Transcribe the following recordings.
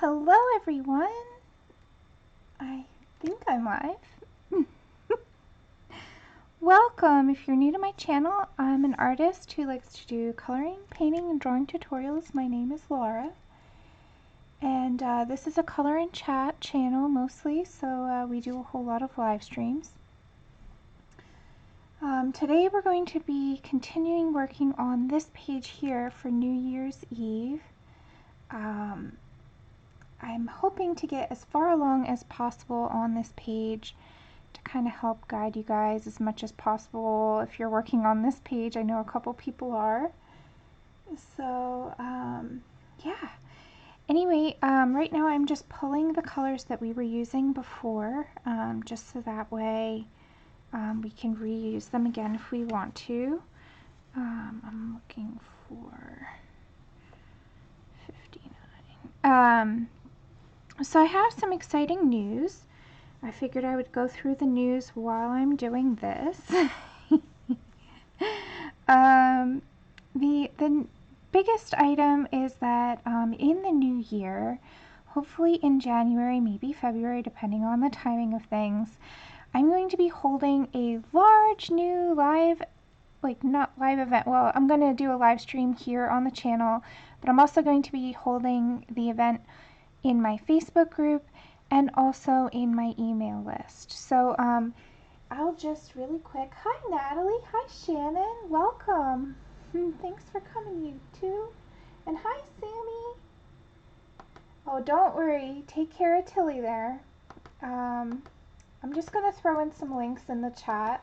Hello everyone. I think I'm live. Welcome. If you're new to my channel, I'm an artist who likes to do coloring, painting, and drawing tutorials. My name is Laura. And this is a color and chat channel mostly, so we do a whole lot of live streams. Today we're going to be continuing working on this page here for New Year's Eve. I'm hoping to get as far along as possible on this page to kind of help guide you guys as much as possible. If you're working on this page, I know a couple people are. So, yeah. Anyway, right now I'm just pulling the colors that we were using before, just so that way we can reuse them again if we want to. I'm looking for 59. So I have some exciting news. I figured I would go through the news while I'm doing this. The biggest item is that in the new year, hopefully in January, maybe February, depending on the timing of things, I'm going to be holding a large new live, not live event. Well, I'm going to do a live stream here on the channel, but I'm also going to be holding the event in my Facebook group and also in my email list. So I'll just really quick, hi Natalie, hi Shannon, welcome. Thanks for coming, you two. And hi Sammy. Oh, don't worry, take care of Tilly there. I'm just going to throw in some links in the chat.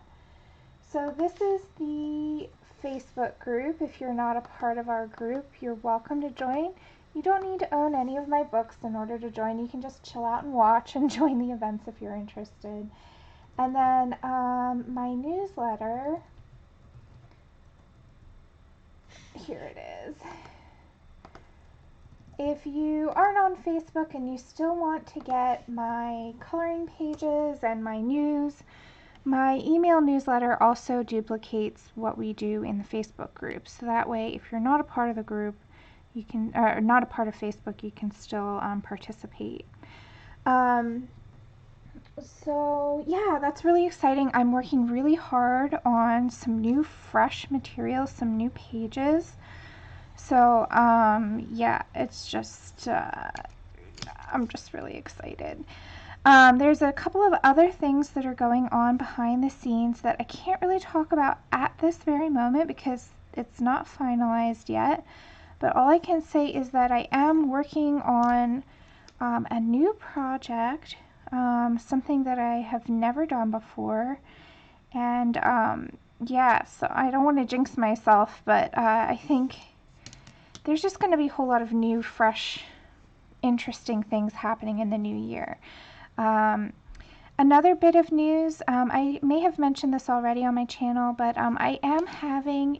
So this is the Facebook group. If you're not a part of our group, you're welcome to join. You don't need to own any of my books in order to join. You can just chill out and watch and join the events if you're interested. And then my newsletter, here it is. If you aren't on Facebook and you still want to get my coloring pages and my news, my email newsletter also duplicates what we do in the Facebook group. So that way, if you're not a part of the group, you can, or not a part of Facebook, you can still participate. So yeah, that's really exciting. I'm working really hard on some new fresh materials, some new pages. So yeah, it's just, I'm just really excited. There's a couple of other things that are going on behind the scenes that I can't really talk about at this very moment because it's not finalized yet. But all I can say is that I am working on a new project, something that I have never done before. And yeah, so I don't want to jinx myself, but I think there's just going to be a whole lot of new, fresh, interesting things happening in the new year. Another bit of news, I may have mentioned this already on my channel, but I am having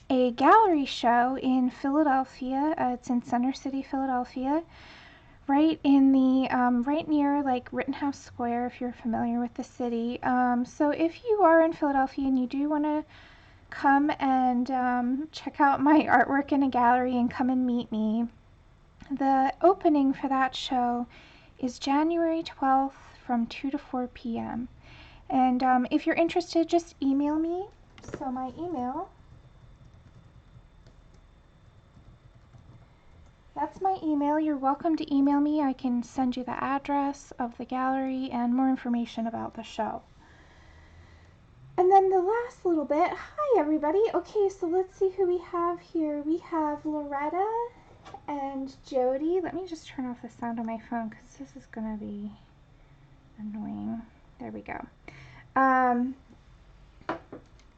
a gallery show in Philadelphia. It's in Center City, Philadelphia, right in the right near Rittenhouse Square, if you're familiar with the city. So if you are in Philadelphia and you do want to come and check out my artwork in a gallery and come and meet me, the opening for that show is January 12th from 2 to 4 p.m. And if you're interested, just email me. So my email, that's my email. You're welcome to email me. I can send you the address of the gallery and more information about the show. And then the last little bit, hi everybody. Okay, so let's see who we have here. We have Loretta and Jody. Let me just turn off the sound on my phone because this is going to be annoying. There we go.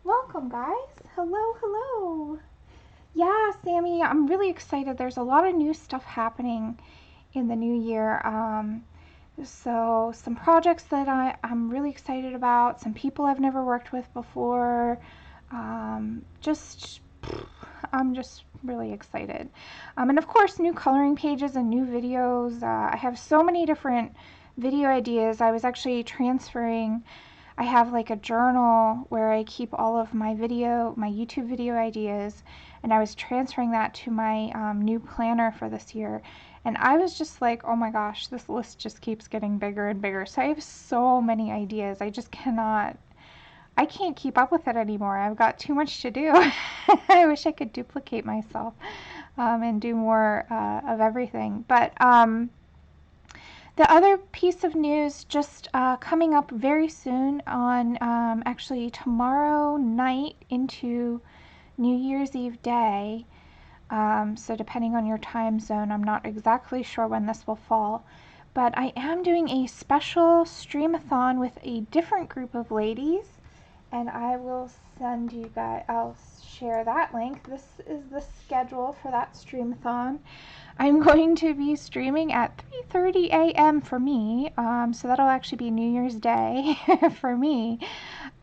Welcome guys. Hello, hello. Yeah, Sammy, I'm really excited. There's a lot of new stuff happening in the new year. So some projects that I'm really excited about, some people I've never worked with before. I'm just really excited. And of course, new coloring pages and new videos. I have so many different video ideas. I was actually transferring I have like a journal where I keep all of my YouTube video ideas, and I was transferring that to my new planner for this year. And I was just like, oh my gosh, this list just keeps getting bigger and bigger. So I have so many ideas. I can't keep up with it anymore. I've got too much to do. I wish I could duplicate myself and do more of everything. But the other piece of news just coming up very soon on actually tomorrow night into New Year's Eve day. So depending on your time zone, I'm not exactly sure when this will fall. But I am doing a special streamathon with a different group of ladies. And I will send you guys, I'll share that link. This is the schedule for that streamathon. I'm going to be streaming at 3:30 a.m. for me, so that'll actually be New Year's Day for me.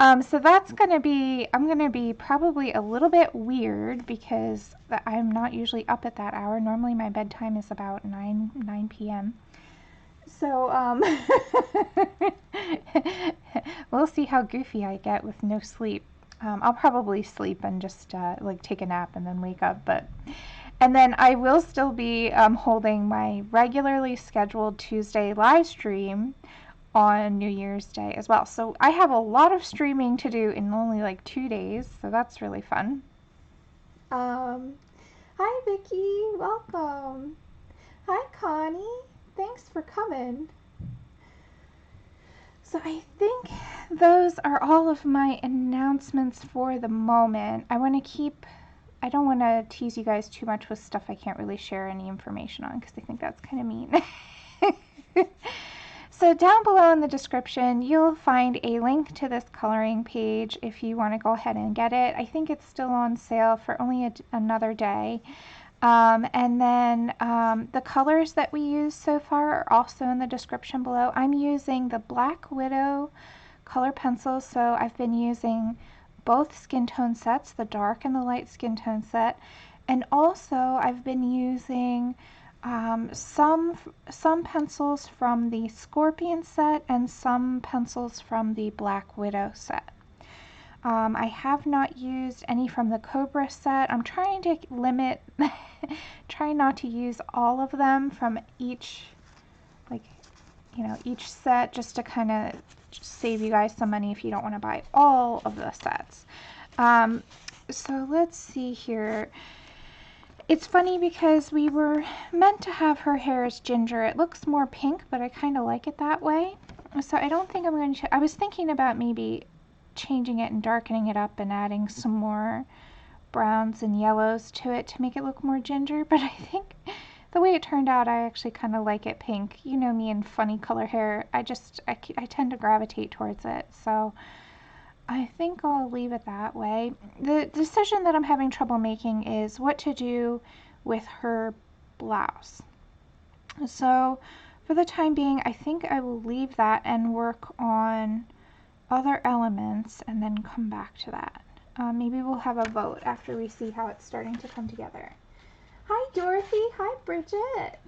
So that's going to be, I'm going to be probably a little bit weird because I'm not usually up at that hour. Normally my bedtime is about 9 p.m. So, we'll see how goofy I get with no sleep. I'll probably sleep and just like take a nap and then wake up, and then I will still be holding my regularly scheduled Tuesday live stream on New Year's Day as well. So I have a lot of streaming to do in only like 2 days, so that's really fun. Hi Vicky, welcome. Hi Connie, thanks for coming. So I think those are all of my announcements for the moment. I don't want to tease you guys too much with stuff I can't really share any information on because I think that's kind of mean. So down below in the description, you'll find a link to this coloring page if you want to go ahead and get it. I think it's still on sale for only another day. And then the colors that we use so far are also in the description below. I'm using the Black Widow color pencils, so I've been using both skin tone sets, the dark and the light skin tone set, and also I've been using some pencils from the Scorpion set and some pencils from the Black Widow set. I have not used any from the Cobra set. I'm trying to limit, try not to use all of them from each, each set, just to kind of save you guys some money if you don't want to buy all of the sets. So let's see here. It's funny because we were meant to have her hair as ginger. It looks more pink, but I kind of like it that way. So I don't think I'm going to, I was thinking about maybe changing it and darkening it up and adding some more browns and yellows to it to make it look more ginger, but I think the way it turned out, I actually kind of like it pink. You know me and funny color hair, I tend to gravitate towards it, so I think I'll leave it that way. The decision that I'm having trouble making is what to do with her blouse. So for the time being, I think I will leave that and work on other elements and then come back to that. Maybe we'll have a vote after we see how it's starting to come together. Hi Dorothy, hi Bridget,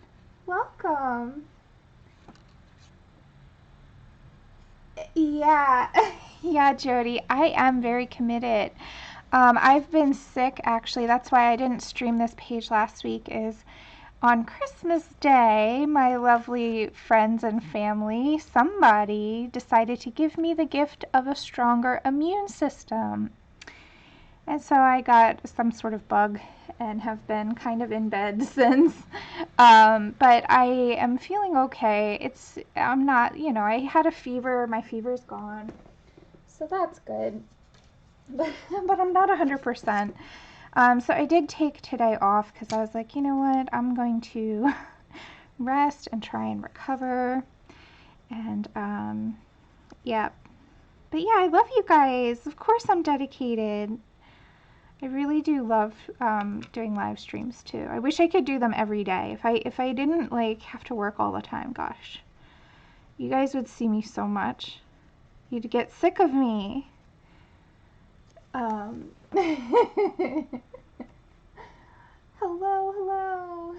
welcome. Yeah, yeah Jody, I am very committed. I've been sick actually, that's why I didn't stream this page last week, is on Christmas Day, my lovely friends and family, somebody decided to give me the gift of a stronger immune system. And so I got some sort of bug and have been kind of in bed since. But I am feeling okay. I'm not, I had a fever. My fever's gone. So that's good. But I'm not 100%. So I did take today off because I was like, you know what, I'm going to rest and try and recover. And yeah. But yeah, I love you guys. Of course I'm dedicated. I really do love doing live streams too. I wish I could do them every day. If I didn't have to work all the time, gosh. You guys would see me so much. You'd get sick of me. Hello.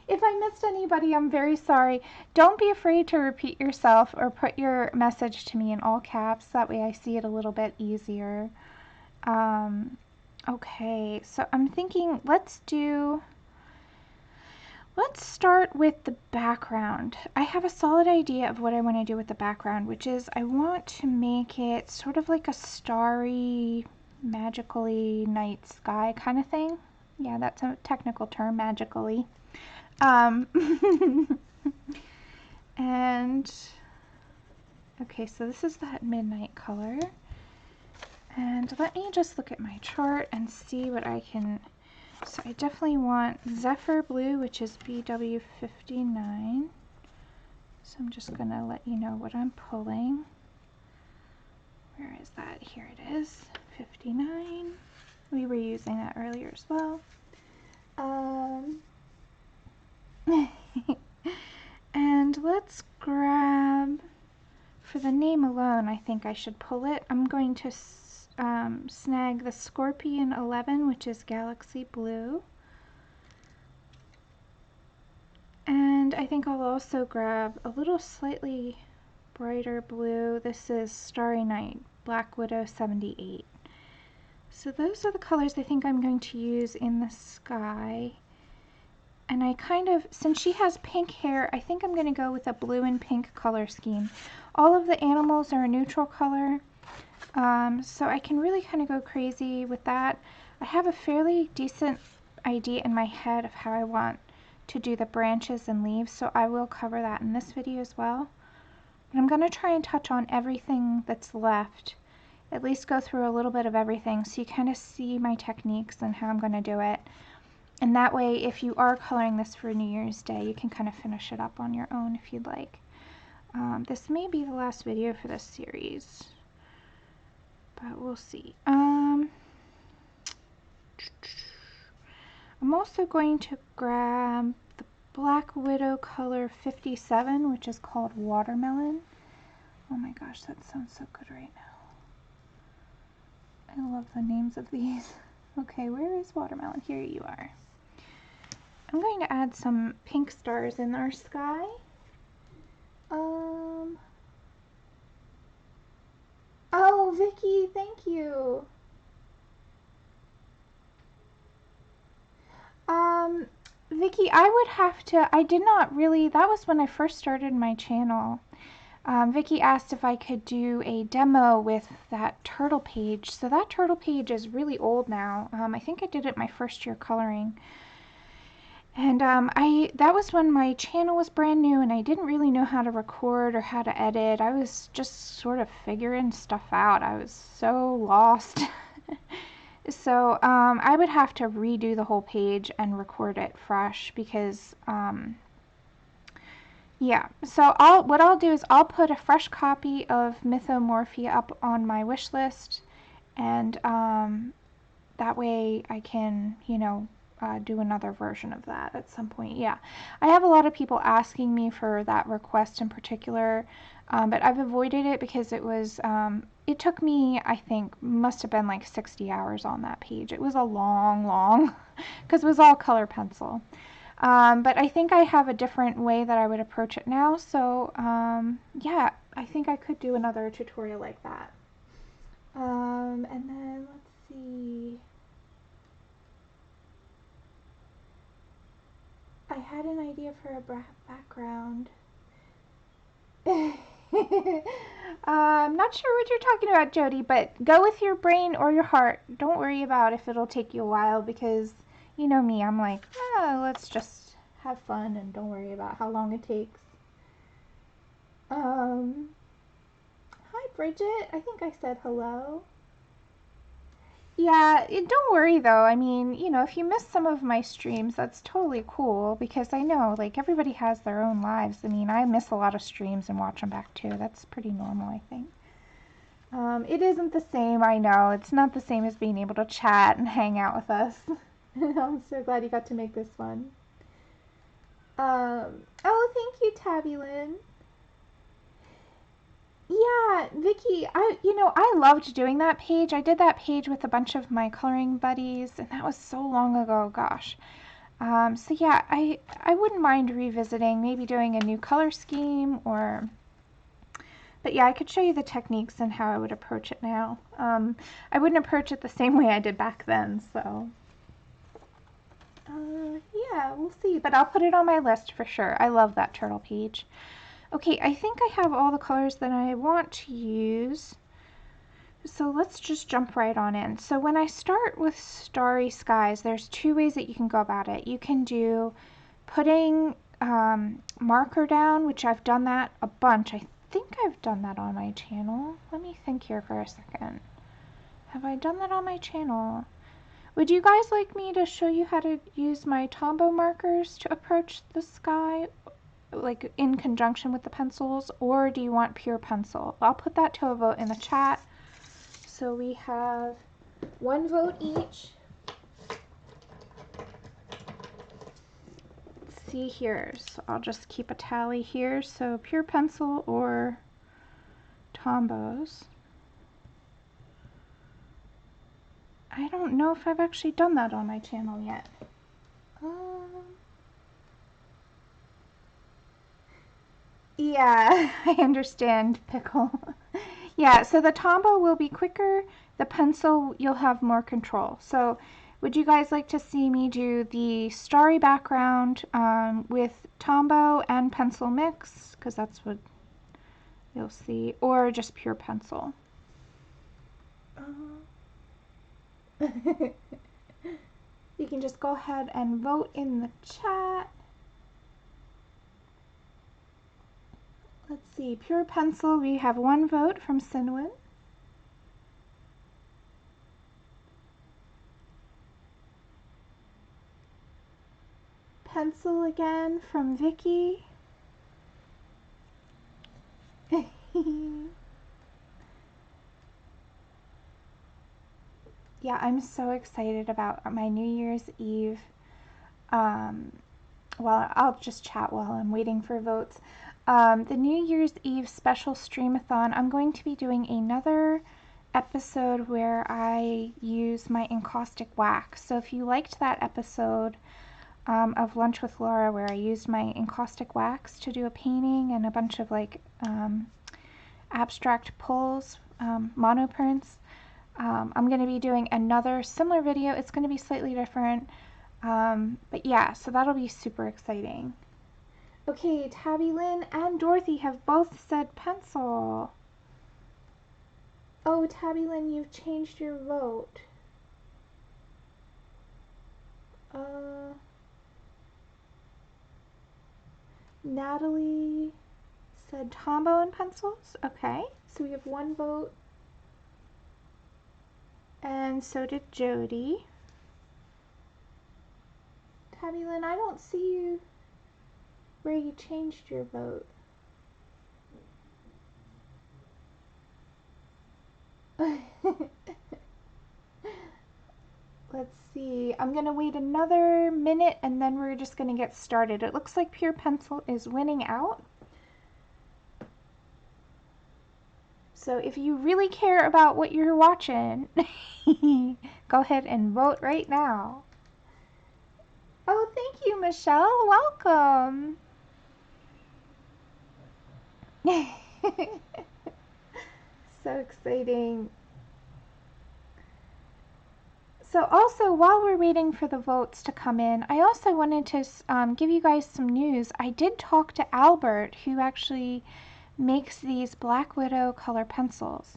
If I missed anybody, I'm very sorry. Don't be afraid to repeat yourself or put your message to me in all caps. That way I see it a little bit easier. Okay, so I'm thinking let's start with the background. I have a solid idea of what I want to do with the background, which is I want to make it sort of like a starry, magically night sky kind of thing. Yeah, that's a technical term, magically. And okay, so this is that midnight color. And let me just look at my chart and see what I can. So I definitely want Zephyr blue, which is BW59. So I'm just going to let you know what I'm pulling. Where is that? Here it is, 59. We were using that earlier as well. And let's grab, for the name alone, I think I should pull it. I'm going to snag the Scorpion 11, which is Galaxy Blue. And I think I'll also grab a little slightly brighter blue. This is Starry Night, Black Widow 78. So those are the colors I think I'm going to use in the sky. And I kind of, since she has pink hair, I think I'm going to go with a blue and pink color scheme. All of the animals are a neutral color, so I can really kind of go crazy with that. I have a fairly decent idea in my head of how I want to do the branches and leaves, so I will cover that in this video as well. But I'm going to try and touch on everything that's left, at least go through a little bit of everything so you kind of see my techniques and how I'm going to do it. And that way, if you are coloring this for New Year's Day, you can kind of finish it up on your own if you'd like. This may be the last video for this series, but we'll see. I'm also going to grab the Black Widow color 57, which is called Watermelon. Oh my gosh, that sounds so good right now. I love the names of these. Okay, where is Watermelon? Here you are. I'm going to add some pink stars in our sky. Oh, Vicky, thank you. Vicky, I would have to, I did not really, that was when I first started my channel. Vicky asked if I could do a demo with that turtle page. So that turtle page is really old now. I think I did it my first year coloring. And that was when my channel was brand new and I didn't really know how to record or how to edit. I was just sort of figuring stuff out. I was so lost. So I would have to redo the whole page and record it fresh because yeah. So what I'll do is I'll put a fresh copy of Mythomorphia up on my wish list, and that way I can, you know, do another version of that at some point. Yeah, I have a lot of people asking me for that request in particular, but I've avoided it because it was, it took me, I think, must have been like 60 hours on that page. It was a long, because it was all color pencil. But I think I have a different way that I would approach it now, so yeah, I think I could do another tutorial like that. And then, let's see. I had an idea for a background. I'm not sure what you're talking about, Jody, but go with your brain or your heart. Don't worry about if it'll take you a while, because you know me, I'm like, let's just have fun and don't worry about how long it takes. Hi, Bridget. I think I said hello. Yeah, don't worry though. I mean, you know, if you miss some of my streams, that's totally cool, because I know, like, everybody has their own lives. I mean, I miss a lot of streams and watch them back too. That's pretty normal, I think. It isn't the same, I know. It's not the same as being able to chat and hang out with us. I'm so glad you got to make this one. Oh, thank you, Tabby Lynn. Yeah, Vicky, I loved doing that page. I did that page with a bunch of my coloring buddies, and that was so long ago, gosh. So yeah, I wouldn't mind revisiting, maybe doing a new color scheme, or, but yeah, I could show you the techniques and how I would approach it now. I wouldn't approach it the same way I did back then, so yeah, we'll see, but I'll put it on my list for sure. I love that turtle page. Okay, I think I have all the colors that I want to use. So let's just jump right on in. So when I start with Starry Skies, there's two ways that you can go about it. You can do putting marker down, which I've done that a bunch. I think I've done that on my channel. Let me think here for a second. Have I done that on my channel? Would you guys like me to show you how to use my Tombow markers to approach the sky, like in conjunction with the pencils, or do you want pure pencil? I'll put that to a vote in the chat. So we have one vote each. Let's see here. So I'll just keep a tally here. So pure pencil or Tombows. I don't know if I've actually done that on my channel yet. Yeah, I understand, Pickle. Yeah, so the Tombow will be quicker. The pencil, you'll have more control. So would you guys like to see me do the Starry background with Tombow and pencil mix? Because that's what you'll see. Or just pure pencil. You can just go ahead and vote in the chat. Let's see, pure pencil, we have one vote from Cinnamon. Pencil again from Vicky. Yeah, I'm so excited about my New Year's Eve. Well, I'll just chat while I'm waiting for votes. The New Year's Eve special streamathon, I'm going to be doing another episode where I use my encaustic wax. So if you liked that episode of Lunch with Laura where I used my encaustic wax to do a painting and a bunch of like abstract pulls, monoprints, I'm going to be doing another similar video. It's going to be slightly different. But yeah, so that'll be super exciting. Okay, Tabby Lynn and Dorothy have both said pencil. Oh, Tabby Lynn, you've changed your vote. Natalie said Tombow and pencils. Okay, so we have one vote. And so did Jody. Tabby Lynn, I don't see you where you changed your vote. Let's see. I'm going to wait another minute and then we're just going to get started. It looks like pure pencil is winning out. So if you really care about what you're watching, go ahead and vote right now. Oh, thank you, Michelle. Welcome. So exciting. So also, while we're waiting for the votes to come in, I also wanted to give you guys some news. I did talk to Albert, who actually makes these Black Widow color pencils.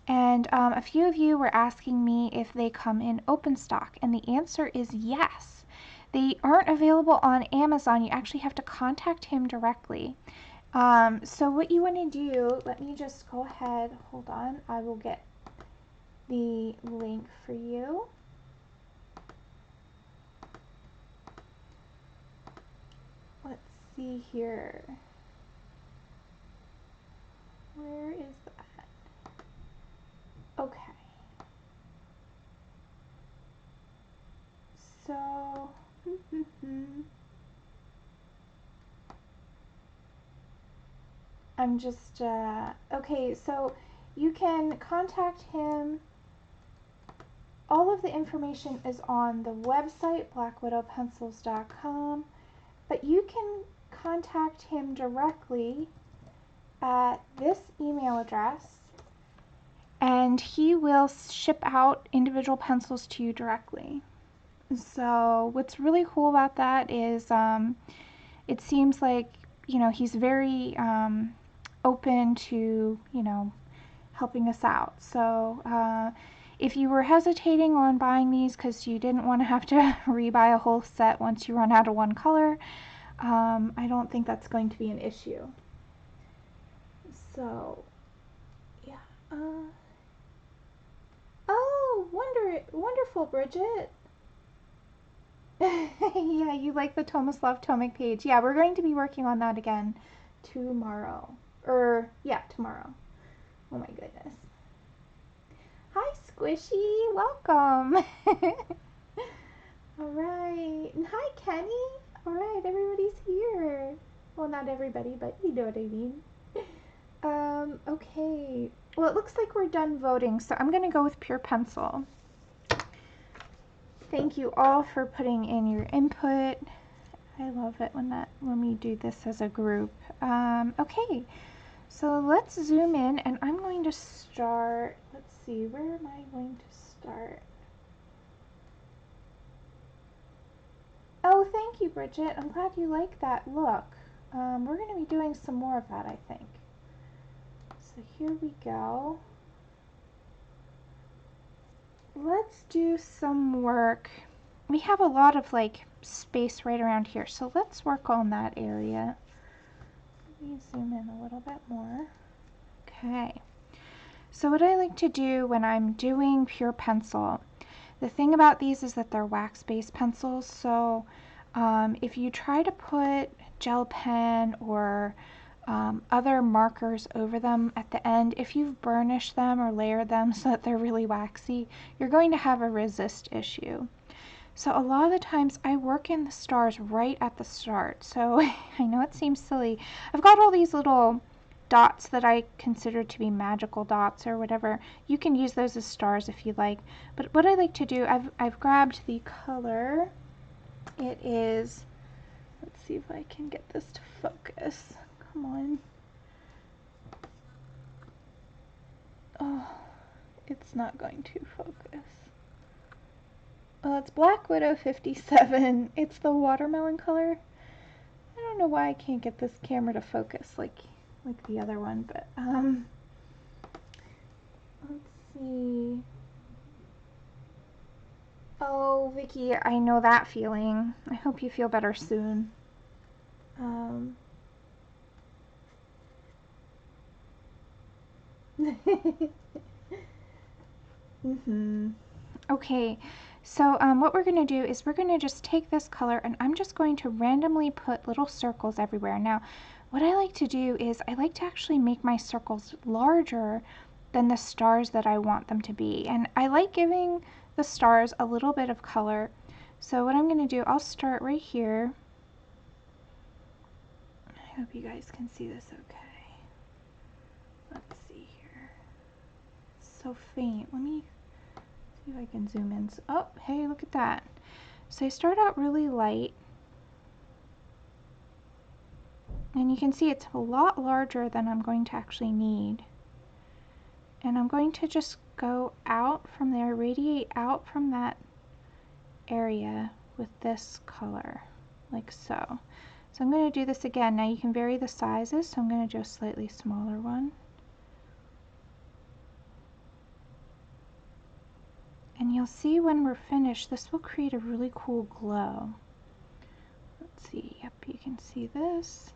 And a few of you were asking me if they come in open stock, and the answer is yes. They aren't available on Amazon. You actually have to contact him directly. So what you want to do, let me just go ahead, hold on, I will get the link for you. Let's see here. Where is that? Okay. So, I'm just, okay, so you can contact him all of the information is on the website, blackwidowpencils.com, but you can contact him directly at this email address, and he will ship out individual pencils to you directly. So what's really cool about that is it seems like, you know, he's very open to, you know, helping us out. So if you were hesitating on buying these because you didn't want to have to rebuy a whole set once you run out of one color, I don't think that's going to be an issue. So, yeah. Oh, wonderful, Bridget. Yeah, you like the Tomislav Tomic page. Yeah, we're going to be working on that again tomorrow. Yeah, tomorrow. Oh my goodness. Hi, Squishy. Welcome. All right. And hi, Kenny. All right, everybody's here. Well, not everybody, but you know what I mean. Okay. Well, it looks like we're done voting, so I'm going to go with pure pencil. Thank you all for putting in your input. I love it when we do this as a group. Okay, so let's zoom in, and I'm going to start. Let's see, where am I going to start? Oh, thank you, Bridget. I'm glad you like that look. We're going to be doing some more of that, I think. So here we go. Let's do some work. We have a lot of like space right around here, so let's work on that area. Let me zoom in a little bit more. Okay, so what I like to do when I'm doing pure pencil, the thing about these is that they're wax-based pencils, so if you try to put gel pen or other markers over them at the end, if you've burnished them or layered them so that they're really waxy, you're going to have a resist issue. So a lot of the times I work in the stars right at the start. So I know it seems silly. I've got all these little dots that I consider to be magical dots or whatever. You can use those as stars if you like. But what I like to do, I've grabbed the color. It is, let's see if I can get this to focus. Come on. Oh, it's not going to focus. It's Black Widow 57. It's the watermelon color. I don't know why I can't get this camera to focus like the other one, but let's see. Oh, Vicky, I know that feeling. I hope you feel better soon. Okay, so what we're going to do is we're going to just take this color and I'm just going to randomly put little circles everywhere. Now, what I like to do is I like to actually make my circles larger than the stars that I want them to be. And I like giving the stars a little bit of color. So what I'm going to do, I'll start right here. I hope you guys can see this okay. Let's see here. It's so faint. Let me see if I can zoom in. Oh, hey, look at that. So I start out really light. And you can see it's a lot larger than I'm going to actually need. And I'm going to just go out from there, radiate out from that area with this color, like so. So I'm going to do this again. Now you can vary the sizes, so I'm going to do a slightly smaller one. And you'll see when we're finished, this will create a really cool glow. Let's see, yep, you can see this.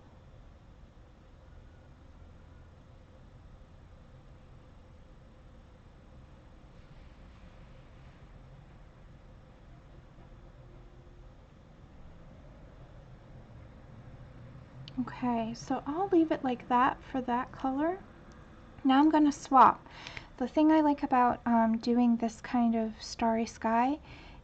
Okay, so I'll leave it like that for that color. Now I'm going to swap. The thing I like about doing this kind of starry sky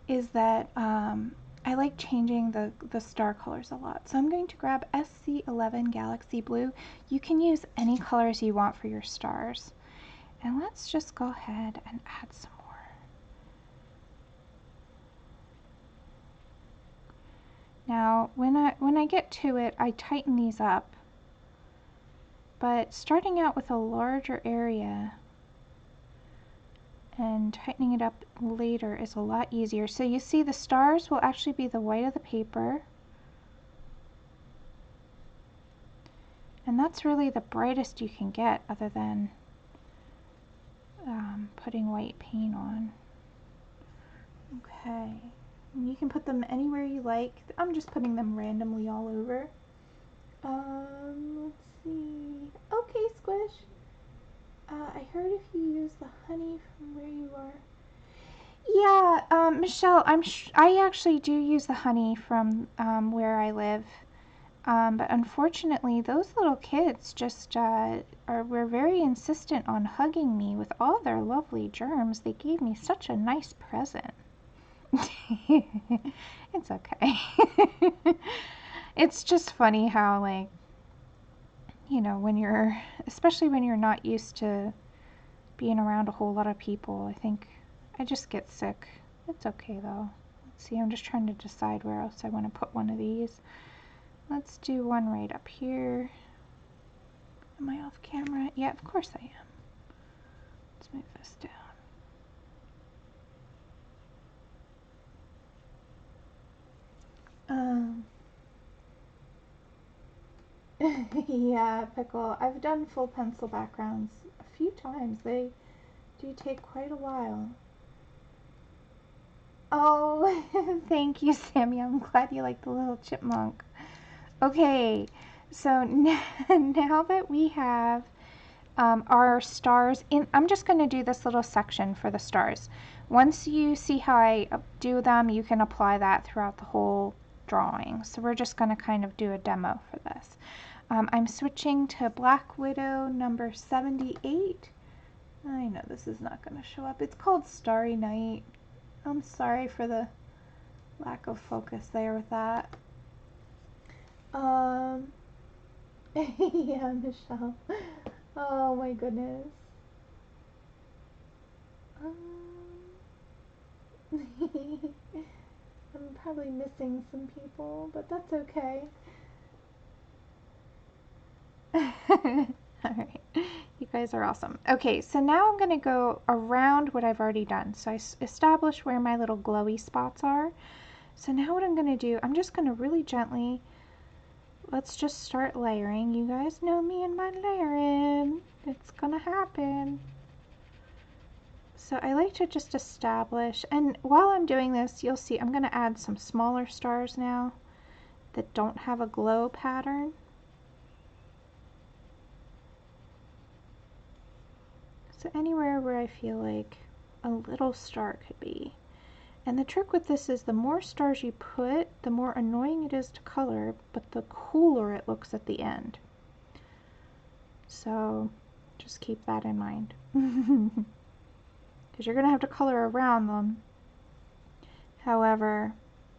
is that I like changing the star colors a lot. So I'm going to grab SC11 Galaxy Blue. You can use any colors you want for your stars. And let's just go ahead and add some more. Now, when I get to it, I tighten these up. But starting out with a larger area and tightening it up later is a lot easier. So you see the stars will actually be the white of the paper. And that's really the brightest you can get other than putting white paint on. Okay. And you can put them anywhere you like. I'm just putting them randomly all over. Let's see. Okay, Squish. I heard if you use the honey from where you are. Yeah, Michelle, I actually do use the honey from where I live. But unfortunately, those little kids just were very insistent on hugging me with all their lovely germs. They gave me such a nice present. It's okay. It's just funny how, like, you know, especially when you're not used to being around a whole lot of people, I think I just get sick. It's okay though. Let's see, I'm just trying to decide where else I want to put one of these. Let's do one right up here. Am I off camera? Yeah, of course I am. Let's move this down. Yeah, Pickle. I've done full pencil backgrounds a few times. They do take quite a while. Oh, thank you, Sammy. I'm glad you like the little chipmunk. Okay, so now that we have our stars in, I'm just going to do this little section for the stars. Once you see how I do them, you can apply that throughout the whole drawing. So we're just going to kind of do a demo for this. I'm switching to Black Widow number 78. I know this is not going to show up. It's called Starry Night. I'm sorry for the lack of focus there with that. Yeah, Michelle. Oh my goodness. I'm probably missing some people, but that's okay. Alright, you guys are awesome. Okay, so now I'm going to go around what I've already done. So I established where my little glowy spots are. So now what I'm going to do, I'm just going to really gently, let's just start layering. You guys know me and my layering. It's going to happen. So I like to just establish, and while I'm doing this, you'll see I'm going to add some smaller stars now that don't have a glow pattern. So anywhere where I feel like a little star could be. And the trick with this is the more stars you put, the more annoying it is to color, but the cooler it looks at the end. So just keep that in mind. Because you're going to have to color around them. However,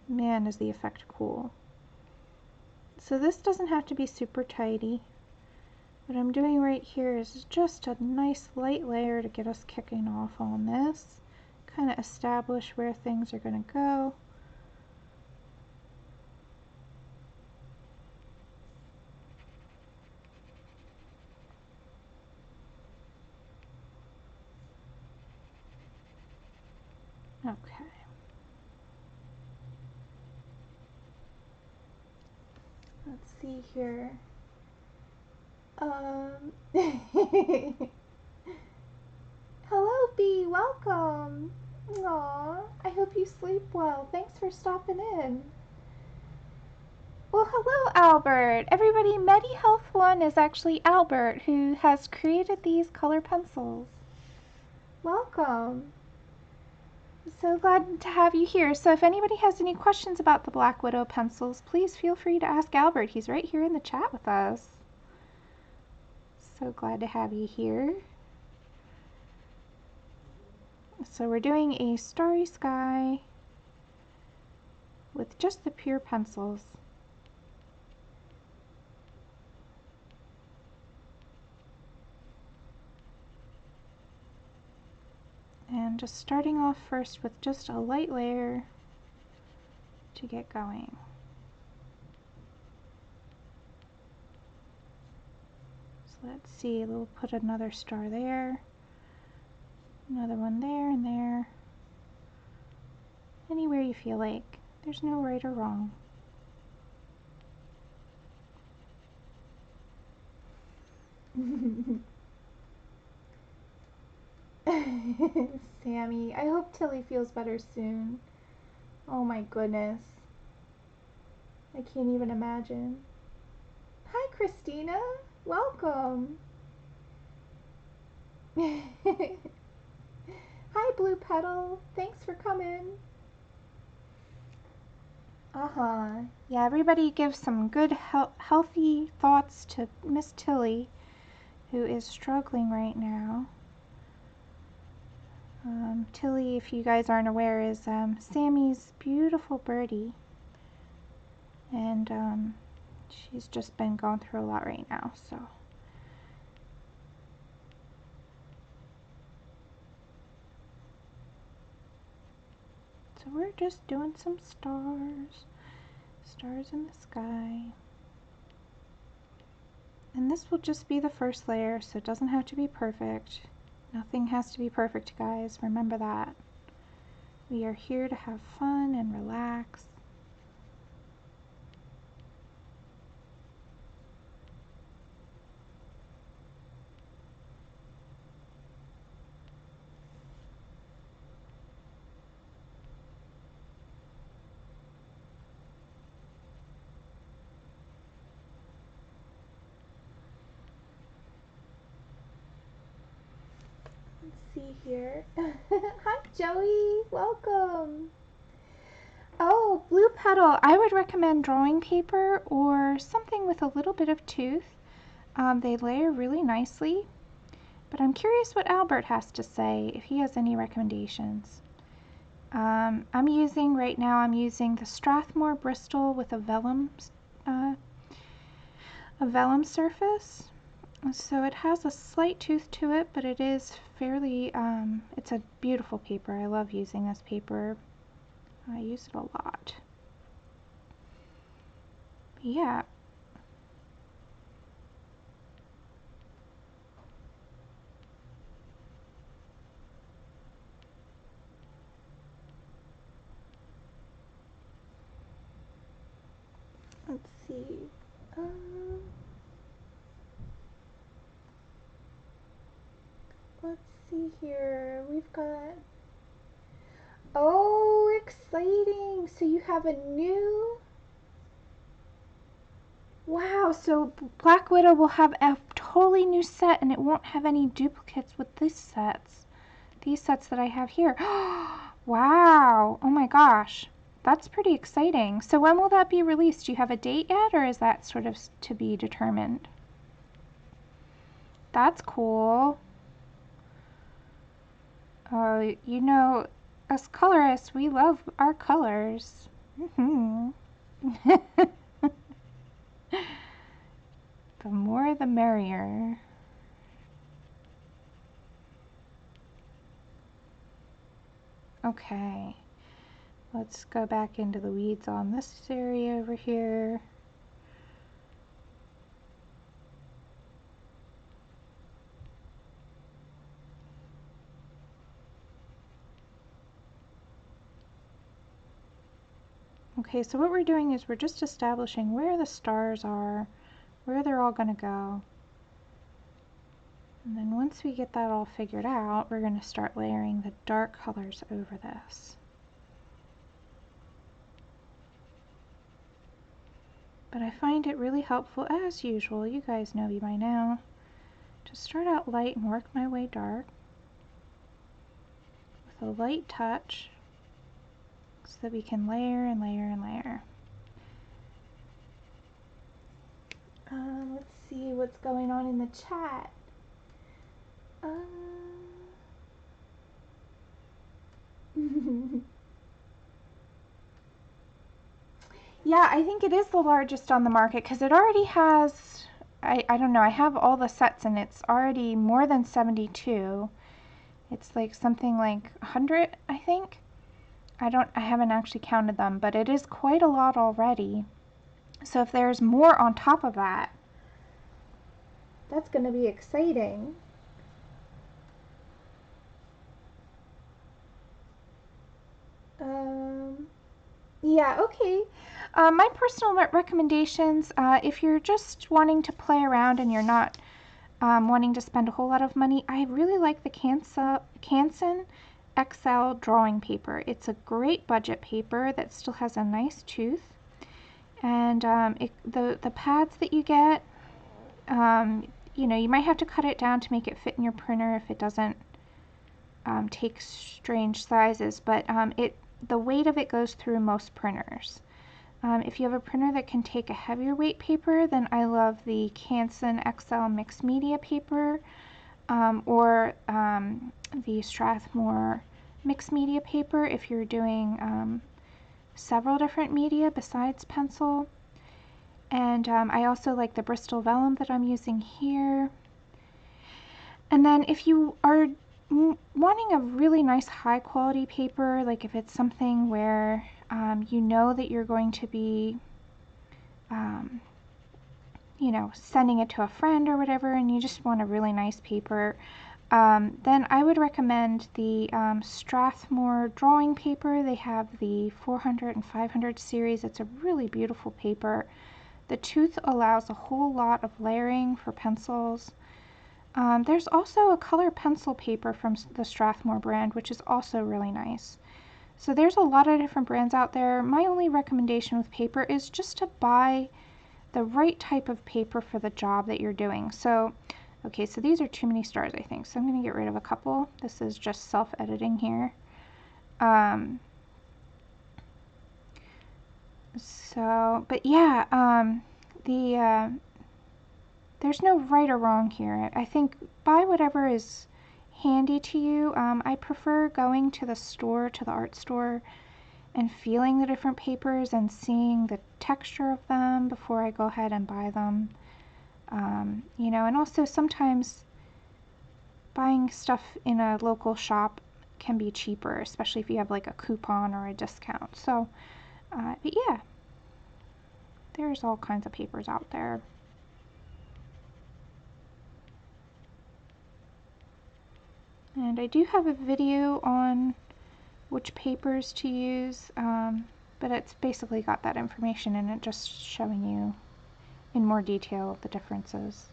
man, is the effect cool. So this doesn't have to be super tidy. What I'm doing right here is just a nice light layer to get us kicking off on this. Kind of establish where things are going to go. Okay. Let's see here. Hello, Bee. Welcome. Aw, I hope you sleep well. Thanks for stopping in. Well, hello, Albert. Everybody, MediHealth1 is actually Albert, who has created these color pencils. Welcome. So glad to have you here. So if anybody has any questions about the Black Widow pencils, please feel free to ask Albert. He's right here in the chat with us. So glad to have you here. So we're doing a starry sky with just the pure pencils. And just starting off first with just a light layer to get going. let's see, we'll put another star there, another one there and there. Anywhere you feel like. There's no right or wrong. Sammy, I hope Tilly feels better soon. Oh my goodness. I can't even imagine. Hi, Christina. Welcome. Hi, Blue Petal. Thanks for coming. Yeah, everybody give some good, healthy thoughts to Miss Tilly, who is struggling right now. Tilly, if you guys aren't aware, is Sammy's beautiful birdie. And she's just been going through a lot right now, so. So we're just doing some stars. Stars in the sky. And this will just be the first layer, so it doesn't have to be perfect. Nothing has to be perfect, guys. Remember that. We are here to have fun and relax. See here. Hi, Joey. Welcome. Oh, Blue Petal. I would recommend drawing paper or something with a little bit of tooth. They layer really nicely. But I'm curious what Albert has to say, if he has any recommendations. I'm using the Strathmore Bristol with a vellum surface. So it has a slight tooth to it, but it is fairly, it's a beautiful paper. I love using this paper. I use it a lot. But yeah. Let's see. Let's see here. We've got... Oh, exciting! So you have a new... Wow, so Black Widow will have a totally new set and it won't have any duplicates with these sets. These sets that I have here. Wow! Oh my gosh. That's pretty exciting. So when will that be released? Do you have a date yet, or is that sort of to be determined? That's cool. Oh, you know, us colorists, we love our colors. The more the merrier. Okay, let's go back into the weeds on this area over here. Okay, so what we're doing is we're just establishing where the stars are, where they're all going to go. And then once we get that all figured out, we're going to start layering the dark colors over this. But I find it really helpful, as usual, you guys know me by now, to start out light and work my way dark with a light touch so that we can layer and layer and layer. Let's see what's going on in the chat. Yeah, I think it is the largest on the market because it already has, I don't know, I have all the sets and it's already more than 72. It's like something like 100, I think. I haven't actually counted them, but it is quite a lot already. So if there's more on top of that, That's going to be exciting. Yeah, okay. My personal recommendations, if you're just wanting to play around and you're not wanting to spend a whole lot of money, I really like the Canson XL drawing paper. It's a great budget paper that still has a nice tooth. And the pads that you get, you know, you might have to cut it down to make it fit in your printer if it doesn't take strange sizes, but the weight of it goes through most printers. If you have a printer that can take a heavier weight paper, then I love the Canson XL mixed media paper, or the Strathmore mixed media paper if you're doing several different media besides pencil. And I also like the Bristol vellum that I'm using here. And then if you are wanting a really nice high quality paper, like if it's something where you know that you're going to be you know, sending it to a friend or whatever, and you just want a really nice paper, then I would recommend the Strathmore drawing paper. They have the 400 and 500 series. It's a really beautiful paper. The tooth allows a whole lot of layering for pencils. There's also a color pencil paper from the Strathmore brand, which is also really nice. So there's a lot of different brands out there. My only recommendation with paper is just to buy the right type of paper for the job that you're doing. So, okay, so these are too many stars, I think. So I'm going to get rid of a couple. This is just self-editing here. But yeah, there's no right or wrong here. I think buy whatever is handy to you. I prefer going to the store, to the art store, and feeling the different papers and seeing the texture of them before I go ahead and buy them. You know, and also sometimes buying stuff in a local shop can be cheaper, especially if you have like a coupon or a discount. So, but yeah, there's all kinds of papers out there. And I do have a video on which papers to use, but it's basically got that information in it, just showing you in more detail the differences.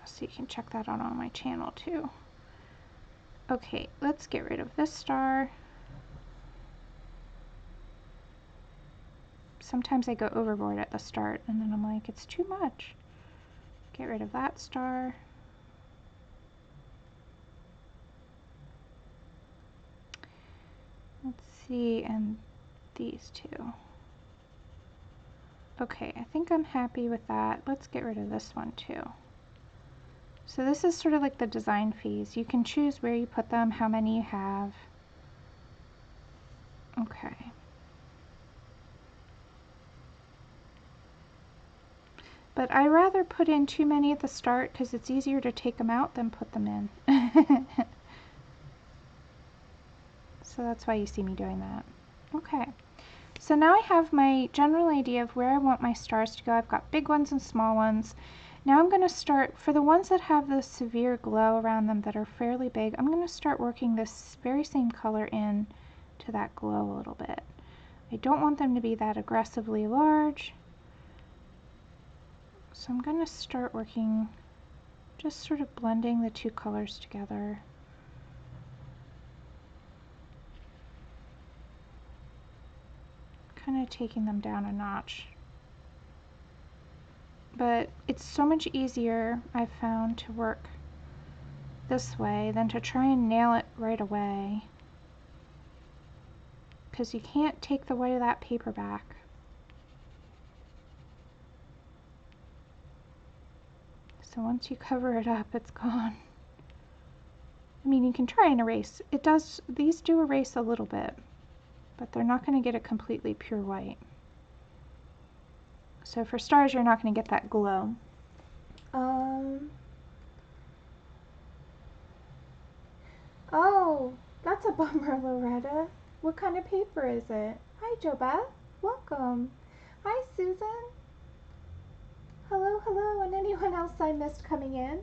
So you can check that out on my channel too. Okay, let's get rid of this star. Sometimes I go overboard at the start and then I'm like, it's too much. Get rid of that star. Let's see, and these two. Okay, I think I'm happy with that. Let's get rid of this one too. So this is sort of like the design phase. You can choose where you put them, how many you have. Okay. But I rather put in too many at the start because it's easier to take them out than put them in. So that's why you see me doing that. Okay. So now I have my general idea of where I want my stars to go. I've got big ones and small ones. Now I'm going to start, for the ones that have the severe glow around them that are fairly big, I'm going to start working this very same color in to that glow a little bit. I don't want them to be that aggressively large. So I'm going to start working, just sort of blending the two colors together. Kind of taking them down a notch. But it's so much easier, I've found, to work this way than to try and nail it right away. Because you can't take the weight of that paper back. So once you cover it up, it's gone. I mean, you can try and erase. It does, these do erase a little bit, but they're not going to get it completely pure white. So for stars, you're not going to get that glow. Oh, that's a bummer, Loretta. What kind of paper is it? Hi, JoBeth. Welcome. Hi, Susan. Hello, hello, and anyone else I missed coming in?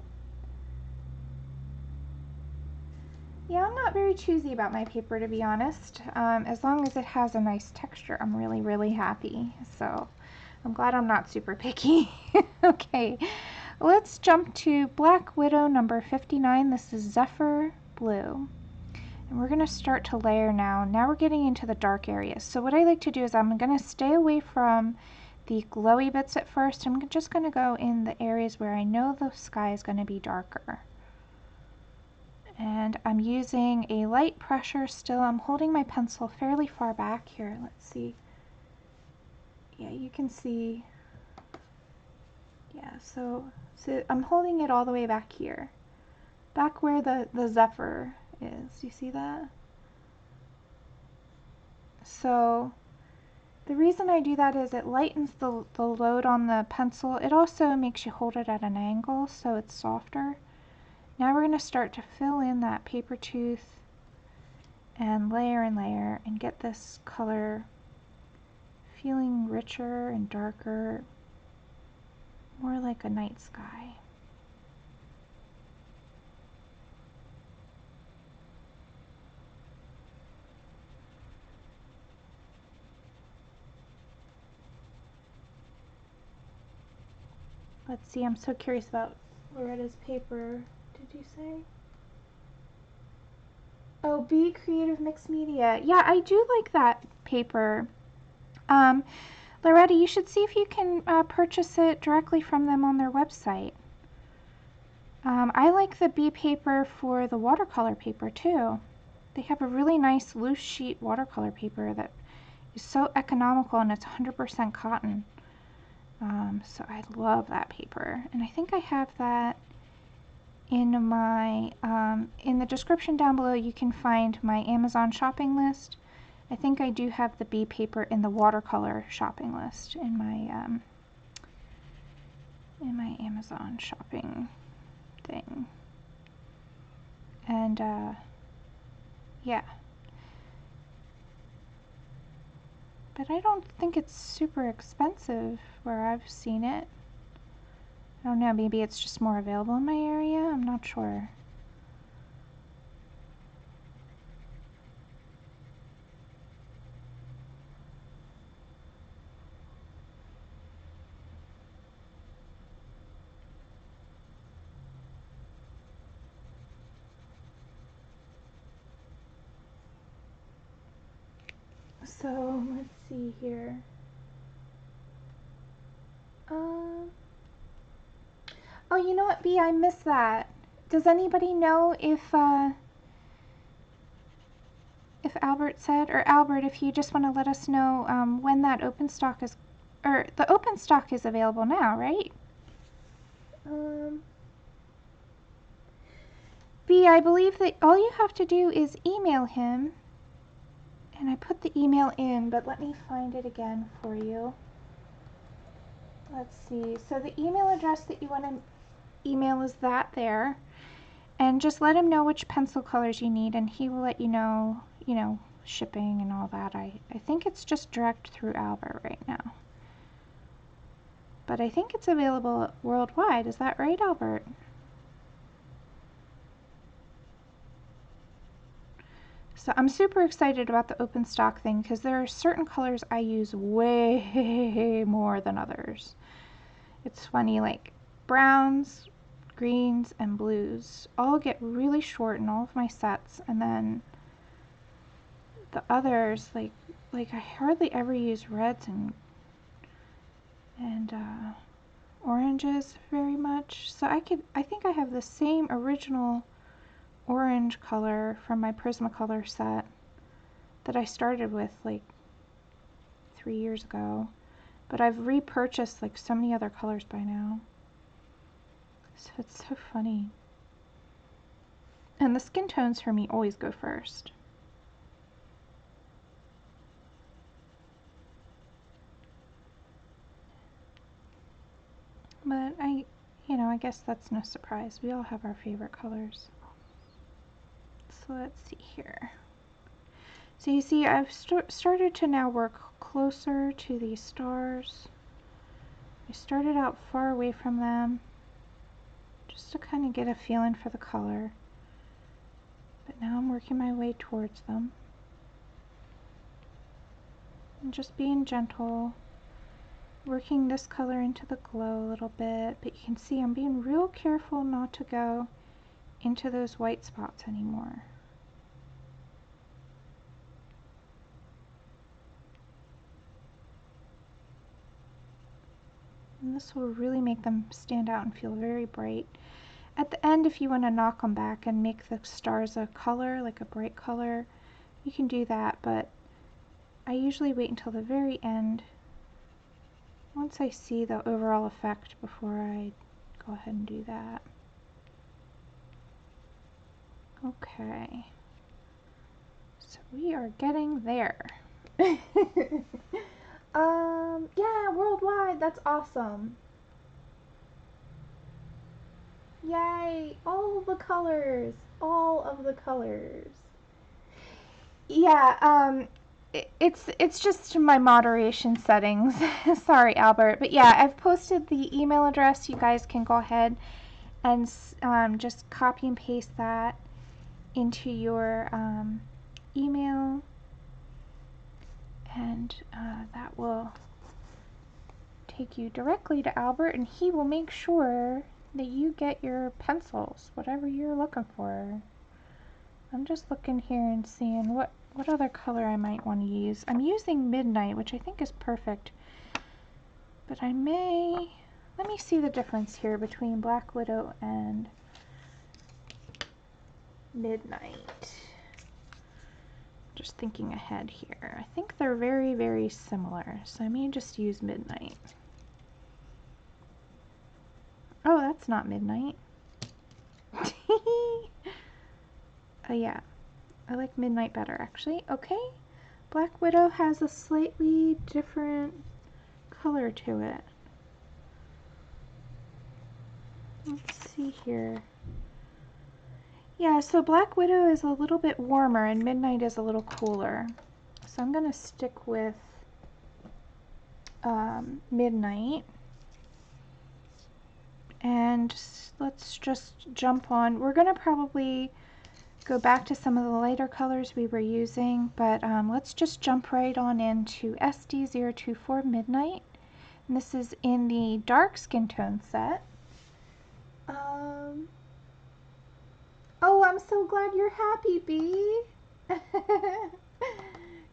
Yeah, I'm not very choosy about my paper, to be honest. As long as it has a nice texture, I'm really, really happy. So I'm glad I'm not super picky. Okay, let's jump to Black Widow number 59. This is Zephyr Blue. And we're going to start to layer now. Now we're getting into the dark areas. So what I like to do is I'm going to stay away from the glowy bits at first. I'm just going to go in the areas where I know the sky is going to be darker. And I'm using a light pressure still. I'm holding my pencil fairly far back here. Let's see. Yeah, you can see. Yeah, so I'm holding it all the way back here. Back where the Zephyr is. You see that? So the reason I do that is it lightens the load on the pencil. It also makes you hold it at an angle so it's softer. Now we're going to start to fill in that paper tooth and layer and get this color feeling richer and darker, more like a night sky. Let's see, I'm so curious about Loretta's paper. Did you say? Oh, Be Creative Mixed Media. Yeah, I do like that paper. Loretta, you should see if you can purchase it directly from them on their website. I like the Be paper for the watercolor paper too. They have a really nice loose sheet watercolor paper that is so economical and it's 100% cotton. So I love that paper. And I think I have that in my, in the description down below you can find my Amazon shopping list. I think I do have the Be paper in the watercolor shopping list in my Amazon shopping thing. And yeah. But I don't think it's super expensive where I've seen it. I don't know, maybe it's just more available in my area? I'm not sure. So, let's see here. Oh, you know what, Bea? I missed that. Does anybody know if Albert said, or Albert, if you just want to let us know when that open stock is, or the open stock is available now, right? Bea, I believe that all you have to do is email him, and I put the email in, but let me find it again for you. Let's see. So the email address that you want to email is that there. And just let him know which pencil colors you need, and he will let you know, shipping and all that. I think it's just direct through Albert right now. But I think it's available worldwide. Is that right, Albert? So I'm super excited about the open stock thing because there are certain colors I use way more than others. It's funny, like browns, greens, and blues all get really short in all of my sets, and then the others, like I hardly ever use reds and oranges very much. So I think I have the same original orange color from my Prismacolor set that I started with like 3 years ago, but I've repurchased like so many other colors by now. So it's so funny. And the skin tones for me always go first. But I guess that's no surprise. We all have our favorite colors. So let's see here. So you see, I've started to now work closer to these stars. I started out far away from them just to kind of get a feeling for the color. But now I'm working my way towards them. And just being gentle, working this color into the glow a little bit, but you can see I'm being real careful not to go into those white spots anymore. And this will really make them stand out and feel very bright. At the end, if you want to knock them back and make the stars a color, like a bright color, you can do that, but I usually wait until the very end, once I see the overall effect, before I go ahead and do that. Okay, so we are getting there. Yeah, worldwide, that's awesome. Yay, all the colors, all of the colors. Yeah, it's just my moderation settings. Sorry, Albert, but yeah, I've posted the email address. You guys can go ahead and just copy and paste that into your email, and that will take you directly to Albert, and he will make sure that you get your pencils, whatever you're looking for. I'm just looking here and seeing what other color I might want to use. I'm using Midnight, which I think is perfect, but I may, let me see the difference here between Black Widow and Midnight. Just thinking ahead here. I think they're very, very similar, so I may just use Midnight. Oh, that's not Midnight. Oh yeah, I like Midnight better actually. Okay, Black Widow has a slightly different color to it. Let's see here. Yeah, so Black Widow is a little bit warmer and Midnight is a little cooler. So I'm going to stick with Midnight. And let's just jump on. We're going to probably go back to some of the lighter colors we were using, but let's just jump right on into SD024 Midnight. And this is in the dark skin tone set. Oh, I'm so glad you're happy, Bee.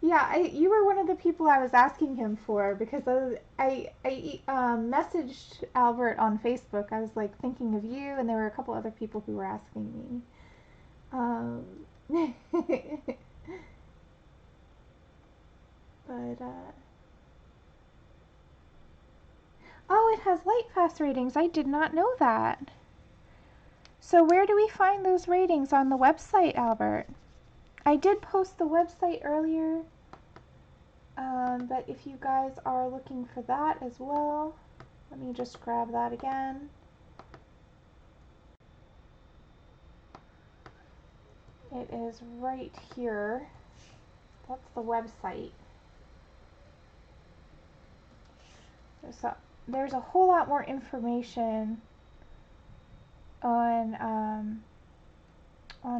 Yeah, you were one of the people I was asking him for, because I messaged Albert on Facebook. I was like thinking of you, and there were a couple other people who were asking me. But oh, it has light fast ratings. I did not know that. So where do we find those ratings on the website, Albert? I did post the website earlier, but if you guys are looking for that as well, let me just grab that again. It is right here. That's the website. So there's a whole lot more information on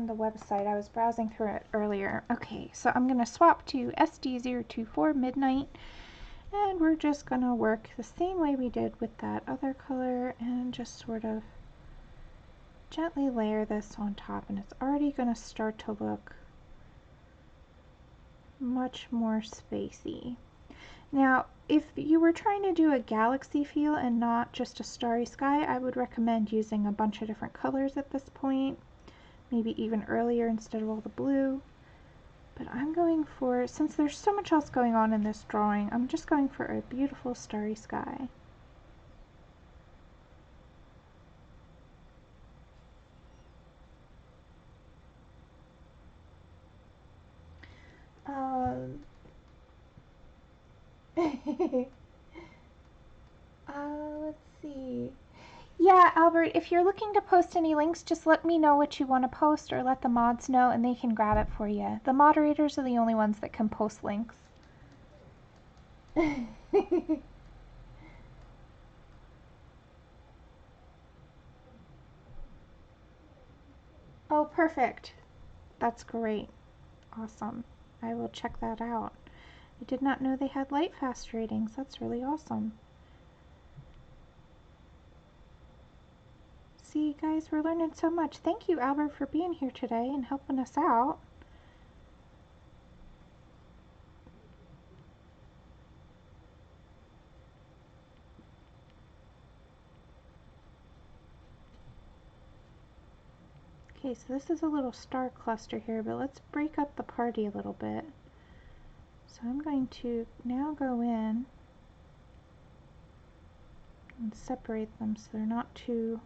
the website. I was browsing through it earlier. Okay, so I'm going to swap to SD024 Midnight, and we're just going to work the same way we did with that other color and just sort of gently layer this on top, and it's already going to start to look much more spacey. Now, if you were trying to do a galaxy feel and not just a starry sky, I would recommend using a bunch of different colors at this point, maybe even earlier instead of all the blue. But I'm going for, since there's so much else going on in this drawing, I'm just going for a beautiful starry sky. Let's see. Yeah, Albert, if you're looking to post any links, just let me know what you want to post, or let the mods know and they can grab it for you. The moderators are the only ones that can post links. Oh, perfect. That's great. Awesome. I will check that out. I did not know they had light fast ratings. That's really awesome. See, guys, we're learning so much. Thank you, Albert, for being here today and helping us out. Okay, so this is a little star cluster here, but let's break up the party a little bit. So I'm going to now go in and separate them so they're not too,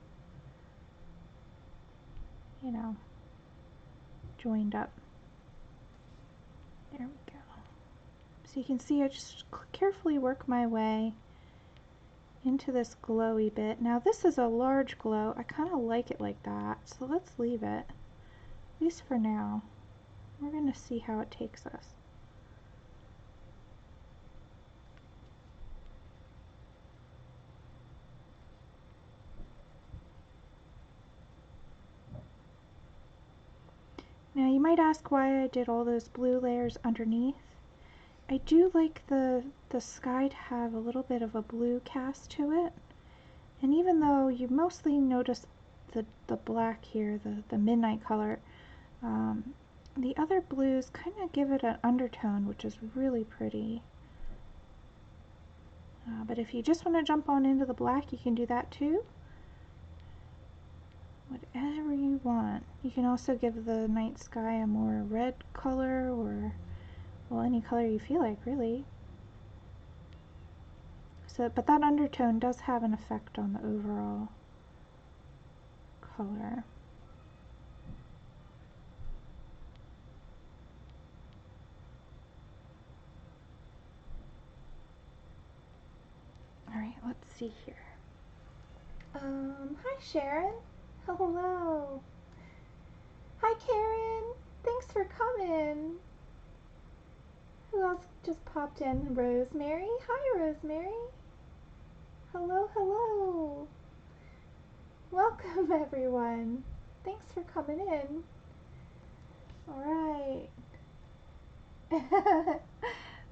you know, joined up. There we go. So you can see I just carefully work my way into this glowy bit. Now this is a large glow. I kind of like it like that, so let's leave it, at least for now. We're going to see how it takes us. Now you might ask why I did all those blue layers underneath. I do like the sky to have a little bit of a blue cast to it. And even though you mostly notice the black here, the midnight color, the other blues kind of give it an undertone, which is really pretty. But if you just want to jump on into the black, you can do that too. Whatever you want. You can also give the night sky a more red color, or, well, any color you feel like, really. So, but that undertone does have an effect on the overall color. Alright, let's see here. Hi Sharon. Hello. Hi Karen. Thanks for coming. Who else just popped in? Rosemary. Hi Rosemary. Hello, hello. Welcome everyone. Thanks for coming in. Alright.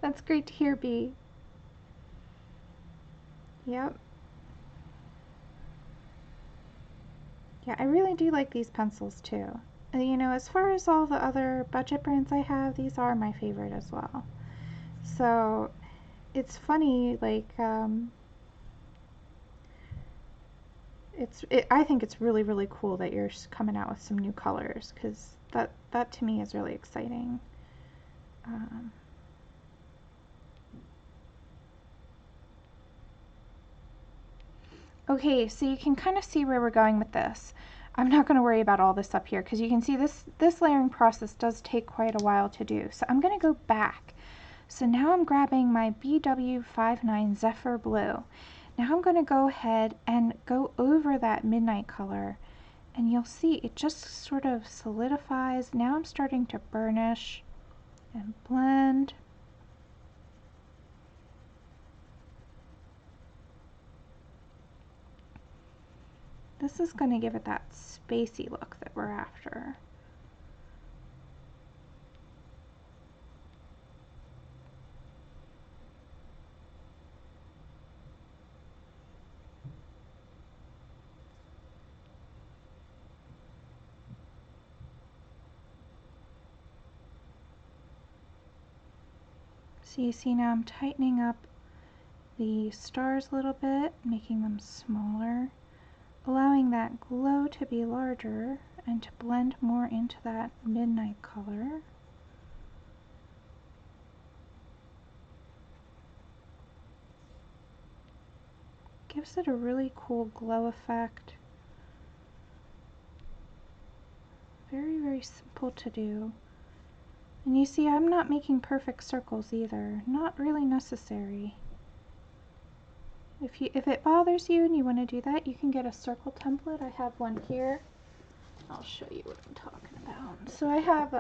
That's great to hear, Bee. Yep. Yeah, I really do like these pencils too. You know, as far as all the other budget brands I have, these are my favorite as well. So it's funny, like, I think it's really, really cool that you're coming out with some new colors, because that to me is really exciting. Okay, so you can kind of see where we're going with this. I'm not going to worry about all this up here because you can see this layering process does take quite a while to do. So I'm going to go back. So now I'm grabbing my BW59 Zephyr Blue. Now I'm going to go ahead and go over that midnight color, and you'll see it just sort of solidifies. Now I'm starting to burnish and blend. This is going to give it that spacey look that we're after. So you see now I'm tightening up the stars a little bit, making them smaller, allowing that glow to be larger and to blend more into that midnight color. Gives it a really cool glow effect. Very, very simple to do. And you see I'm not making perfect circles either. Not really necessary. If it bothers you and you want to do that, you can get a circle template. I have one here. I'll show you what I'm talking about. So I have,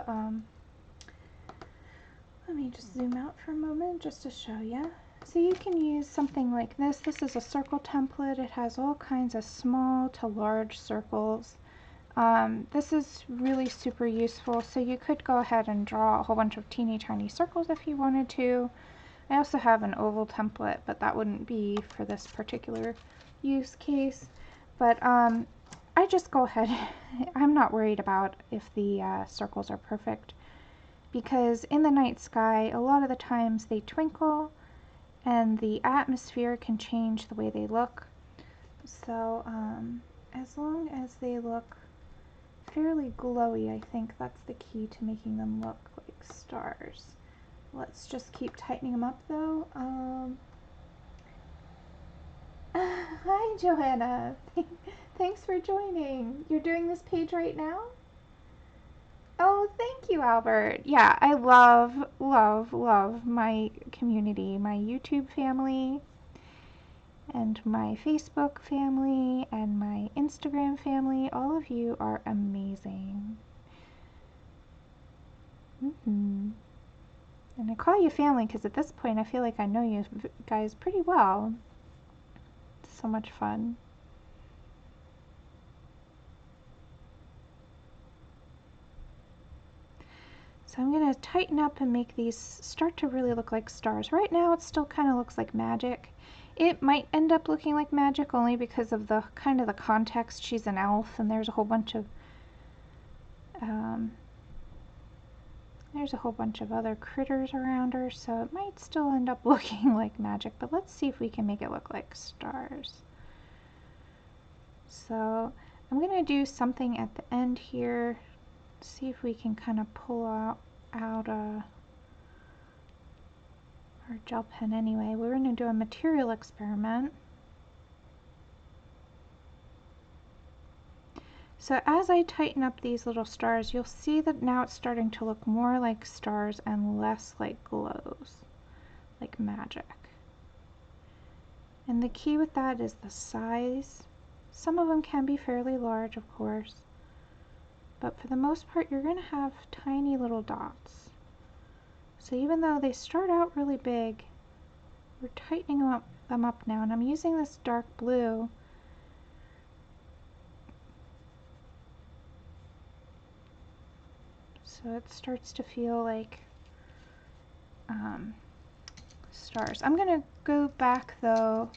let me just zoom out for a moment just to show you. So you can use something like this. This is a circle template. It has all kinds of small to large circles. This is really super useful, so you could go ahead and draw a whole bunch of teeny tiny circles if you wanted to. I also have an oval template, but that wouldn't be for this particular use case. But I just go ahead, I'm not worried about if the circles are perfect, because in the night sky, a lot of the times they twinkle and the atmosphere can change the way they look. So as long as they look fairly glowy, I think that's the key to making them look like stars. Let's just keep tightening them up though. Hi Joanna, thanks for joining. You're doing this page right now? Oh, thank you, Albert. Yeah, I love, love, love my community, my YouTube family, and my Facebook family, and my Instagram family. All of you are amazing. And I call you family because at this point I feel like I know you guys pretty well. It's so much fun. So I'm going to tighten up and make these start to really look like stars. Right now it still kind of looks like magic. It might end up looking like magic only because of the kind of the context. She's an elf and there's a whole bunch of other critters around her, so it might still end up looking like magic, but let's see if we can make it look like stars. So I'm going to do something at the end here, see if we can kind of pull out our gel pen anyway. We're going to do a material experiment. So as I tighten up these little stars, you'll see that now it's starting to look more like stars and less like glows, like magic. And the key with that is the size. Some of them can be fairly large, of course, but for the most part you're going to have tiny little dots. So even though they start out really big, we're tightening them up now, and I'm using this dark blue so it starts to feel like stars. I'm going to go back though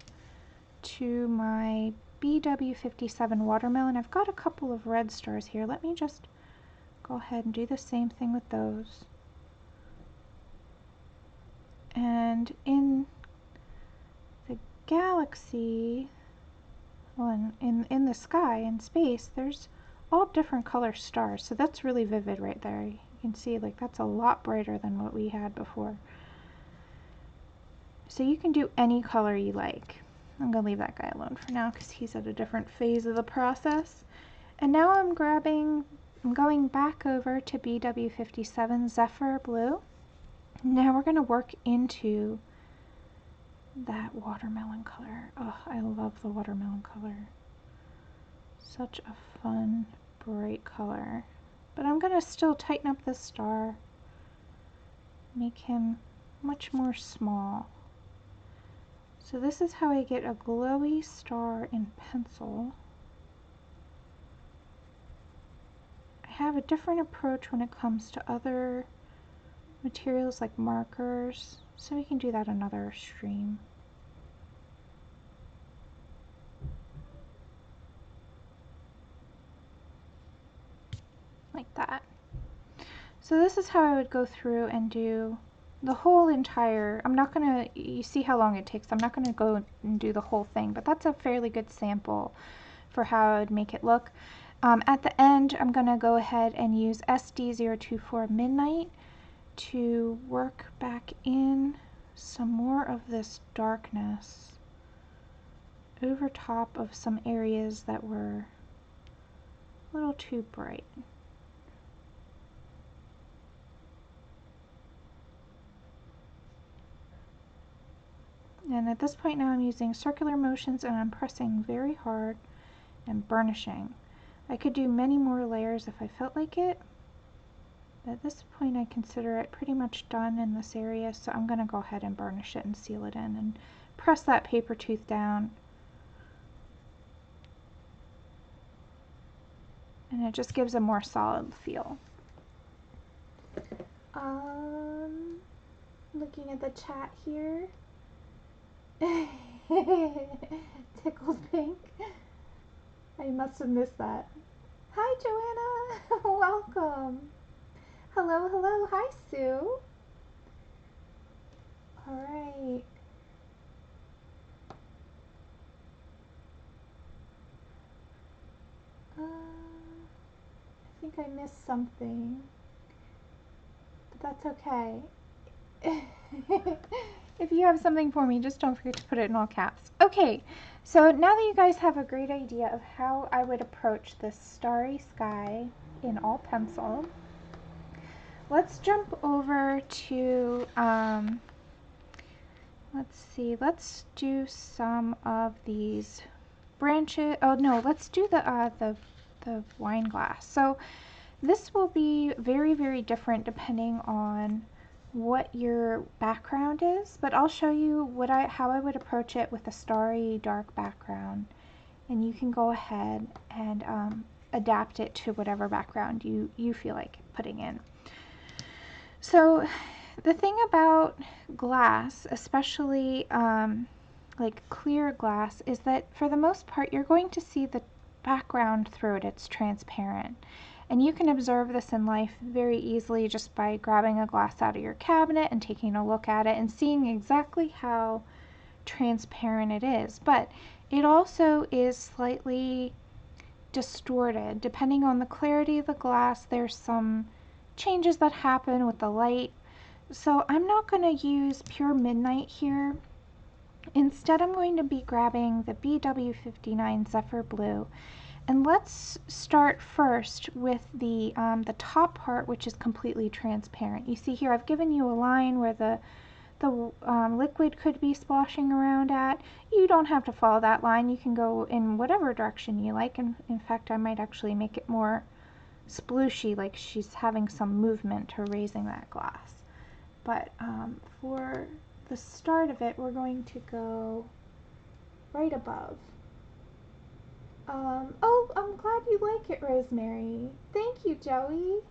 to my BW57 Watermelon. I've got a couple of red stars here. Let me just go ahead and do the same thing with those. And in the galaxy, well, in the sky, in space, there's all different color stars. So that's really vivid right there. You can see like that's a lot brighter than what we had before. So you can do any color you like. I'm going to leave that guy alone for now because he's at a different phase of the process. And now I'm going back over to BW57 Zephyr Blue. Now we're going to work into that watermelon color. Oh, I love the watermelon color. Such a fun, bright color. But I'm going to still tighten up this star, make him much more small. So this is how I get a glowy star in pencil. I have a different approach when it comes to other materials like markers, so we can do that another stream. Like that. So this is how I would go through and do the whole entire, I'm not going to, you see how long it takes, I'm not going to go and do the whole thing, but that's a fairly good sample for how I would make it look. At the end, I'm going to go ahead and use SD024 Midnight to work back in some more of this darkness over top of some areas that were a little too bright. And at this point now I'm using circular motions and I'm pressing very hard and burnishing. I could do many more layers if I felt like it, but at this point I consider it pretty much done in this area, so I'm going to go ahead and burnish it and seal it in and press that paper tooth down. and it just gives a more solid feel. Looking at the chat here. Tickled pink. I must have missed that. Hi, Joanna. Welcome. Hello, hello. Hi, Sue. All right. I think I missed something, but that's okay. If you have something for me, just don't forget to put it in all caps. Okay, so now that you guys have a great idea of how I would approach this starry sky in all pencil, let's jump over to, let's see, let's do some of these branches. Oh no, let's do the wine glass. So this will be very, very different depending on what your background is, but I'll show you how I would approach it with a starry dark background, and you can go ahead and adapt it to whatever background you feel like putting in. So the thing about glass, especially like clear glass, is that for the most part you're going to see the background through it. It's transparent. And you can observe this in life very easily just by grabbing a glass out of your cabinet and taking a look at it and seeing exactly how transparent it is. But it also is slightly distorted. Depending on the clarity of the glass, there's some changes that happen with the light. So I'm not going to use pure Midnight here. Instead, I'm going to be grabbing the BW59 Zephyr Blue. And let's start first with the top part, which is completely transparent. You see here, I've given you a line where the liquid could be splashing around at. You don't have to follow that line. You can go in whatever direction you like. And in fact, I might actually make it more splooshy, like she's having some movement to raising that glass. But for the start of it, we're going to go right above. Oh, I'm glad you like it, Rosemary. Thank you, Joey.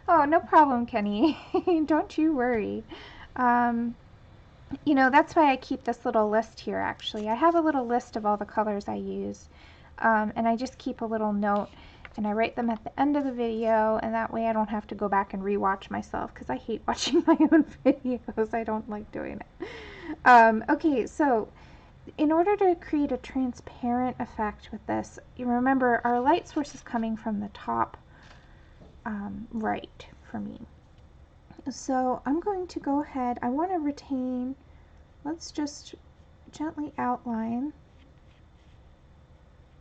Oh, no problem, Kenny. Don't you worry. You know, that's why I keep this little list here, actually. I have a little list of all the colors I use, and I just keep a little note, and I write them at the end of the video, and that way I don't have to go back and rewatch myself, because I hate watching my own videos. I don't like doing it. Okay, so in order to create a transparent effect with this, you remember our light source is coming from the top right for me. So I'm going to go ahead, I want to retain, let's just gently outline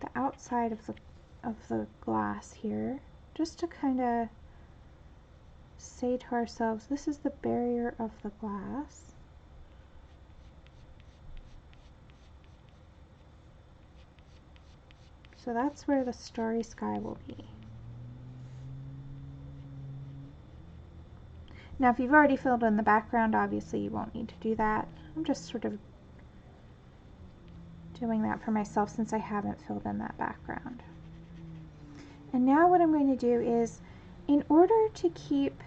the outside of the glass here, just to kind of say to ourselves, this is the barrier of the glass. So that's where the starry sky will be. Now if you've already filled in the background, obviously you won't need to do that. I'm just sort of doing that for myself since I haven't filled in that background. And now what I'm going to do is, in order to keep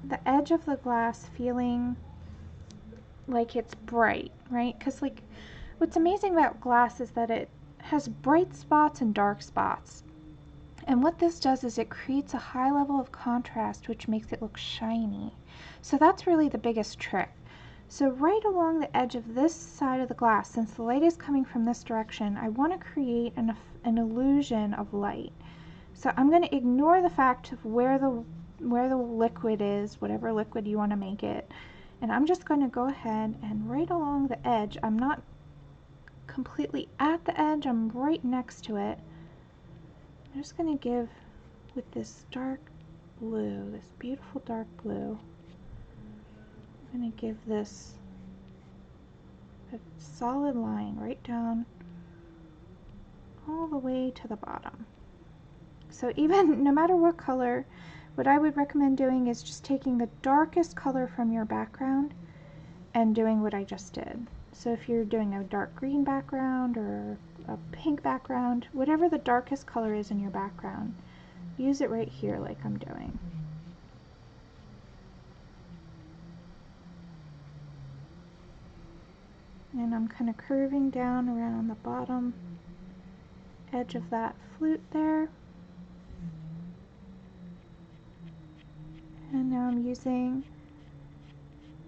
the edge of the glass feeling like it's bright, right? Because like what's amazing about glass is that it has bright spots and dark spots. And what this does is it creates a high level of contrast, which makes it look shiny. So that's really the biggest trick. So right along the edge of this side of the glass, since the light is coming from this direction, I want to create an illusion of light. So I'm going to ignore the fact of where the liquid is, whatever liquid you want to make it, and I'm just going to go ahead and right along the edge, I'm not completely at the edge, I'm right next to it. I'm just going to give, with this dark blue, this beautiful dark blue, I'm going to give this a solid line right down all the way to the bottom. So even no matter what color, what I would recommend doing is just taking the darkest color from your background and doing what I just did. So if you're doing a dark green background or a pink background, whatever the darkest color is in your background, use it right here like I'm doing. And I'm kind of curving down around the bottom edge of that flute there. And now I'm using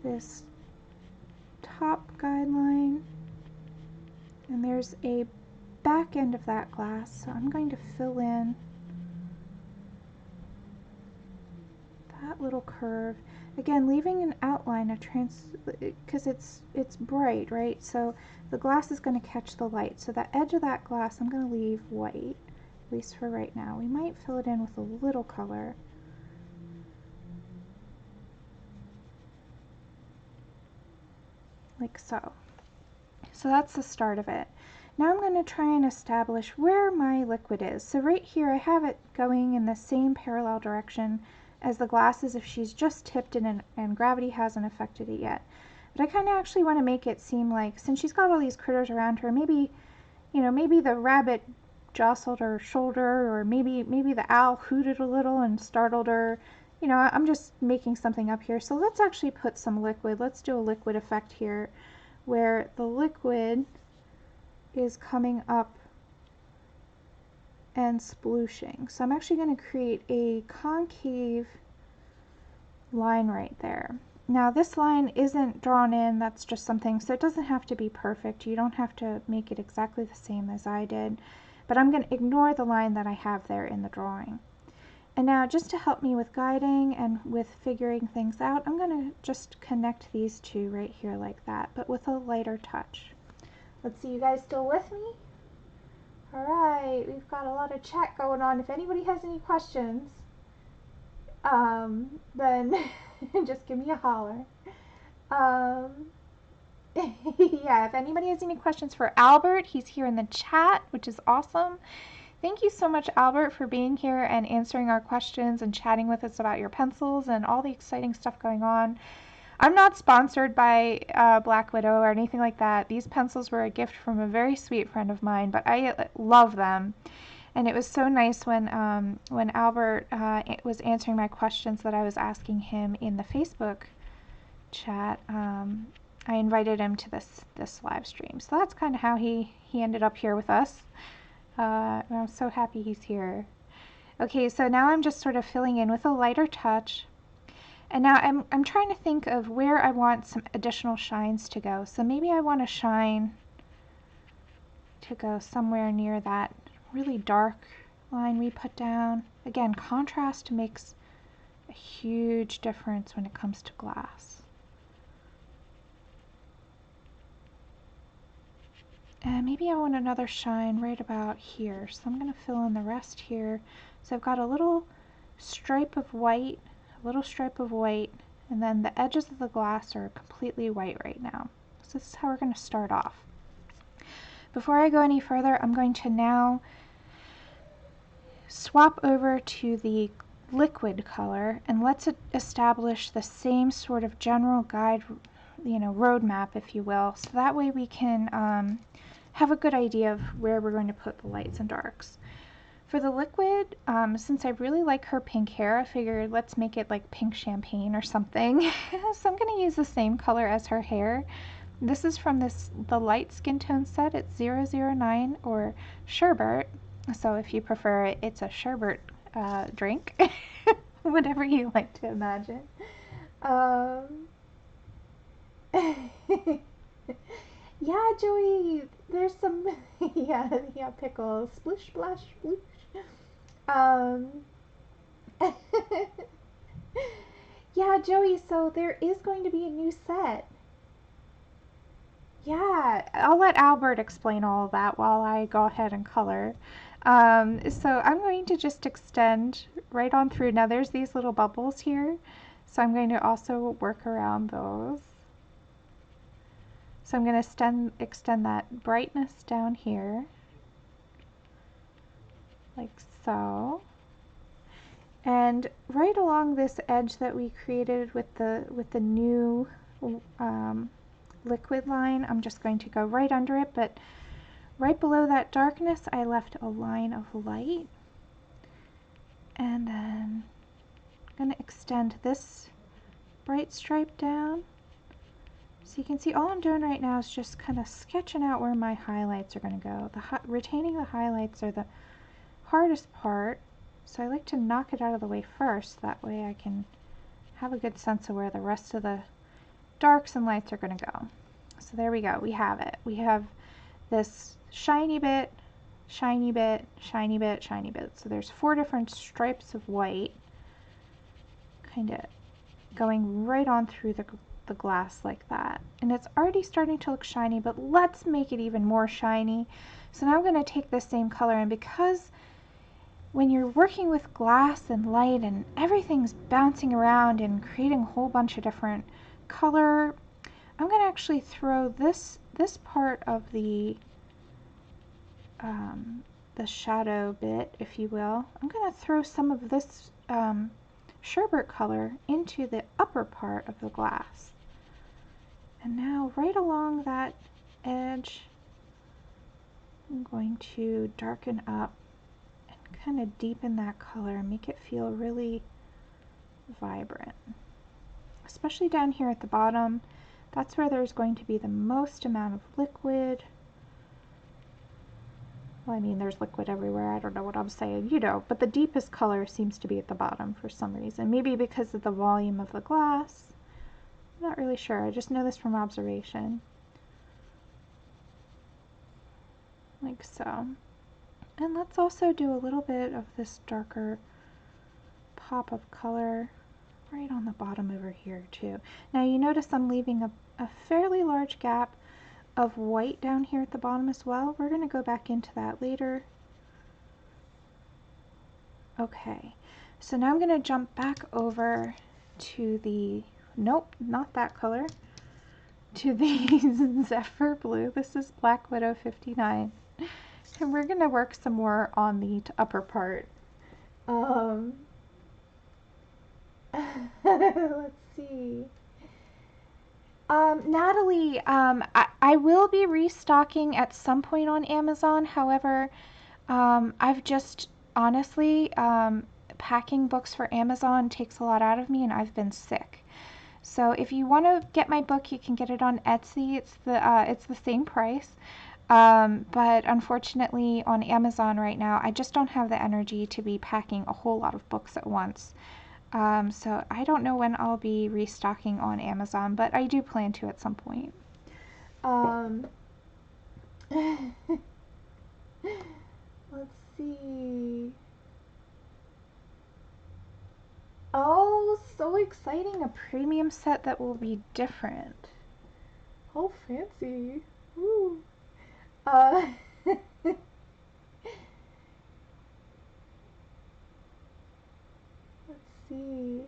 this top guideline, and there's a back end of that glass, so I'm going to fill in that little curve. Again, leaving an outline of because it's bright, right? So the glass is going to catch the light. So that edge of that glass I'm going to leave white, at least for right now. We might fill it in with a little color. Like so. So that's the start of it. Now I'm going to try and establish where my liquid is. So right here I have it going in the same parallel direction as the glass as if she's just tipped it and gravity hasn't affected it yet. But I kind of actually want to make it seem like, since she's got all these critters around her, maybe, you know, maybe the rabbit jostled her shoulder, or maybe the owl hooted a little and startled her. You know, I'm just making something up here. So let's actually put some liquid. Let's do a liquid effect here, where the liquid is coming up and splooshing. So I'm actually going to create a concave line right there. Now this line isn't drawn in, that's just something, so it doesn't have to be perfect. You don't have to make it exactly the same as I did, but I'm going to ignore the line that I have there in the drawing. And now, just to help me with guiding and with figuring things out, I'm going to just connect these two right here like that, but with a lighter touch. Let's see, you guys still with me? Alright, we've got a lot of chat going on. If anybody has any questions, then just give me a holler. Yeah, if anybody has any questions for Albert, he's here in the chat, which is awesome. Thank you so much, Albert, for being here and answering our questions and chatting with us about your pencils and all the exciting stuff going on. I'm not sponsored by Black Widow or anything like that. These pencils were a gift from a very sweet friend of mine, but I love them. And it was so nice when Albert was answering my questions that I was asking him in the Facebook chat. I invited him to this live stream. So that's kind of how he ended up here with us. I'm so happy he's here. Okay, so now I'm just sort of filling in with a lighter touch. And now I'm trying to think of where I want some additional shines to go. So maybe I want a shine to go somewhere near that really dark line we put down. Again, contrast makes a huge difference when it comes to glass. And maybe I want another shine right about here. So I'm going to fill in the rest here. So I've got a little stripe of white, and then the edges of the glass are completely white right now. So this is how we're going to start off. Before I go any further, I'm going to now swap over to the liquid color, and let's establish the same sort of general guide, roadmap, if you will. So that way we can have a good idea of where we're going to put the lights and darks. For the liquid, since I really like her pink hair, I figured let's make it like pink champagne or something. So I'm going to use the same color as her hair. This is from the light skin tone set. It's 009 or Sherbet. So if you prefer it, it's a sherbet drink. Whatever you like to imagine. Yeah, Joey, there's some, yeah, pickles. Sploosh, splash, sploosh. Yeah, Joey, so there is going to be a new set. Yeah, I'll let Albert explain all of that while I go ahead and color. So I'm going to just extend right on through. Now there's these little bubbles here, so I'm going to also work around those. So I'm going to extend that brightness down here, like so. And right along this edge that we created with the new liquid line, I'm just going to go right under it, but right below that darkness I left a line of light. And then I'm going to extend this bright stripe down. So you can see all I'm doing right now is just kind of sketching out where my highlights are going to go. Retaining the highlights are the hardest part, so I like to knock it out of the way first. That way I can have a good sense of where the rest of the darks and lights are going to go. So there we go. We have it. We have this shiny bit, shiny bit, shiny bit, shiny bit. So there's 4 different stripes of white kind of going right on through the glass like that. And it's already starting to look shiny, but let's make it even more shiny. So now I'm going to take this same color, and because when you're working with glass and light and everything's bouncing around and creating a whole bunch of different color, I'm going to actually throw this part of the shadow bit, if you will. I'm going to throw some of this sherbet color into the upper part of the glass. And now right along that edge, I'm going to darken up and kind of deepen that color and make it feel really vibrant. Especially down here at the bottom, that's where there's going to be the most amount of liquid. Well, I mean, there's liquid everywhere. I don't know what I'm saying, you know, but the deepest color seems to be at the bottom for some reason. Maybe because of the volume of the glass. I'm not really sure. I just know this from observation. Like so. And let's also do a little bit of this darker pop of color right on the bottom over here too. Now you notice I'm leaving a fairly large gap of white down here at the bottom as well. We're going to go back into that later. Okay, so now I'm going to jump back over to the, nope, not that color, to the Zephyr blue. This is Black Widow 59. And we're going to work some more on the upper part. Let's see. Natalie, I will be restocking at some point on Amazon. However, I've just, honestly, packing books for Amazon takes a lot out of me, and I've been sick. So if you want to get my book, you can get it on Etsy. It's the same price. But unfortunately on Amazon right now, I just don't have the energy to be packing a whole lot of books at once. So I don't know when I'll be restocking on Amazon, but I do plan to at some point. Let's see. Oh, so exciting. A premium set that will be different. How fancy. Woo. Let's see.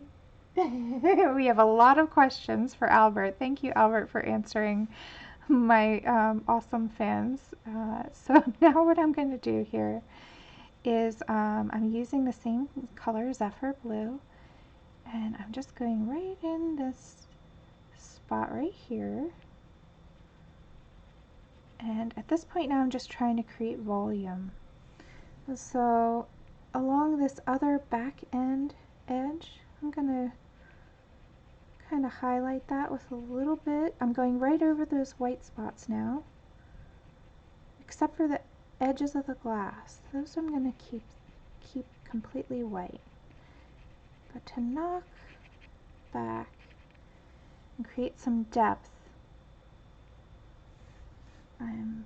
We have a lot of questions for Albert. Thank you, Albert, for answering my awesome fans. So now what I'm going to do here is I'm using the same color, Zephyr blue, and I'm just going right in this spot right here. And at this point now I'm just trying to create volume. So along this other back end edge, I'm going to kind of highlight that with a little bit. I'm going right over those white spots now, except for the edges of the glass. Those I'm going to keep completely white. But to knock back and create some depth, I'm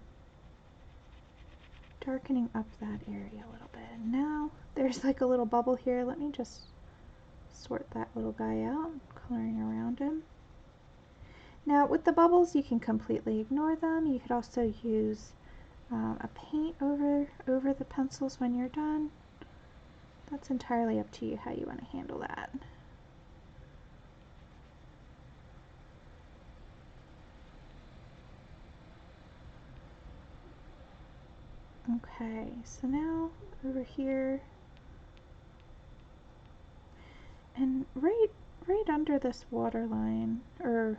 darkening up that area a little bit. And now there's like a little bubble here. Let me just sort that little guy out, coloring around him. Now with the bubbles, you can completely ignore them. You could also use a paint over the pencils when you're done. That's entirely up to you how you want to handle that. Okay, so now over here, and right under this water line, or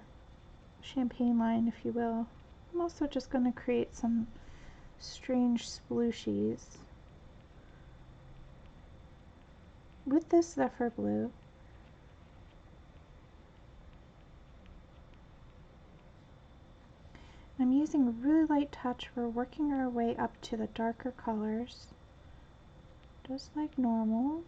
champagne line, if you will. I'm also just going to create some strange splooshies with this Zephyr blue. I'm using a really light touch. We're working our way up to the darker colors, just like normal.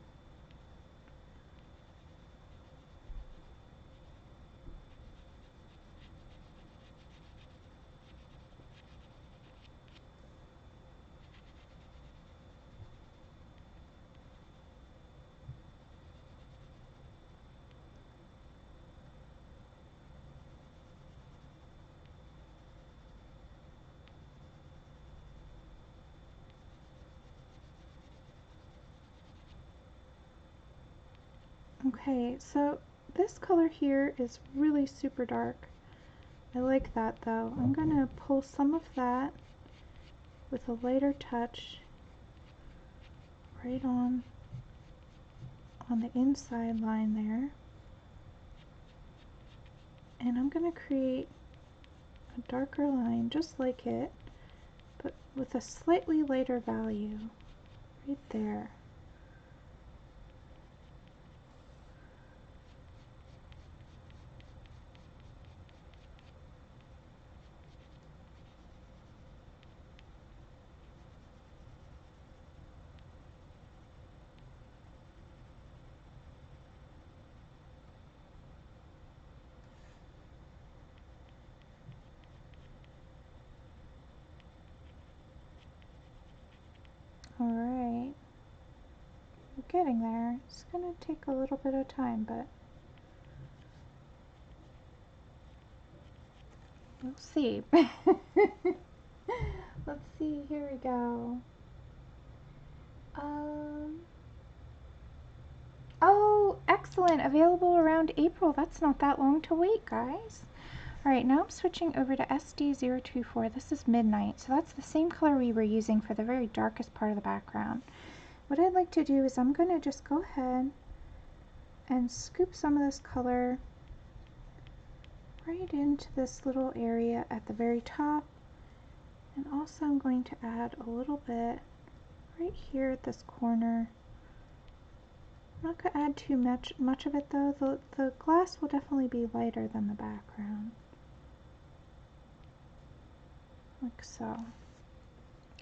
Okay, so this color here is really super dark. I like that though. I'm going to pull some of that with a lighter touch right on the inside line there. And I'm going to create a darker line just like it, but with a slightly lighter value right there. Alright, we're getting there. It's going to take a little bit of time, but we'll see. Let's see, here we go. Oh, excellent. Available around April. That's not that long to wait, guys. Alright, now I'm switching over to SD024. This is Midnight, so that's the same color we were using for the very darkest part of the background. What I'd like to do is I'm going to just go ahead and scoop some of this color right into this little area at the very top. And also I'm going to add a little bit right here at this corner. I'm not going to add too much of it though. The glass will definitely be lighter than the background. Like so.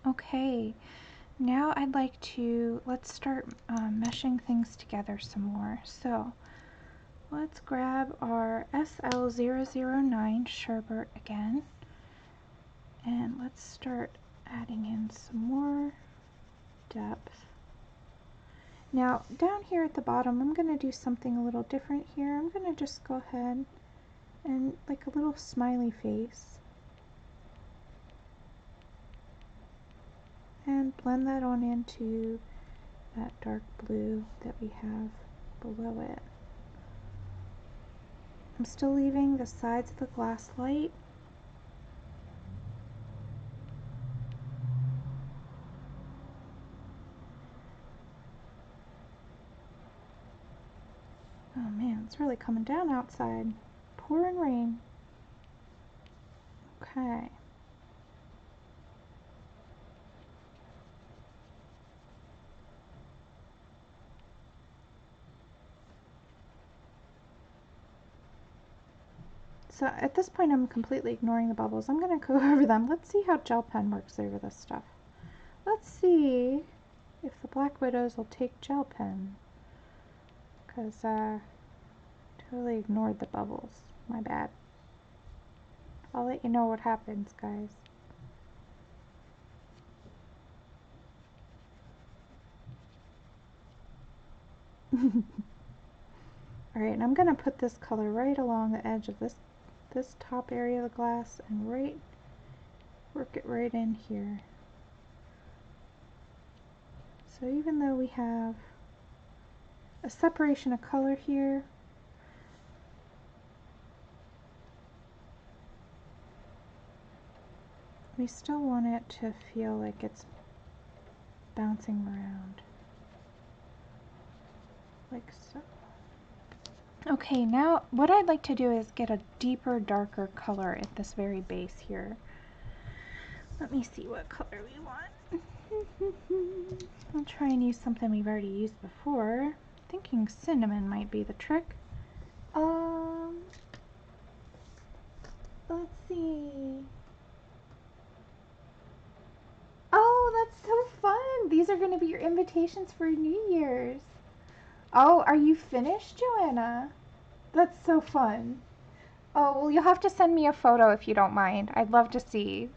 Okay, now I'd like to, let's start meshing things together some more. So let's grab our SL009 Sherbet again, and let's start adding in some more depth. Now down here at the bottom, I'm going to do something a little different here. I'm going to just go ahead and like a little smiley face and blend that on into that dark blue that we have below it. I'm still leaving the sides of the glass light. Oh man, it's really coming down outside. Pouring rain. Okay. So at this point I'm completely ignoring the bubbles. I'm going to go over them. Let's see how gel pen works over this stuff. Let's see if the Black Widows will take gel pen. Because totally ignored the bubbles. My bad. I'll let you know what happens, guys. Alright, and I'm going to put this color right along the edge of this top area of the glass and work it right in here. So even though we have a separation of color here, we still want it to feel like it's bouncing around, like so. Okay, now what I'd like to do is get a deeper, darker color at this very base here. Let me see what color we want. I'll try and use something we've already used before. I'm thinking cinnamon might be the trick. Let's see. Oh, that's so fun. These are going to be your invitations for New Year's. Oh, are you finished, Joanna? That's so fun. Oh, well, you'll have to send me a photo if you don't mind. I'd love to see.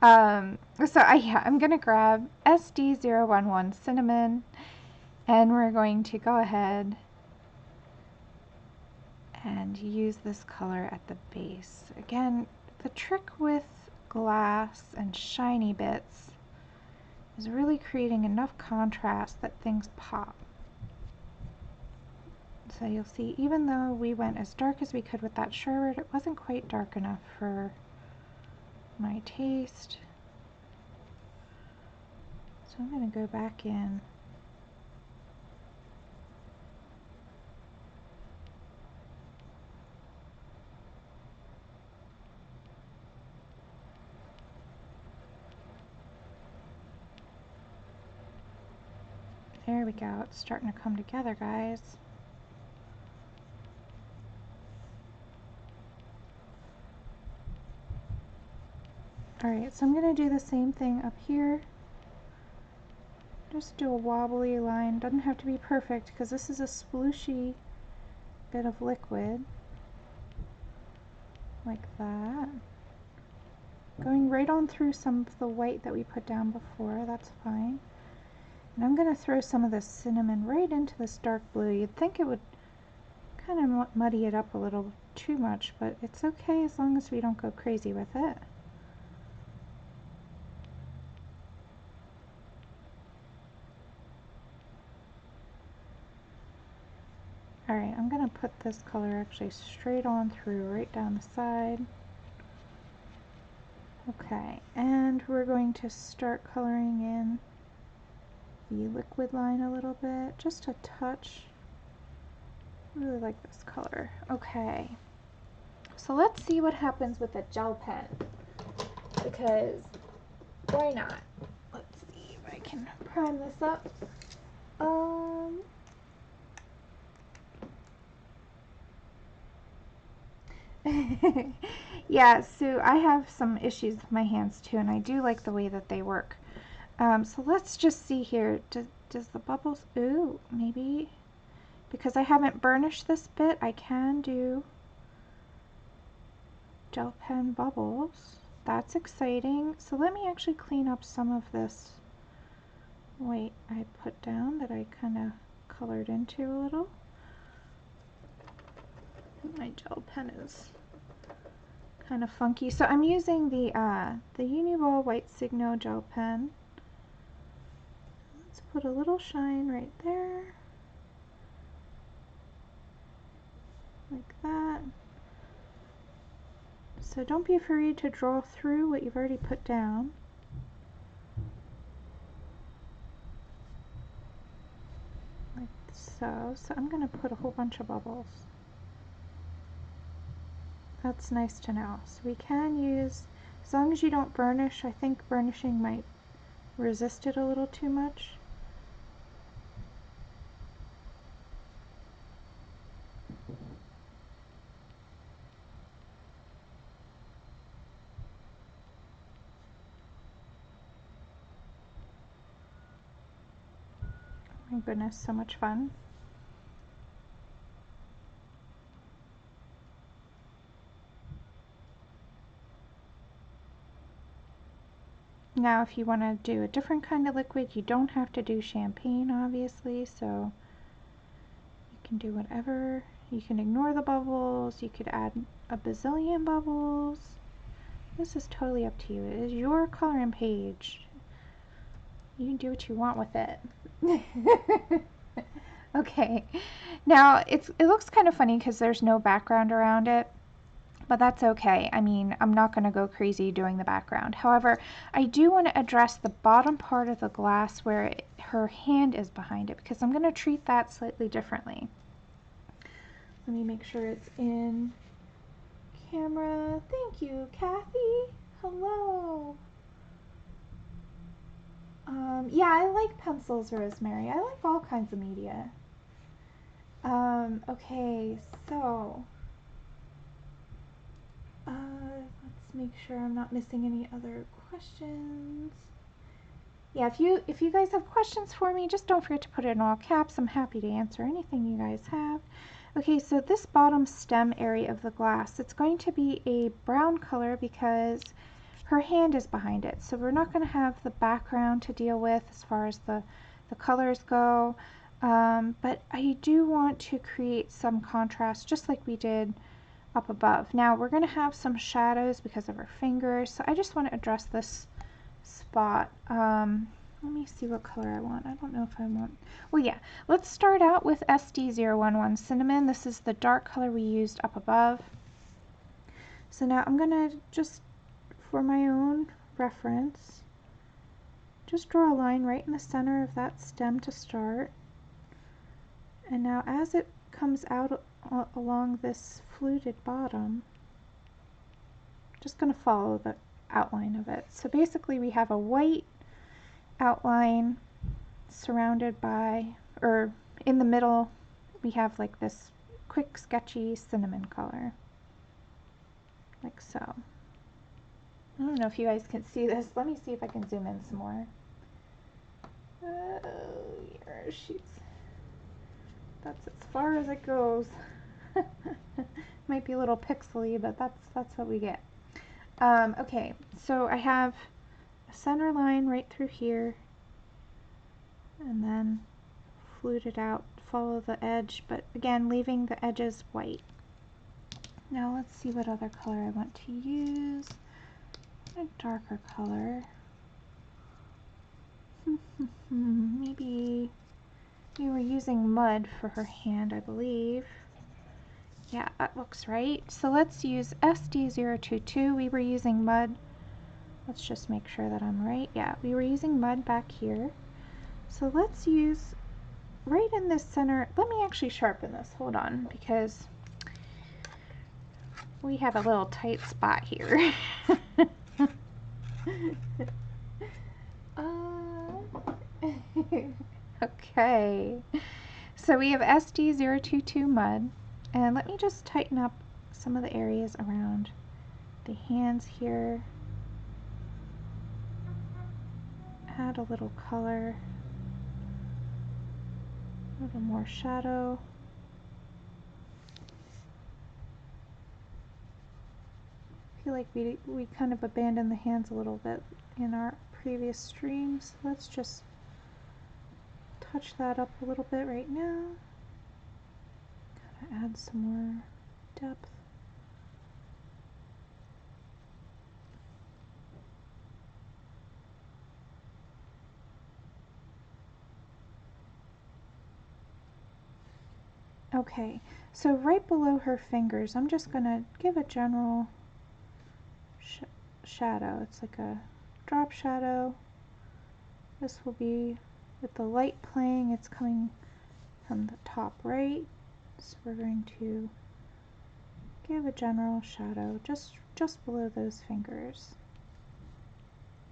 Yeah, I'm going to grab SD011 Cinnamon, and we're going to go ahead and use this color at the base. Again, the trick with glass and shiny bits is really creating enough contrast that things pop. So you'll see, even though we went as dark as we could with that sherbet, it wasn't quite dark enough for my taste. So I'm going to go back in. There we go. It's starting to come together, guys. Alright, so I'm going to do the same thing up here. Just do a wobbly line. Doesn't have to be perfect because this is a splooshy bit of liquid. Like that. Going right on through some of the white that we put down before. That's fine. And I'm going to throw some of this cinnamon right into this dark blue. You'd think it would kind of muddy it up a little too much, but it's okay as long as we don't go crazy with it. Alright, I'm going to put this color actually straight on through, right down the side. Okay, and we're going to start coloring in the liquid line a little bit, just a touch. I really like this color. Okay, so let's see what happens with a gel pen, because why not? Let's see if I can prime this up. Yeah, so I have some issues with my hands too, and I do like the way that they work. So let's just see here. Does the bubbles, ooh, maybe, because I haven't burnished this bit, I can do gel pen bubbles. That's exciting. So let me actually clean up some of this white I put down that I kind of colored into a little. My gel pen is kind of funky. So I'm using the Uniball White Signo gel pen. Let's put a little shine right there. Like that. So don't be afraid to draw through what you've already put down. Like so. So I'm going to put a whole bunch of bubbles. That's nice to know. So we can use, as long as you don't burnish, I think burnishing might resist it a little too much. Oh my goodness, so much fun. Now if you want to do a different kind of liquid, you don't have to do champagne, obviously, so you can do whatever. You can ignore the bubbles, you could add a bazillion bubbles. This is totally up to you. It is your coloring page. You can do what you want with it. Okay, now it looks kind of funny because there's no background around it. But that's okay. I mean, I'm not going to go crazy doing the background. However, I do want to address the bottom part of the glass where her hand is behind it, because I'm going to treat that slightly differently. Let me make sure it's in camera. Thank you, Kathy. Hello. Yeah, I like pencils, Rosemary. I like all kinds of media. Okay, so let's make sure I'm not missing any other questions. Yeah, if you guys have questions for me, just don't forget to put it in all caps. I'm happy to answer anything you guys have. Okay, so this bottom stem area of the glass, it's going to be a brown color because her hand is behind it. So we're not going to have the background to deal with as far as the colors go. But I do want to create some contrast just like we did up above. Now we're going to have some shadows because of her fingers. So I just want to address this spot. Let me see what color I want. I don't know if I want... Well, yeah. Let's start out with SD011 Cinnamon. This is the dark color we used up above. So now I'm going to just, for my own reference, just draw a line right in the center of that stem to start. And now as it comes out along this fluted bottom, just going to follow the outline of it. So basically we have a white outline surrounded by, or in the middle we have like this quick sketchy cinnamon color, like so. I don't know if you guys can see this. Let me see if I can zoom in some more. That's as far as it goes. Might be a little pixely, but that's what we get. Okay, so I have a center line right through here, and then flute it out, follow the edge, but again leaving the edges white. Now let's see what other color I want to use. A darker color. Maybe we were using mud for her hand, I believe. Yeah, that looks right. So let's use SD022. We were using mud. Let's just make sure that I'm right. Yeah, we were using mud back here. So let's use right in this center. Let me actually sharpen this. Hold on, because we have a little tight spot here. Okay. So we have SD022 Mud. And let me just tighten up some of the areas around the hands here. Add a little color, a little more shadow. I feel like we kind of abandoned the hands a little bit in our previous streams. Let's just touch that up a little bit right now. Gotta add some more depth. Okay, so right below her fingers, I'm just going to give a general shadow. It's like a drop shadow. This will be, with the light playing, it's coming from the top right. So we're going to give a general shadow just below those fingers,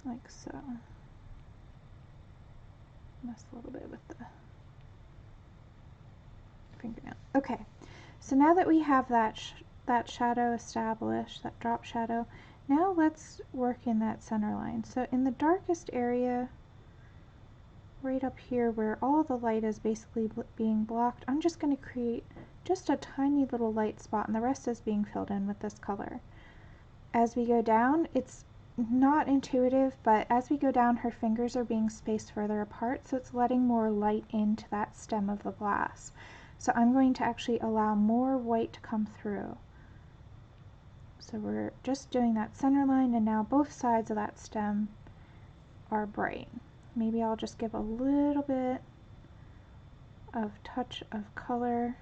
like so. Mess a little bit with the fingernail. Okay, so now that we have that shadow established, that drop shadow, now let's work in that center line. So in the darkest area, right up here where all the light is basically being blocked, I'm just going to create just a tiny little light spot, and the rest is being filled in with this color. As we go down, it's not intuitive, but as we go down, her fingers are being spaced further apart, so it's letting more light into that stem of the glass. So I'm going to actually allow more white to come through. So we're just doing that center line, and now both sides of that stem are bright. Maybe I'll just give a little bit of touch of color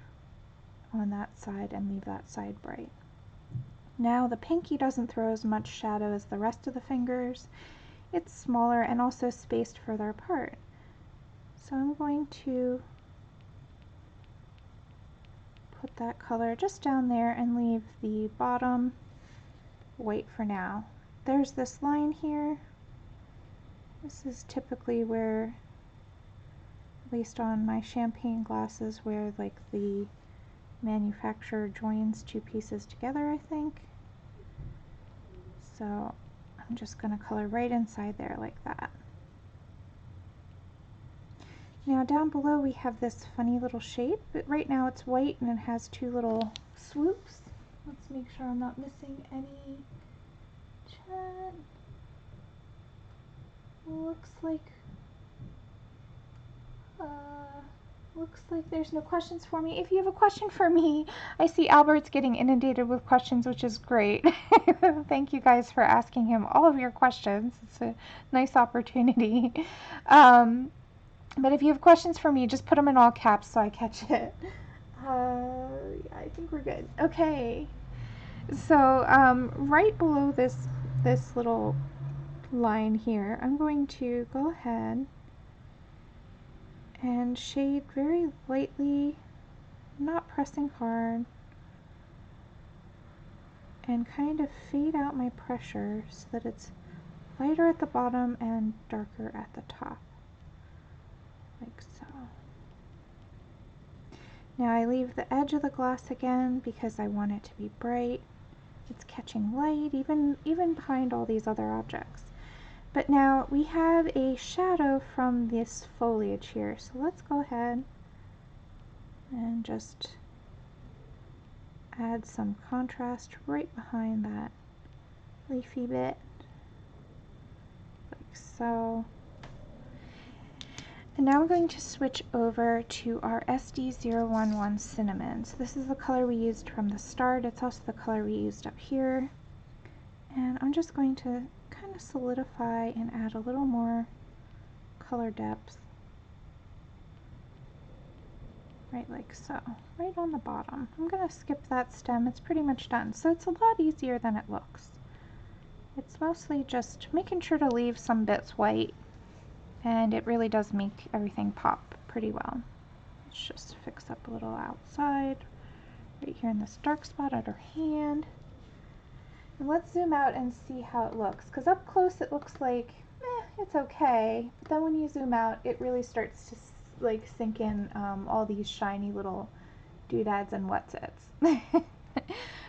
on that side and leave that side bright. Now the pinky doesn't throw as much shadow as the rest of the fingers. It's smaller and also spaced further apart. So I'm going to put that color just down there and leave the bottom white for now. There's this line here. This is typically where, at least on my champagne glasses, where like the manufacturer joins two pieces together, I think. So I'm just going to color right inside there like that. Now down below we have this funny little shape, but right now it's white and it has two little swoops. Let's make sure I'm not missing any chat. Looks like there's no questions for me. If you have a question for me, I see Albert's getting inundated with questions, which is great. Thank you guys for asking him all of your questions. It's a nice opportunity. But if you have questions for me, just put them in all caps so I catch it. Yeah, I think we're good. Okay. So right below this little line here, I'm going to go ahead and shade very lightly, not pressing hard, and kind of fade out my pressure so that it's lighter at the bottom and darker at the top, like so. Now I leave the edge of the glass again because I want it to be bright. It's catching light even behind all these other objects. But now we have a shadow from this foliage here, so let's go ahead and just add some contrast right behind that leafy bit, like so. And now I'm going to switch over to our SD011 Cinnamon. So this is the color we used from the start. It's also the color we used up here. And I'm just going to kind of solidify and add a little more color depth. Right like so, right on the bottom. I'm going to skip that stem. It's pretty much done. So it's a lot easier than it looks. It's mostly just making sure to leave some bits white, and it really does make everything pop pretty well. Let's just fix up a little outside, right here in this dark spot at her hand. And let's zoom out and see how it looks, because up close it looks like, it's okay. But then when you zoom out, it really starts to like sink in all these shiny little doodads and whatsits.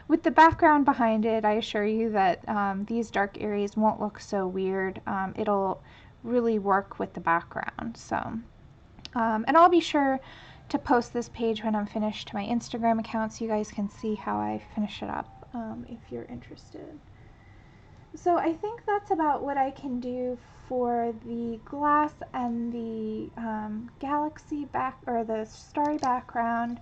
With the background behind it, I assure you that these dark areas won't look so weird. It'll really work with the background. So, and I'll be sure to post this page when I'm finished to my Instagram account so you guys can see how I finish it up if you're interested. So I think that's about what I can do for the glass and the galaxy or the starry background.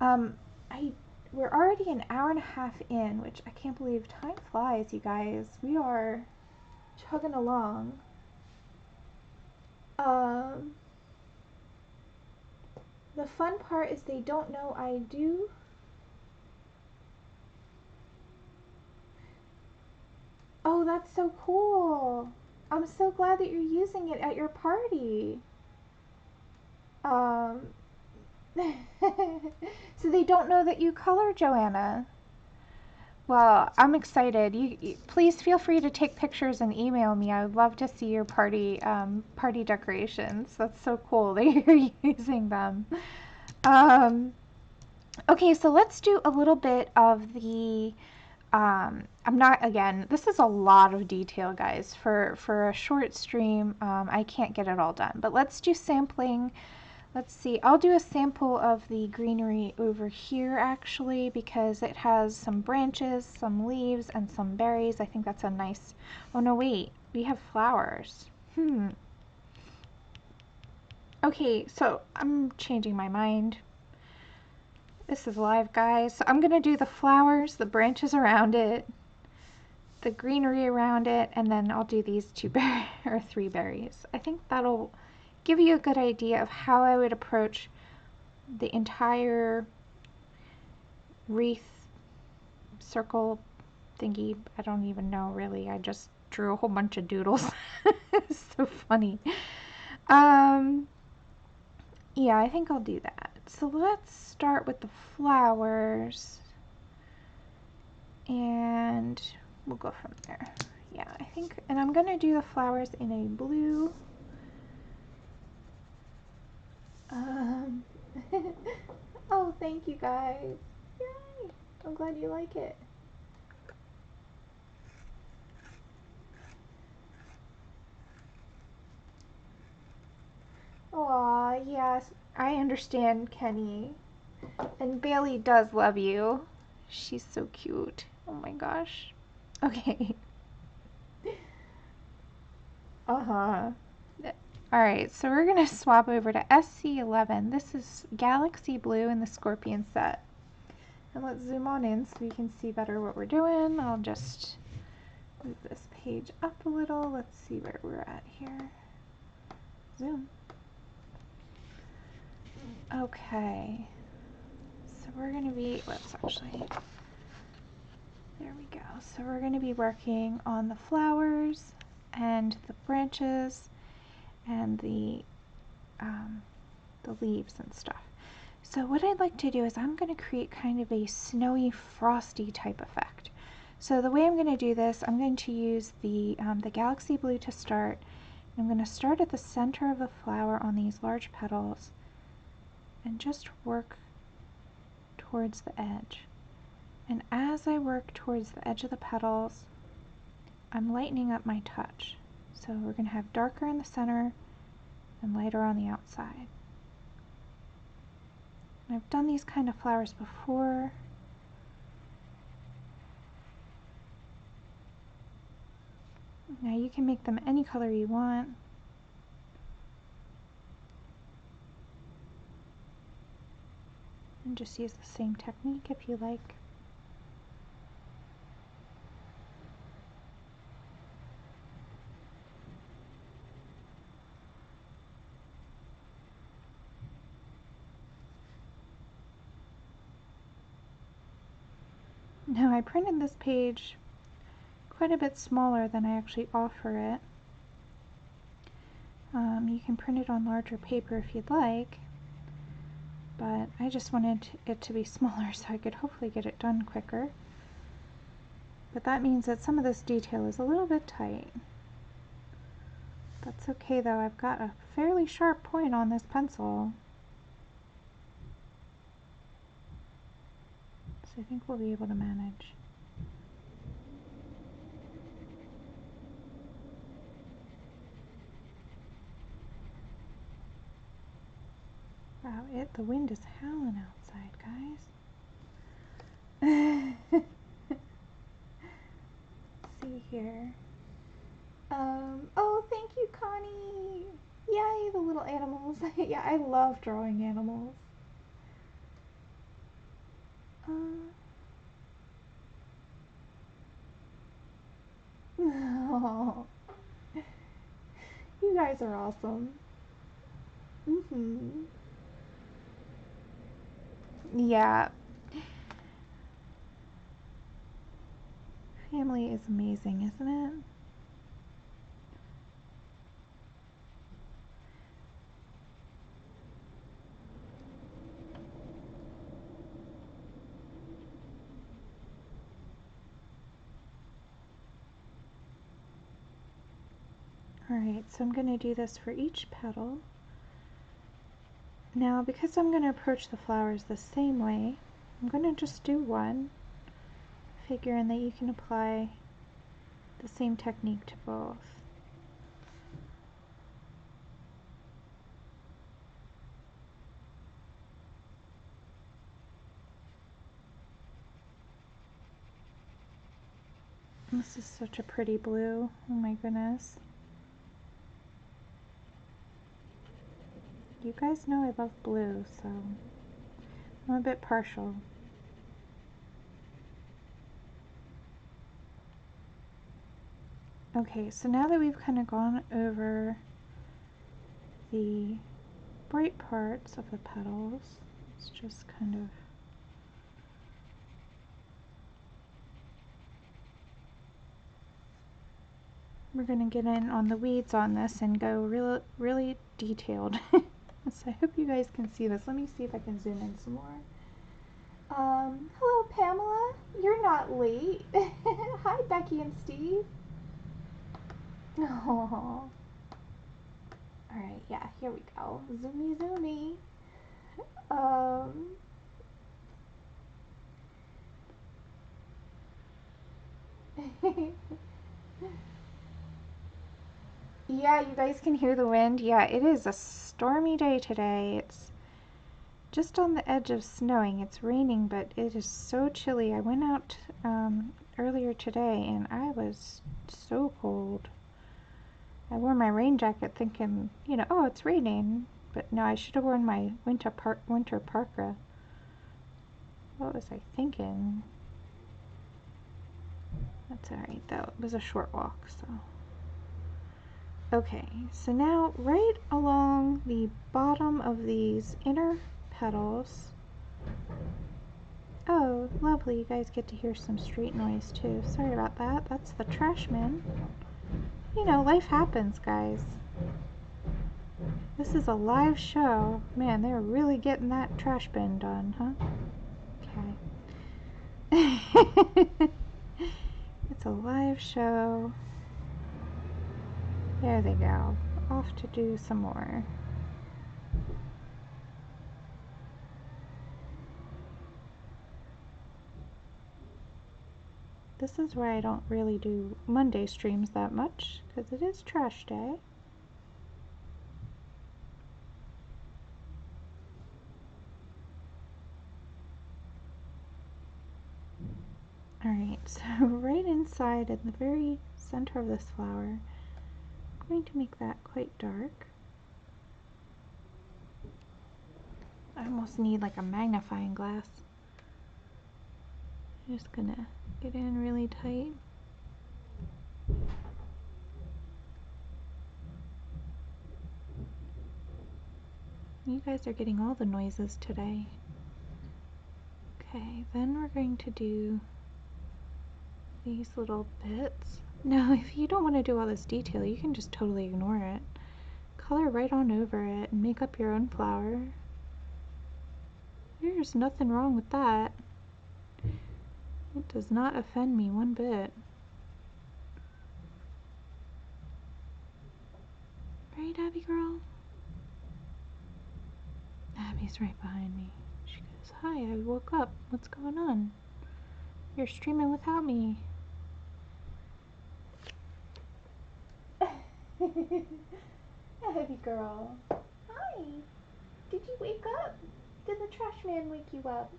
We're already an hour and a half in, which I can't believe. Time flies, you guys. We are chugging along. The fun part is they don't know I do. Oh, that's so cool. I'm so glad that you're using it at your party. So they don't know that you color, Joanna. Well, I'm excited. You please feel free to take pictures and email me. I would love to see your party decorations. That's so cool that you're using them. Okay, so let's do a little bit of the this is a lot of detail, guys. For a short stream, I can't get it all done. But let's do sampling. Let's see, I'll do a sample of the greenery over here actually, because it has some branches, some leaves, and some berries. I think that's a nice, oh no wait, we have flowers. Okay, so I'm changing my mind. This is live, guys. So I'm gonna do the flowers, the branches around it, the greenery around it, and then I'll do these three berries. I think that'll give you a good idea of how I would approach the entire wreath circle thingy. I don't even know really. I just drew a whole bunch of doodles. It's so funny. Yeah, I think I'll do that. so let's start with the flowers and we'll go from there. Yeah, I think, and I'm going to do the flowers in a blue. Oh, thank you guys. Yay! I'm glad you like it. Aw, yes, I understand, Kenny. And Bailey does love you. She's so cute. Oh my gosh. Okay. Uh-huh. Alright, so we're going to swap over to SC11. This is Galaxy Blue in the Scorpion set. And let's zoom on in so we can see better what we're doing. I'll just move this page up a little. Let's see where we're at here. Zoom. Okay. So we're going to be, let's actually, there we go. So we're going to be working on the flowers and the branches and the leaves and stuff. So what I'd like to do is I'm going to create kind of a snowy, frosty type effect. So the way I'm going to do this, I'm going to use the Galaxy Blue to start. I'm going to start at the center of the flower on these large petals and just work towards the edge. And as I work towards the edge of the petals, I'm lightening up my touch. So we're going to have darker in the center and lighter on the outside. And I've done these kind of flowers before. Now you can make them any color you want. And just use the same technique if you like. Now I printed this page quite a bit smaller than I actually offer it. You can print it on larger paper if you'd like, but I just wanted it to be smaller so I could hopefully get it done quicker. But that means that some of this detail is a little bit tight. That's okay though, I've got a fairly sharp point on this pencil. So I think we'll be able to manage. Wow, the wind is howling outside, guys. Let's see here. Oh, thank you, Connie. Yay, the little animals. Yeah, I love drawing animals. Oh, you guys are awesome. Yeah. Family is amazing, isn't it? Alright, so I'm going to do this for each petal. Now, because I'm going to approach the flowers the same way, I'm going to just do one, figuring that you can apply the same technique to both. This is such a pretty blue. Oh my goodness. You guys know I love blue, so I'm a bit partial. Okay, so now that we've kind of gone over the bright parts of the petals, let's just kind of we're going to get in on the weeds on this and go really detailed. So I hope you guys can see this. Let me see if I can zoom in some more. Hello Pamela. You're not late. Hi Becky and Steve. Oh. Alright, yeah, here we go. Zoomy zoomy. Yeah, you guys can hear the wind. Yeah, it is a stormy day today. It's just on the edge of snowing. It's raining, but it is so chilly. I went out earlier today and I was so cold. I wore my rain jacket thinking, you know, oh, it's raining. But no, I should have worn my winter parka. What was I thinking? That's alright though. It was a short walk, so. Okay, so now right along the bottom of these inner petals. Oh, lovely. You guys get to hear some street noise too. Sorry about that. That's the trash man. You know, life happens, guys. This is a live show. Man, they're really getting that trash bin done, huh? Okay. It's a live show. There they go. Off to do some more. This is why I don't really do Monday streams that much, because it is trash day. Alright, so right inside in the very center of this flower, I'm going to make that quite dark. I almost need like a magnifying glass. I'm just gonna get in really tight. You guys are getting all the noises today. Okay, then we're going to do these little bits. Now, if you don't want to do all this detail, you can just totally ignore it. Color right on over it and make up your own flower. There's nothing wrong with that. It does not offend me one bit. Right, Abby girl? Abby's right behind me. She goes, hi, I woke up. What's going on? You're streaming without me. Abby girl. Hi. Did you wake up? Did the trash man wake you up?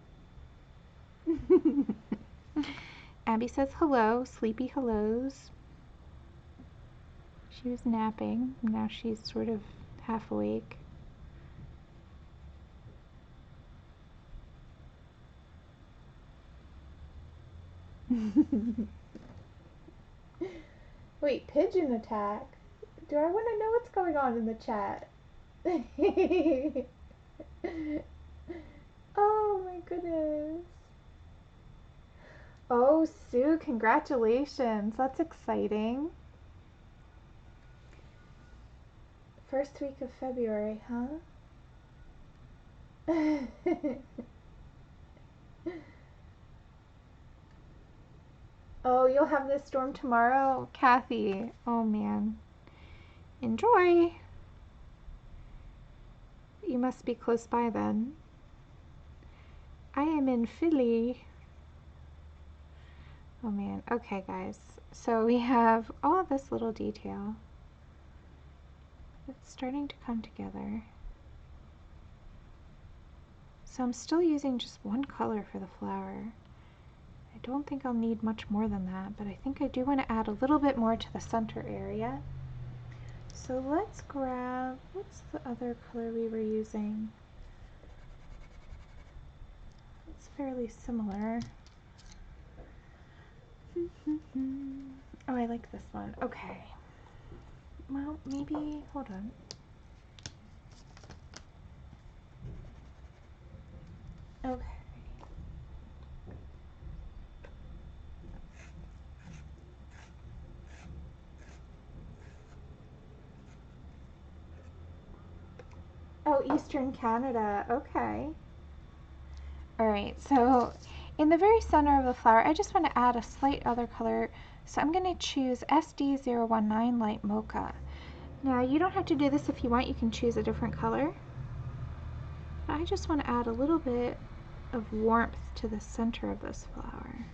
Abby says hello, sleepy hellos. She was napping. Now she's sort of half awake. Wait, pigeon attack? Do I want to know what's going on in the chat? Oh my goodness. Oh, Sue, congratulations. That's exciting. First week of February, huh? Oh, you'll have this storm tomorrow? Kathy, oh man. Enjoy. You must be close by then. I am in Philly. Oh man, okay guys. So we have all this little detail. It's starting to come together. So I'm still using just one color for the flower. I don't think I'll need much more than that, but I think I do want to add a little bit more to the center area. So let's grab, what's the other color we were using? It's fairly similar. Oh, I like this one. Okay. Well, maybe, hold on. Okay. Oh, Eastern Canada. Okay. Alright, so in the very center of the flower, I just want to add a slight other color. So I'm going to choose SD019 Light Mocha. Now, you don't have to do this if you want. You can choose a different color. But I just want to add a little bit of warmth to the center of this flower.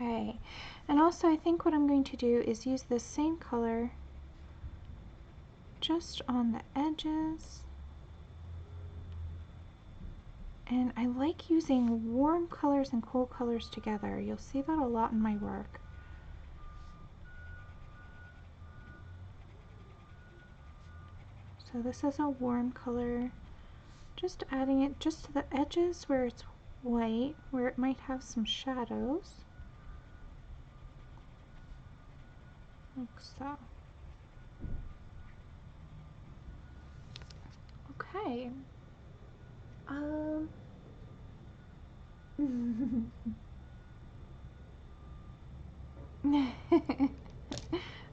Okay, and also I think what I'm going to do is use this same color just on the edges. And I like using warm colors and cool colors together. You'll see that a lot in my work. So this is a warm color, just adding it just to the edges where it's white, where it might have some shadows. Like so. Okay.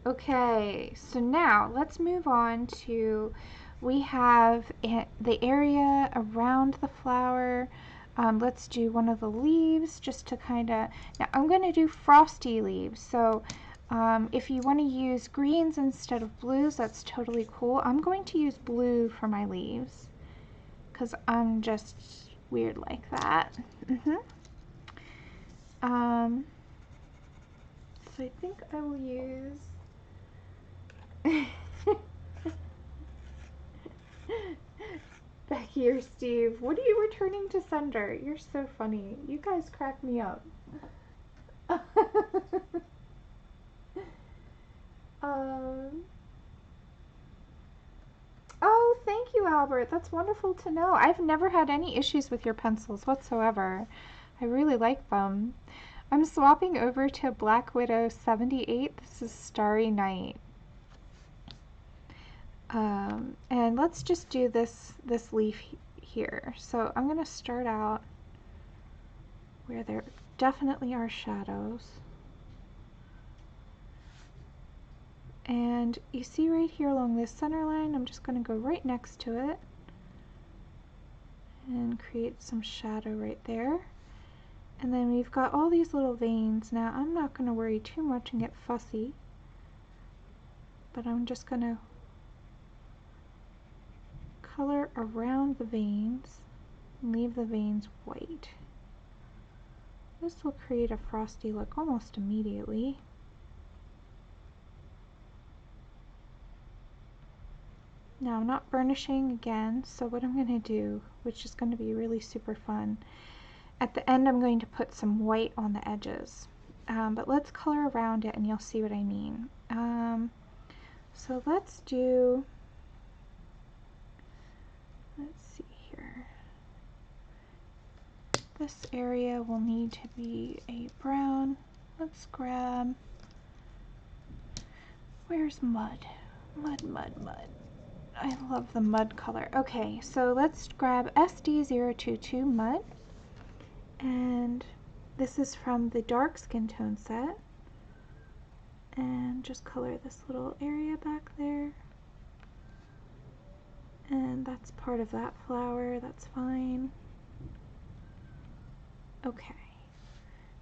Okay, so now let's move on to, we have the area around the flower. Let's do one of the leaves just to kind of, now I'm going to do frosty leaves. So if you want to use greens instead of blues, that's totally cool. I'm going to use blue for my leaves because I'm just weird like that. So I think I will use Becky or Steve, what are you returning to sender? You're so funny. You guys crack me up. Oh, thank you, Albert. That's wonderful to know. I've never had any issues with your pencils whatsoever. I really like them. I'm swapping over to Black Widow 78. This is Starry Night. And let's just do this leaf here. So I'm going to start out where there definitely are shadows. And you see right here along this center line, I'm just going to go right next to it and create some shadow right there. And then we've got all these little veins. Now I'm not going to worry too much and get fussy, but I'm just going to color around the veins and leave the veins white. This will create a frosty look almost immediately. Now I'm not burnishing again, so what I'm going to do, which is going to be really super fun, at the end I'm going to put some white on the edges. But let's color around it and you'll see what I mean. So let's do, let's see here. This area will need to be a brown. Let's grab, where's mud? Mud, mud, mud. I love the mud color. Okay, so let's grab SD022 Mud. And this is from the dark skin tone set. And just color this little area back there. And that's part of that flower, that's fine. Okay.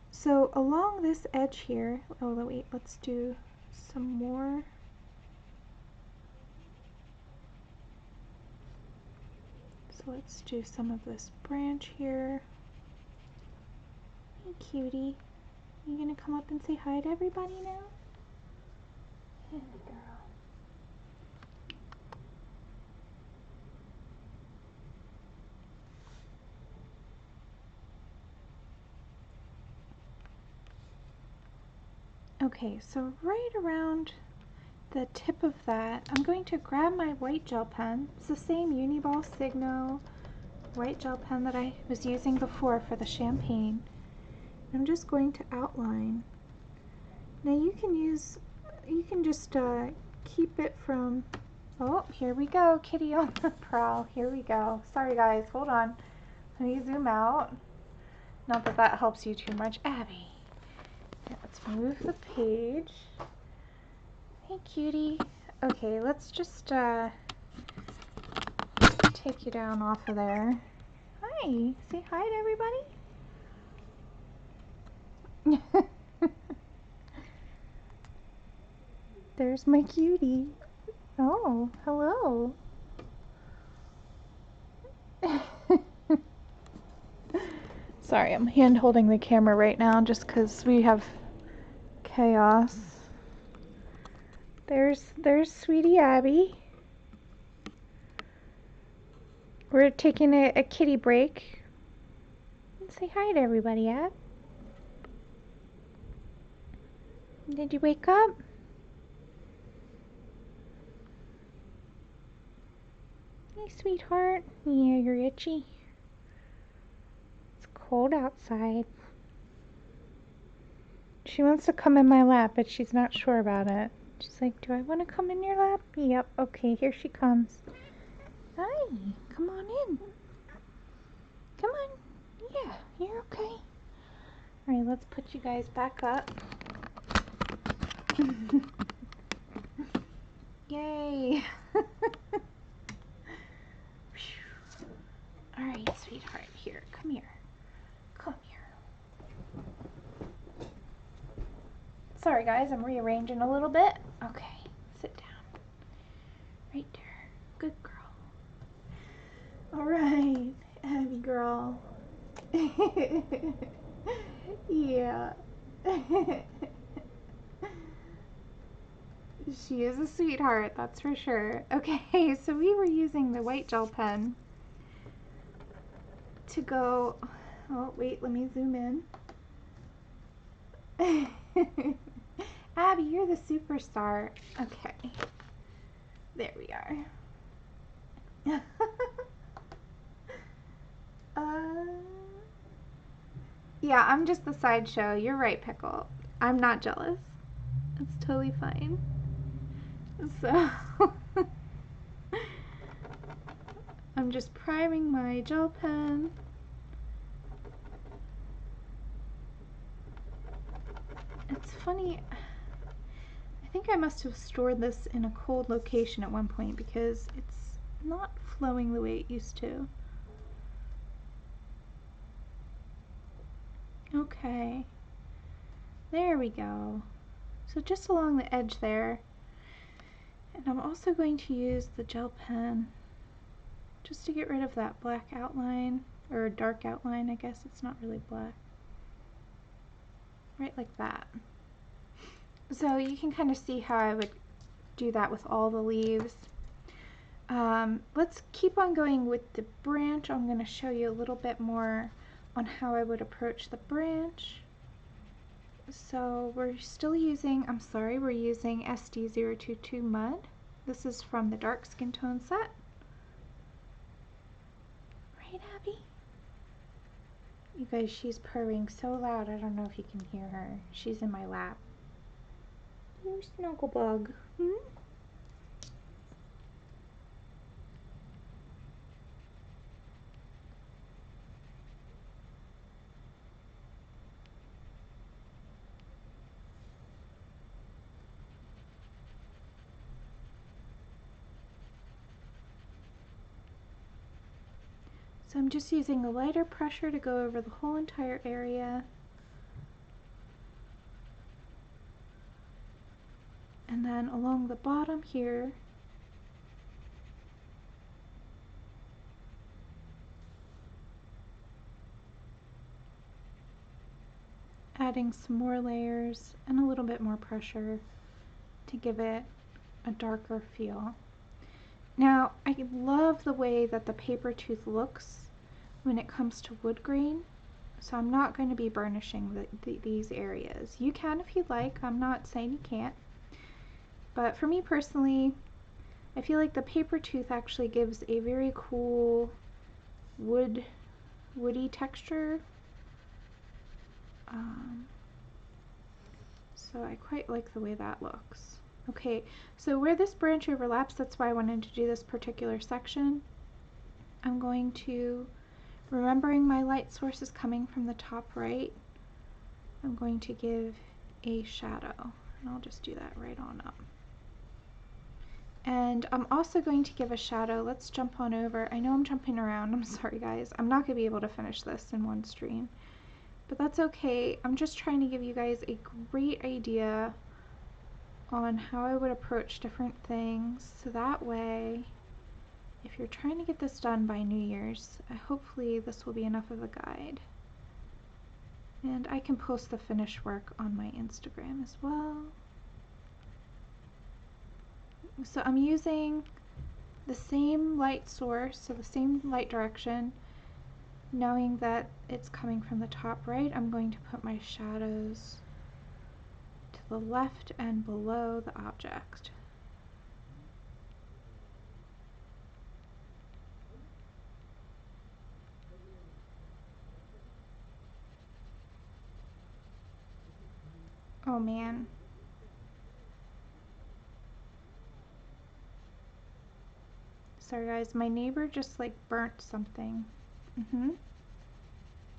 So along this edge here, oh wait, let's do some more. So let's do some of this branch here. Hey cutie, you gonna come up and say hi to everybody now? Hey girl. Okay, so right around the tip of that, I'm going to grab my white gel pen. It's the same Uniball Signo white gel pen that I was using before for the champagne. I'm just going to outline. Now you can use you can just keep it from, oh, here we go, kitty on the prowl. Here we go. Sorry guys, hold on. Let me zoom out. Not that that helps you too much. Abby. Okay, let's move the page. Hey cutie. Okay, let's just take you down off of there. Hi. Say hi to everybody. There's my cutie. Oh, hello. Sorry, I'm hand holding the camera right now just because we have chaos. There's sweetie Abby. We're taking a kitty break. Say hi to everybody, Ab. Did you wake up? Hey, sweetheart. Yeah, you're itchy. It's cold outside. She wants to come in my lap, but she's not sure about it. She's like, do I want to come in your lap? Yep, okay, here she comes. Hi, come on in. Come on. Yeah, you're okay. Alright, let's put you guys back up. Yay! Alright, sweetheart, here, come here. Come here. Sorry guys, I'm rearranging a little bit. Okay, sit down. Right there. Good girl. Alright, Abby girl. Yeah. She is a sweetheart, that's for sure. Okay, so we were using the white gel pen to go, oh wait, let me zoom in. Abby, you're the superstar. Okay, there we are. Yeah, I'm just the sideshow. You're right, Pickle. I'm not jealous. It's totally fine. So, I'm just priming my gel pen. It's funny, I think I must have stored this in a cold location at one point because it's not flowing the way it used to. Okay, there we go. So just along the edge there. And I'm also going to use the gel pen just to get rid of that black outline, or dark outline, I guess it's not really black. Right like that. So you can kind of see how I would do that with all the leaves. Let's keep on going with the branch. I'm going to show you a little bit more on how I would approach the branch. So we're still using, we're using SD022 Mud. This is from the dark skin tone set. Right, Abby? You guys, she's purring so loud, I don't know if you can hear her. She's in my lap. You snuggle bug. Hmm? So I'm just using a lighter pressure to go over the whole entire area. And then along the bottom here, adding some more layers and a little bit more pressure to give it a darker feel. Now, I love the way that the paper tooth looks when it comes to wood grain, so I'm not going to be burnishing these areas. You can if you'd like, I'm not saying you can't, but for me personally, I feel like the paper tooth actually gives a very cool woody texture. So So I quite like the way that looks. Okay, so where this branch overlaps, that's why I wanted to do this particular section. I'm going to, remembering my light source is coming from the top right, I'm going to give a shadow, and I'll just do that right on up. And I'm also going to give a shadow. Let's jump on over. I know I'm jumping around. I'm sorry, guys. I'm not going to be able to finish this in one stream, but that's okay. I'm just trying to give you guys a great idea on how I would approach different things, so that way, if you're trying to get this done by New Year's, hopefully this will be enough of a guide. And I can post the finished work on my Instagram as well. So I'm using the same light source, so the same light direction. Knowing that it's coming from the top right, I'm going to put my shadows to the left and below the object. Oh man. Sorry guys, my neighbor just like burnt something.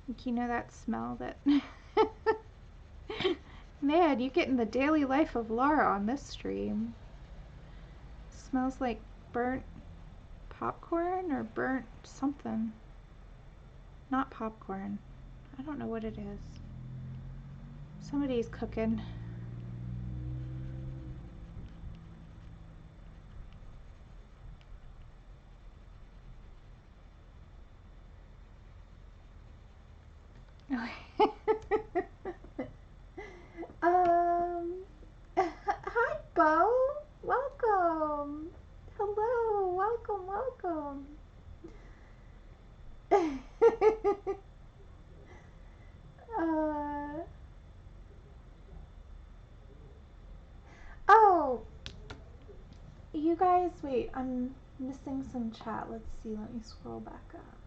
Like, you know that smell that... Man, you're getting the daily life of Laura on this stream. Smells like burnt popcorn or burnt something. Not popcorn. I don't know what it is. Somebody's cooking. Hi, Bo. Welcome. Hello. Welcome, welcome. Oh, you guys, wait, I'm missing some chat. Let's see, let me scroll back up.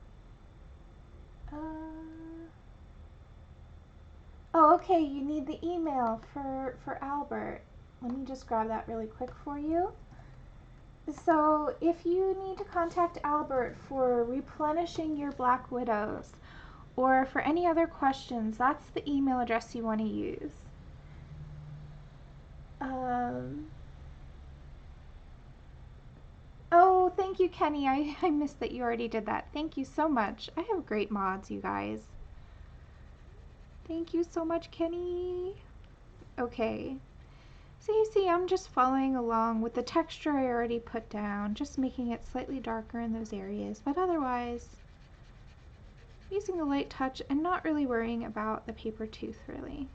Oh, okay, you need the email for Albert. Let me just grab that really quick for you. So if you need to contact Albert for replenishing your Black Widows or for any other questions, that's the email address you want to use. Oh, thank you, Kenny. I missed that you already did that. Thank you so much. I have great mods, you guys. Thank you so much, Kenny. Okay. So you see, I'm just following along with the texture I already put down, just making it slightly darker in those areas, but otherwise using a light touch and not really worrying about the paper tooth, really.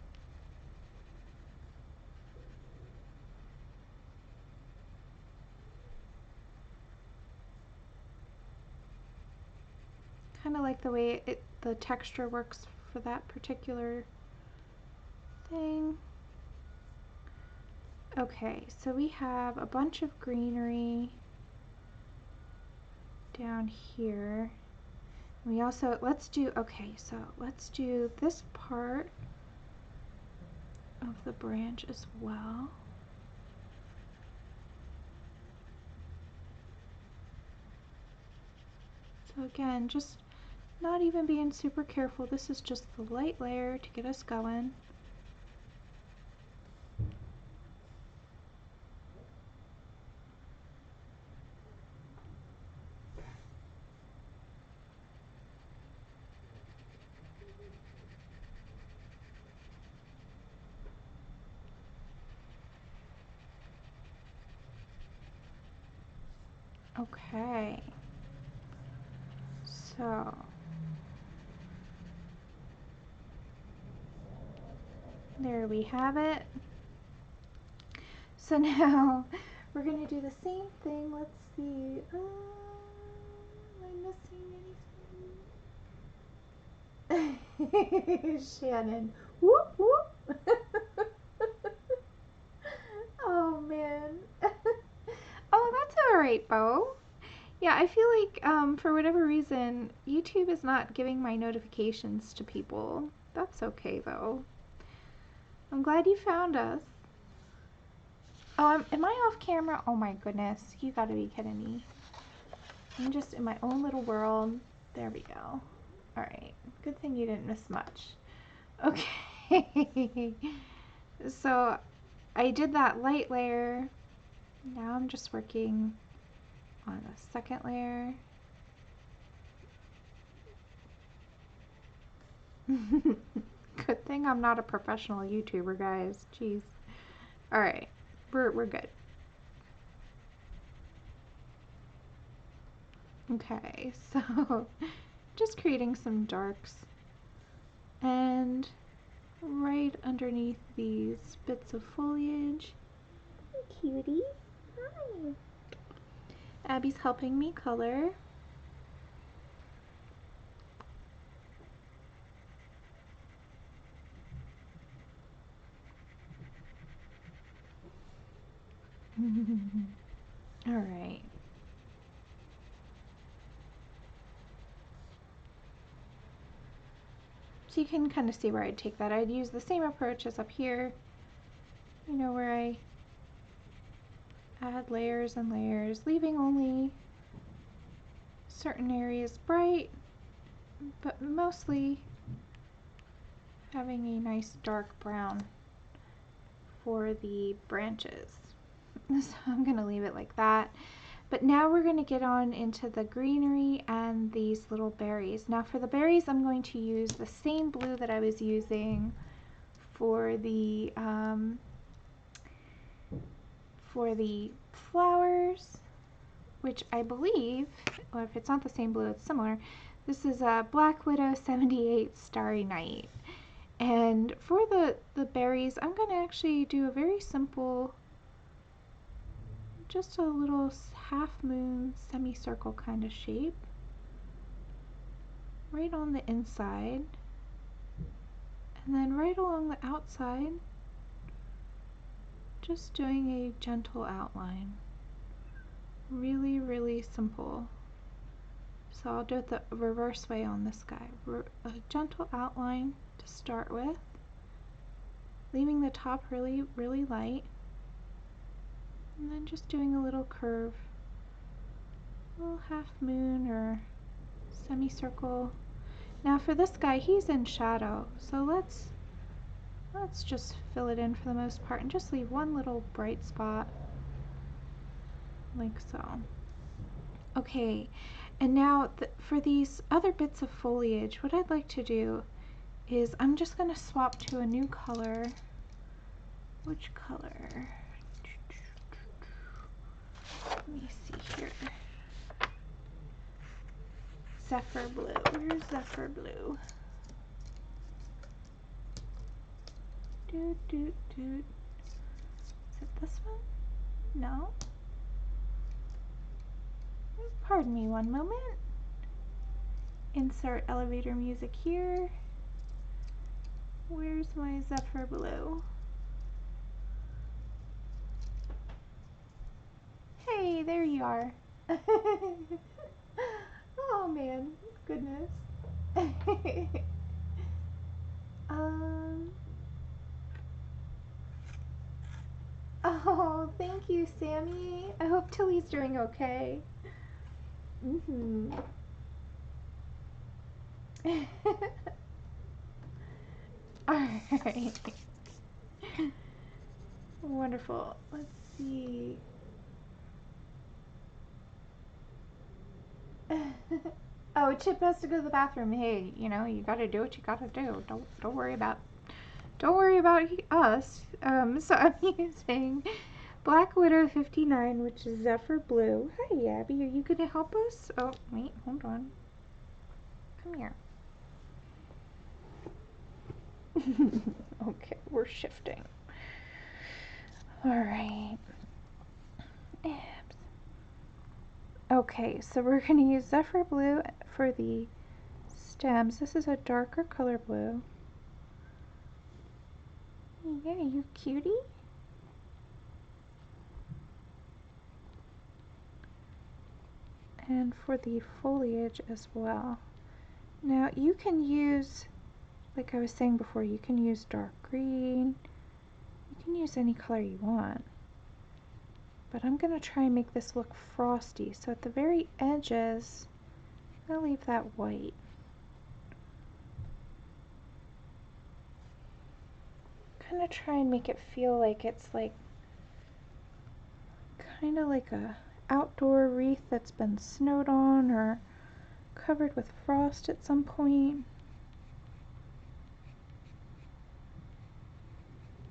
Kind of like the way the texture works for that particular thing. Okay, so we have a bunch of greenery down here. We also, let's do this part of the branch as well. So again, just not even being super careful. This is just the light layer to get us going. Okay, so there we have it. So now we're going to do the same thing. Let's see. Am I missing anything? Shannon. Whoop, whoop. Oh, man. Oh, that's all right, Bo. Yeah, I feel like for whatever reason, YouTube is not giving my notifications to people. That's okay, though. I'm glad you found us. Oh, am I off camera? Oh my goodness, you gotta be kidding me. I'm just in my own little world. There we go. Alright, good thing you didn't miss much. Okay, so I did that light layer. Now I'm just working on the second layer. Good thing I'm not a professional YouTuber, guys. Jeez. Alright, we're good. Okay, so just creating some darks, and right underneath these bits of foliage. Cutie. Hi. Abby's helping me color. All right. So you can kind of see where I'd take that. I'd use the same approach as up here, you know, where I add layers and layers, leaving only certain areas bright, but mostly having a nice dark brown for the branches. So I'm going to leave it like that. But now we're going to get on into the greenery and these little berries. Now for the berries, I'm going to use the same blue that I was using for the flowers, which I believe, or if it's not the same blue, it's similar. This is a Black Widow 78 Starry Night. And for the berries, I'm going to actually do a very simple, just a little half moon semicircle kind of shape right on the inside, and then right along the outside, just doing a gentle outline. Really, really simple. So I'll do it the reverse way on this guy. A gentle outline to start with, leaving the top really, really light, and then just doing a little curve, a little half moon or semicircle. Now for this guy, he's in shadow, so let's just fill it in for the most part and just leave one little bright spot like so. Okay, and now for these other bits of foliage, what I'd like to do is I'm just going to swap to a new color. Which color? Let me see here. Zephyr blue. Where's Zephyr blue? Is it this one? No. Pardon me one moment. Insert elevator music here. Where's my Zephyr blue? Hey, there you are. Oh man, goodness. Oh, thank you, Sammy. I hope Tilly's doing okay. Alright. Wonderful. Let's see. Oh, Chip has to go to the bathroom. Hey, you know, you gotta do what you gotta do. Don't worry about us. So I'm using Black Widow 59, which is Zephyr blue. Hi, Abby. Are you gonna help us? Oh, wait, hold on. Come here. Okay, we're shifting. Alright. Okay, so we're going to use Zephyr blue for the stems. This is a darker color blue. Yeah, you cutie. And for the foliage as well. Now you can use, like I was saying before, you can use dark green, You can use any color you want. But I'm going to try and make this look frosty. So at the very edges, I'm going to leave that white. Kind of try and make it feel like it's like kind of like a outdoor wreath that's been snowed on or covered with frost at some point.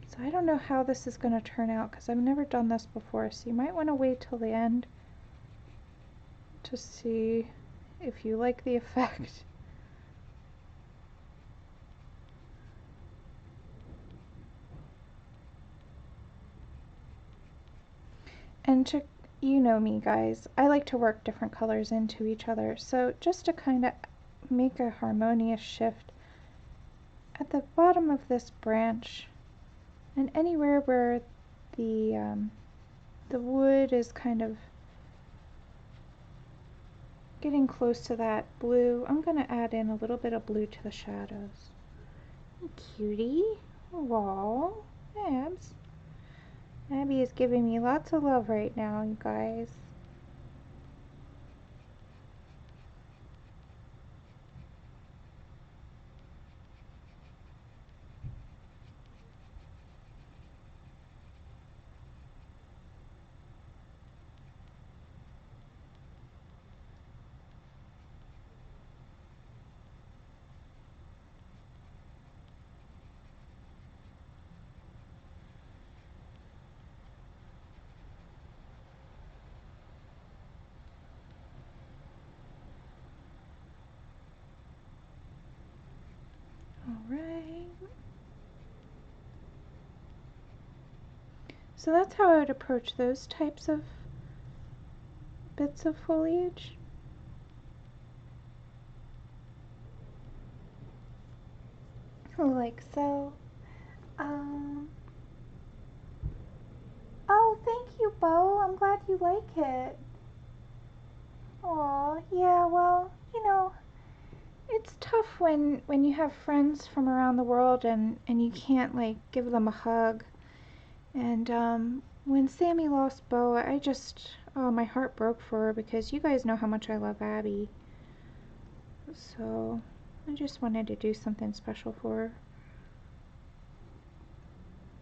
So I don't know how this is going to turn out because I've never done this before, so you might want to wait till the end to see if you like the effect. And you know me guys, I like to work different colors into each other, so just to kind of make a harmonious shift at the bottom of this branch and anywhere where the wood is kind of getting close to that blue, I'm going to add in a little bit of blue to the shadows. Cutie. Aww. Abs. Abby is giving me lots of love right now, you guys. Alright. So that's how I would approach those types of bits of foliage. Like so. Oh, thank you, Bo. I'm glad you like it. Aw, yeah, well, you know, it's tough when you have friends from around the world and you can't, like, give them a hug. And, when Sammy lost Bo, I just, oh, my heart broke for her because you guys know how much I love Abby. So, I just wanted to do something special for her.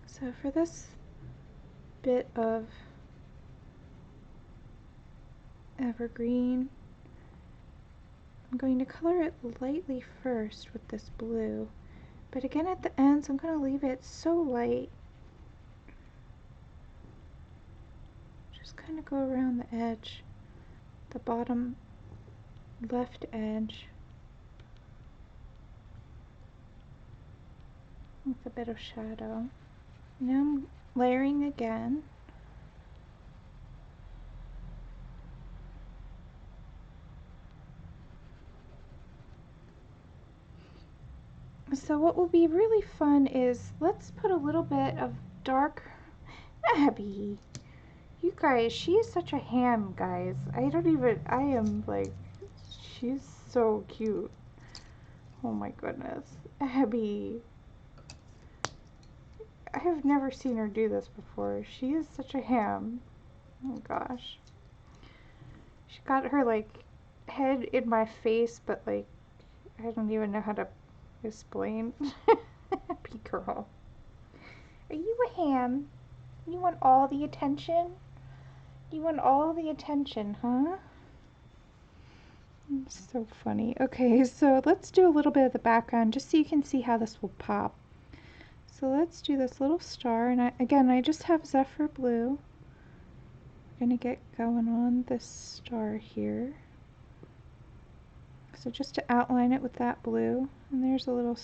So for this bit of evergreen, I'm going to color it lightly first with this blue. But again at the ends, I'm going to leave it so light. Just kind of go around the edge, the bottom left edge, with a bit of shadow. Now I'm layering again. So what will be really fun is, let's put a little bit of dark... Abby! You guys, she is such a ham, guys. I am like, she's so cute. Oh my goodness. Abby. I have never seen her do this before. She is such a ham. Oh gosh. She got her like head in my face, but like, I don't even know how to explain. Happy girl. Are you a ham? You want all the attention? You want all the attention, huh? So funny. Okay, so let's do a little bit of the background just so you can see how this will pop. So let's do this little star, and I just have Zephyr blue. I'm gonna get going on this star here. So just to outline it with that blue, and there's a little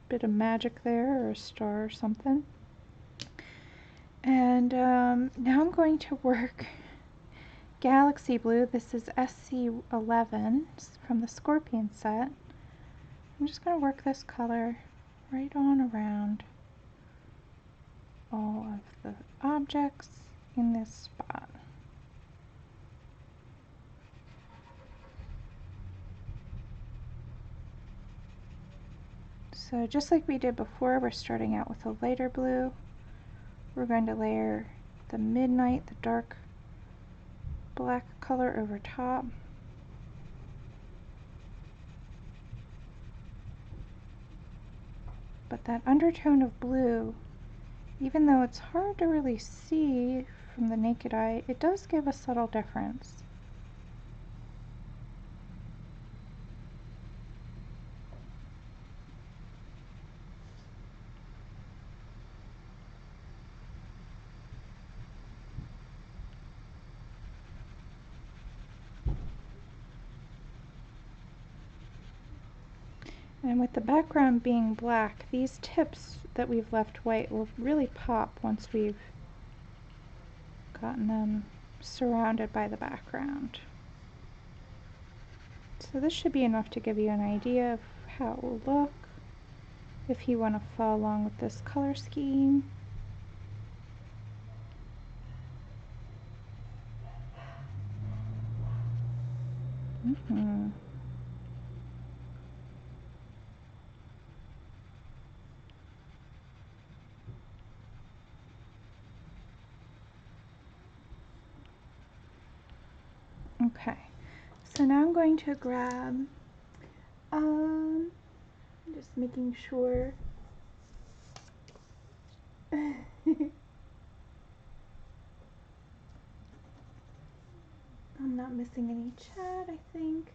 bit of magic there, or a star or something. And now I'm going to work Galaxy Blue. This is SC11 from the Scorpion set. I'm just going to work this color right on around all of the objects in this spot. So just like we did before, we're starting out with a lighter blue. we're going to layer the Midnight, the dark black color over top. But that undertone of blue, even though it's hard to really see from the naked eye, it does give a subtle difference. And with the background being black, these tips that we've left white will really pop once we've gotten them surrounded by the background. So this should be enough to give you an idea of how it will look if you want to follow along with this color scheme. Okay, so now I'm going to grab, just making sure I'm not missing any chat, I think.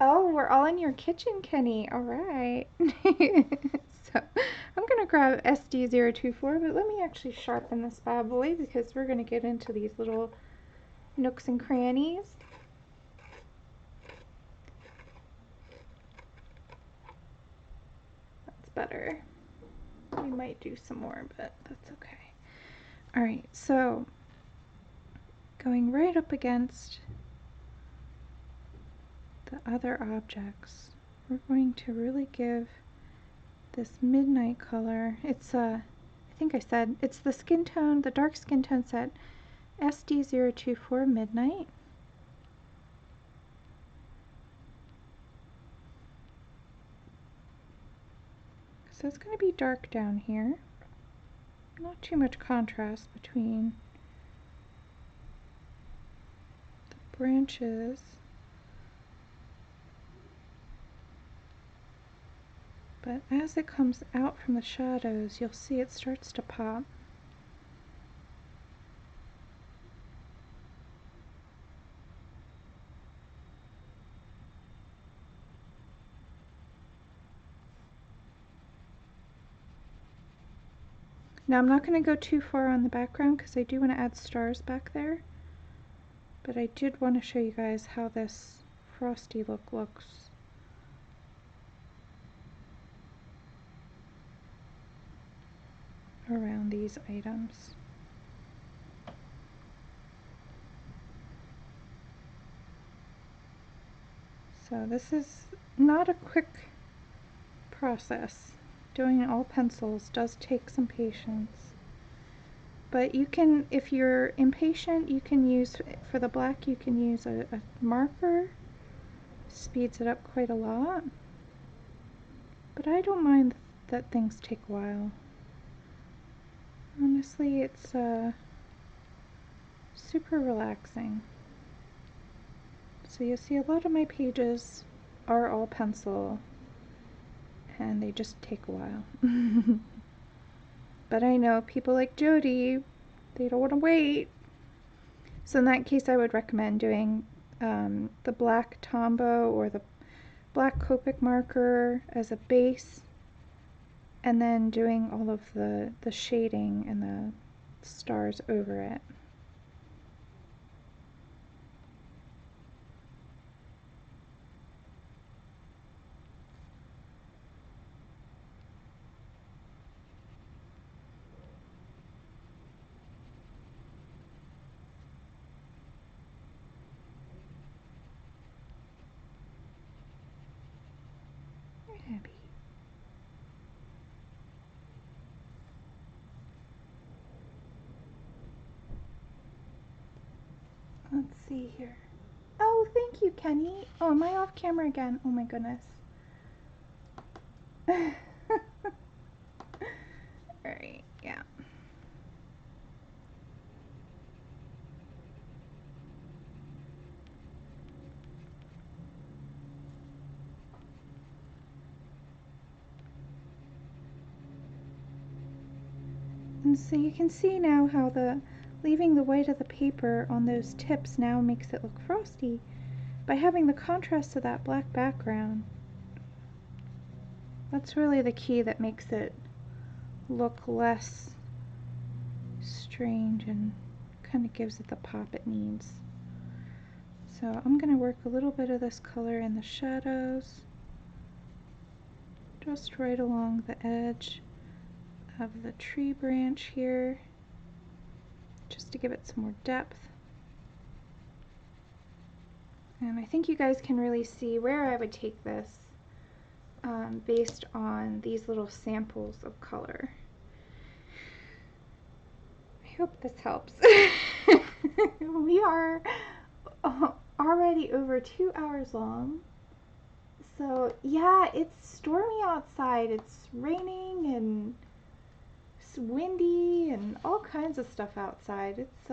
Oh, we're all in your kitchen, Kenny. All right. So I'm going to grab SD024, but let me actually sharpen this bad boy because we're going to get into these little nooks and crannies. That's better. We might do some more, but that's okay. All right, so going right up against the other objects, we're going to really give this midnight color. It's I think I said it's the skin tone, the dark skin tone set SD024 Midnight. So it's going to be dark down here. Not too much contrast between the branches. But as it comes out from the shadows, you'll see it starts to pop. Now I'm not going to go too far on the background because I do want to add stars back there. But I did want to show you guys how this frosty look looks. Around these items. So this is not a quick process. Doing all pencils does take some patience. But you can, if you're impatient, you can use, for the black, you can use a marker. Speeds it up quite a lot. But I don't mind that things take a while. Honestly, it's super relaxing. So you'll see a lot of my pages are all pencil, and they just take a while. But I know people like Jody, they don't want to wait. So in that case, I would recommend doing the black Tombow or the black Copic marker as a base, and then doing all of the shading and the stars over it. Abby. Let's see here. Oh, thank you, Kenny. Oh, am I off camera again? Oh my goodness. Alright, yeah. And so you can see now how leaving the white of the paper on those tips now makes it look frosty by having the contrast to that black background. That's really the key that makes it look less strange and kind of gives it the pop it needs. So I'm going to work a little bit of this color in the shadows, just right along the edge of the tree branch here, just to give it some more depth. And I think you guys can really see where I would take this based on these little samples of color. I hope this helps. We are already over 2 hours long. So yeah, it's stormy outside. It's raining and it's windy and all kinds of stuff outside. It's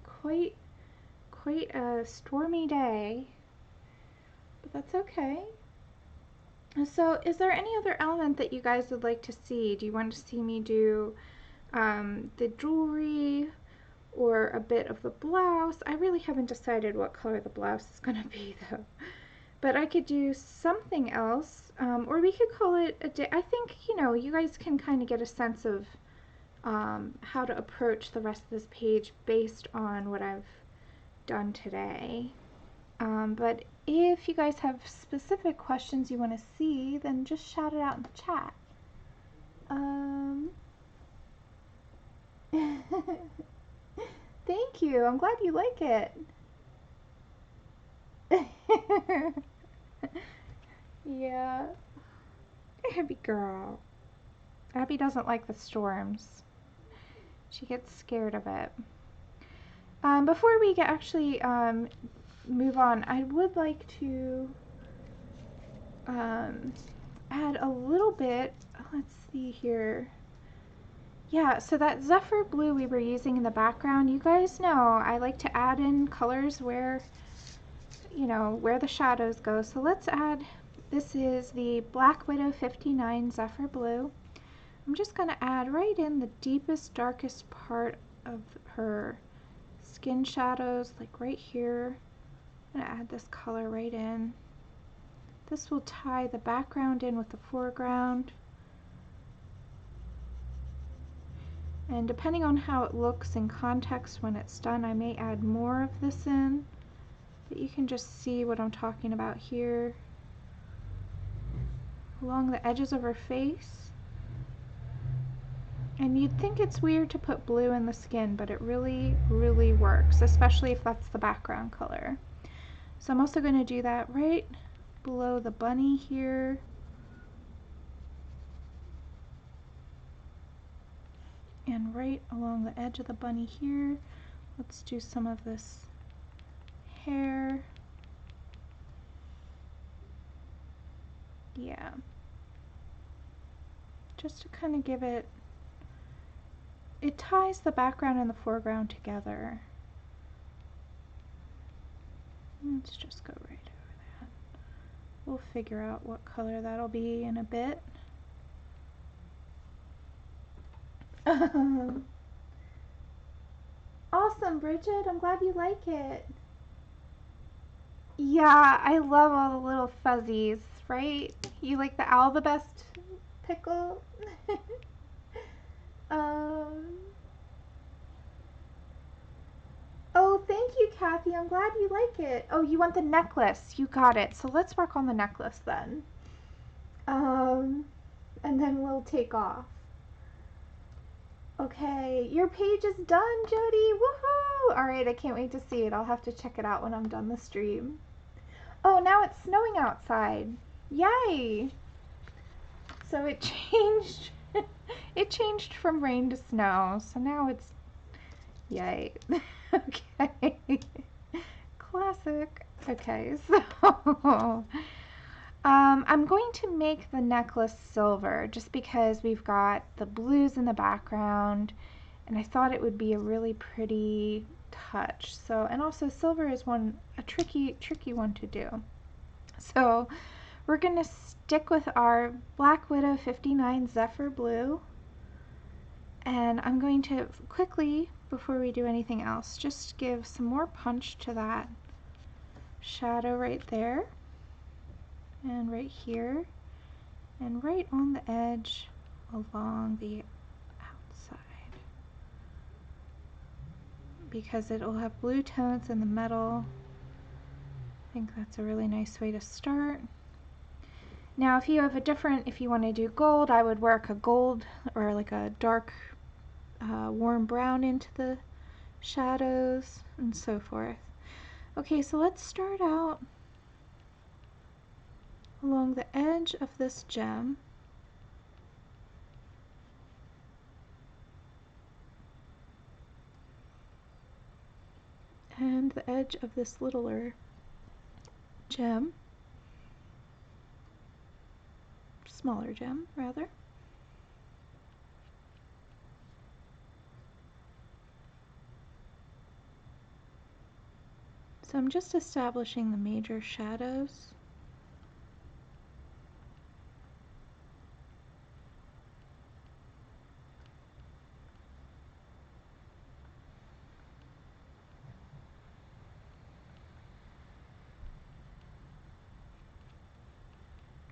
quite a stormy day, but that's okay. So is there any other element that you guys would like to see? Do you want to see me do the jewelry or a bit of the blouse? I really haven't decided what color the blouse is going to be though. But I could do something else, or we could call it a day. I think, you know, you guys can kind of get a sense of how to approach the rest of this page based on what I've done today. But if you guys have specific questions you want to see, then just shout it out in the chat. Thank you. I'm glad you like it. Yeah. Abby girl. Abby doesn't like the storms. She gets scared of it. Before we actually move on, I would like to add a little bit. Let's see here. Yeah, so that Zephyr blue we were using in the background, you guys know I like to add in colors where, you know, where the shadows go. So let's add, this is the Black Widow 59 Zephyr blue. I'm just going to add right in the deepest, darkest part of her skin shadows, like right here. I'm going to add this color right in. This will tie the background in with the foreground. And depending on how it looks in context when it's done, I may add more of this in. But you can just see what I'm talking about here. Along the edges of her face. And you'd think it's weird to put blue in the skin, but it really, really works, especially if that's the background color. So I'm also going to do that right below the bunny here. And right along the edge of the bunny here. Let's do some of this hair. Yeah. Just to kind of give it, it ties the background and the foreground together. Let's just go right over that. We'll figure out what color that'll be in a bit. Awesome, Bridget. I'm glad you like it. Yeah, I love all the little fuzzies, right? You like the owl the best pickle? Oh, thank you, Kathy. I'm glad you like it. Oh, you want the necklace. You got it. So let's work on the necklace then. And then we'll take off. Okay, your page is done, Jody. Woohoo! Alright, I can't wait to see it. I'll have to check it out when I'm done the stream. Oh, now it's snowing outside. Yay! So it changed. It changed from rain to snow. So now it's... Yay. Okay. Classic. Okay, so... I'm going to make the necklace silver just because we've got the blues in the background and I thought it would be a really pretty touch. So, and also silver is a tricky one to do. So we're going to stick with our Black Widow 59 Zephyr blue, and I'm going to quickly, before we do anything else, just give some more punch to that shadow right there. And right here, and right on the edge along the outside, because it will have blue tones in the metal. I think that's a really nice way to start. Now if you want to do gold, I would work a gold or like a dark warm brown into the shadows and so forth. Okay, so let's start out along the edge of this gem. And the edge of this littler gem. Smaller gem, rather. So I'm just establishing the major shadows.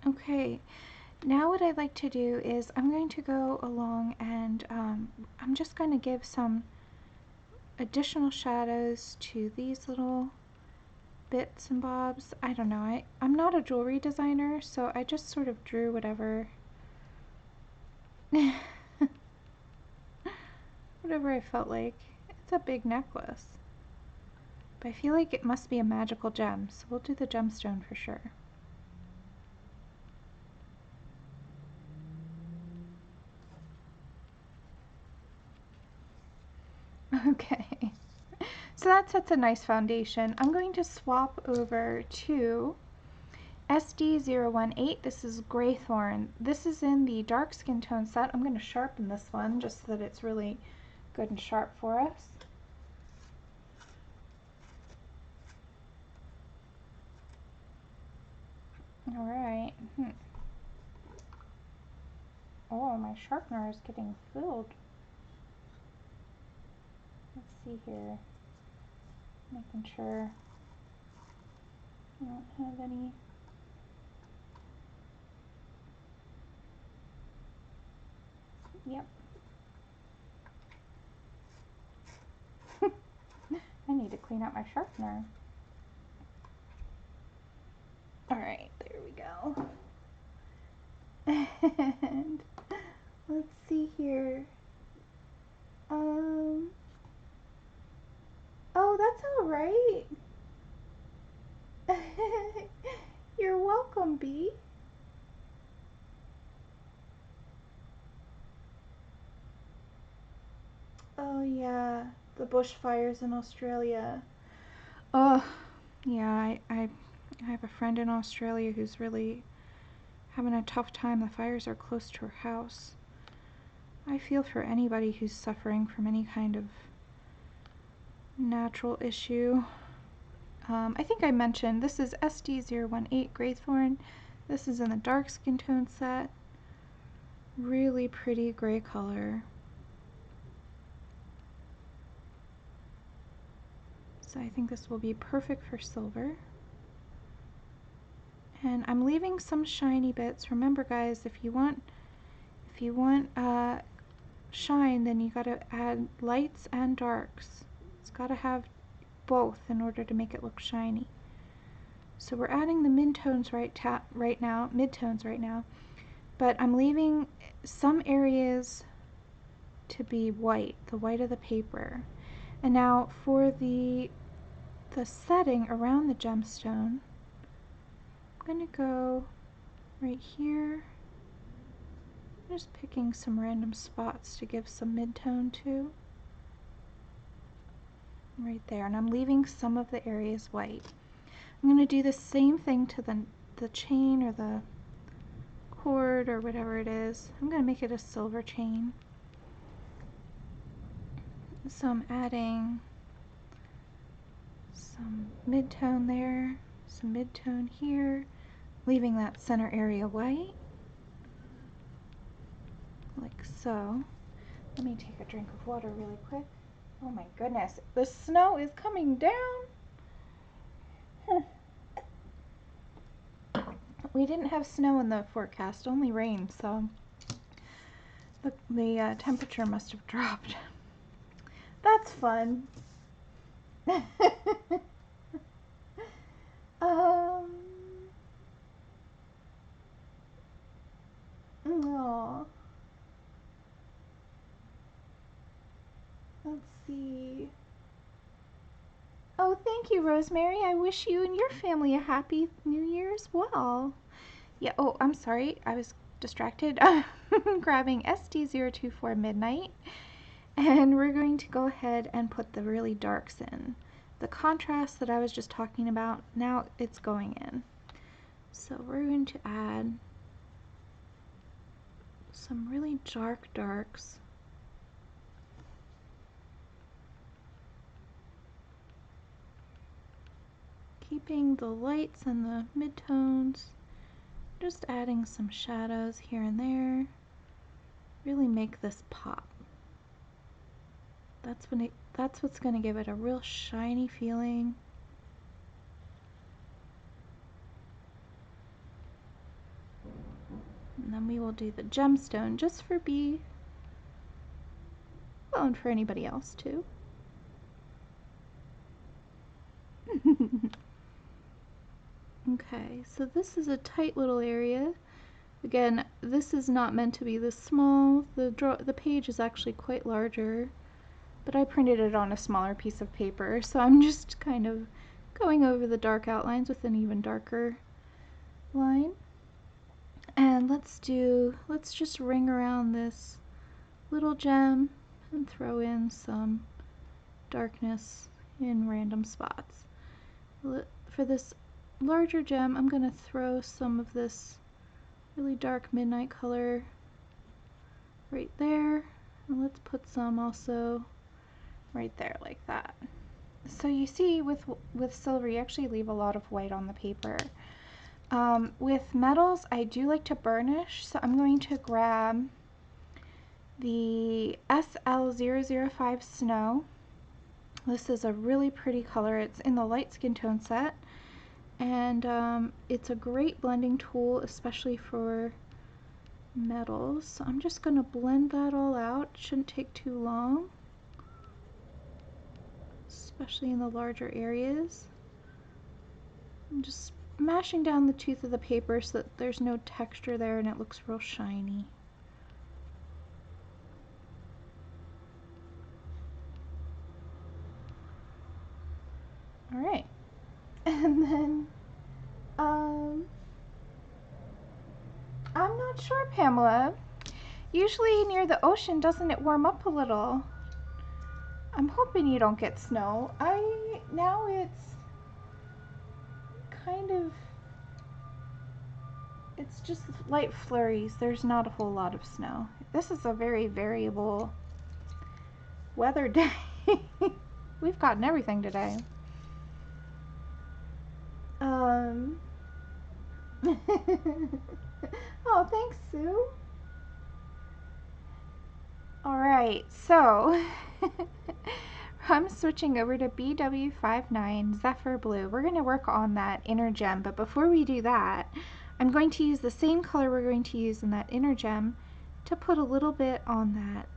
Okay, now what I'd like to do is I'm going to go along and I'm just going to give some additional shadows to these little bits and bobs. I don't know, I'm not a jewelry designer, so I just sort of drew whatever whatever I felt like. It's a big necklace, but I feel like it must be a magical gem, so we'll do the gemstone for sure. Okay, so that sets a nice foundation. I'm going to swap over to SD018. This is Greythorn. This is in the dark skin tone set. I'm going to sharpen this one just so that it's really good and sharp for us. Alright. Oh, my sharpener is getting filled. Let's see here. Making sure I don't have any. Yep. I need to clean out my sharpener. Alright, there we go. And let's see here. Oh, that's alright. You're welcome, Bee. Oh yeah, the bushfires in Australia. Oh, yeah, I have a friend in Australia who's really having a tough time. The fires are close to her house. I feel for anybody who's suffering from any kind of natural issue. I think I mentioned this is SD018 Greythorn. This is in the dark skin tone set. Really pretty gray color. So I think this will be perfect for silver. And I'm leaving some shiny bits. Remember guys, if you want shine, then you gotta add lights and darks. It's gotta have both in order to make it look shiny. So we're adding the midtones right now, but I'm leaving some areas to be white, the white of the paper. And now for the setting around the gemstone, I'm gonna go right here. I'm just picking some random spots to give some midtone to. Right there, and I'm leaving some of the areas white. I'm going to do the same thing to the chain or the cord or whatever it is. I'm going to make it a silver chain. So I'm adding some mid-tone there, some mid-tone here, leaving that center area white, like so. Let me take a drink of water really quick. Oh my goodness, the snow is coming down. We didn't have snow in the forecast, only rain, so the temperature must have dropped. That's fun. Oh. Let's see. Oh, thank you, Rosemary. I wish you and your family a happy New Year as well. Yeah, oh, I'm sorry. I was distracted. Grabbing SD024 Midnight. And we're going to go ahead and put the really darks in. The contrast that I was just talking about, now it's going in. So we're going to add some really dark darks. Keeping the lights and the midtones, just adding some shadows here and there. Really make this pop. That's what's going to give it a real shiny feeling. And then we will do the gemstone just for B. Well, and for anybody else too. Okay, so this is a tight little area. Again, this is not meant to be this small. The page is actually quite larger, but I printed it on a smaller piece of paper, so I'm just kind of going over the dark outlines with an even darker line. And let's just ring around this little gem and throw in some darkness in random spots. For this larger gem, I'm going to throw some of this really dark midnight color right there, and let's put some also right there like that. So you see with silver you actually leave a lot of white on the paper. With metals I do like to burnish, so I'm going to grab the SL005 Snow. This is a really pretty color. It's in the light skin tone set, and it's a great blending tool, especially for metals. So I'm just going to blend that all out. Shouldn't take too long, especially in the larger areas. I'm just mashing down the tooth of the paper so that there's no texture there and it looks real shiny. Alright, and then I'm not sure, Pamela. Usually near the ocean, doesn't it warm up a little? I'm hoping you don't get snow. Now it's kind of, it's just light flurries. There's not a whole lot of snow. This is a very variable weather day. We've gotten everything today. Oh, thanks, Sue. Alright, so I'm switching over to BW59 Zephyr Blue. We're going to work on that inner gem, but before we do that, I'm going to use the same color we're going to use in that inner gem to put a little bit on that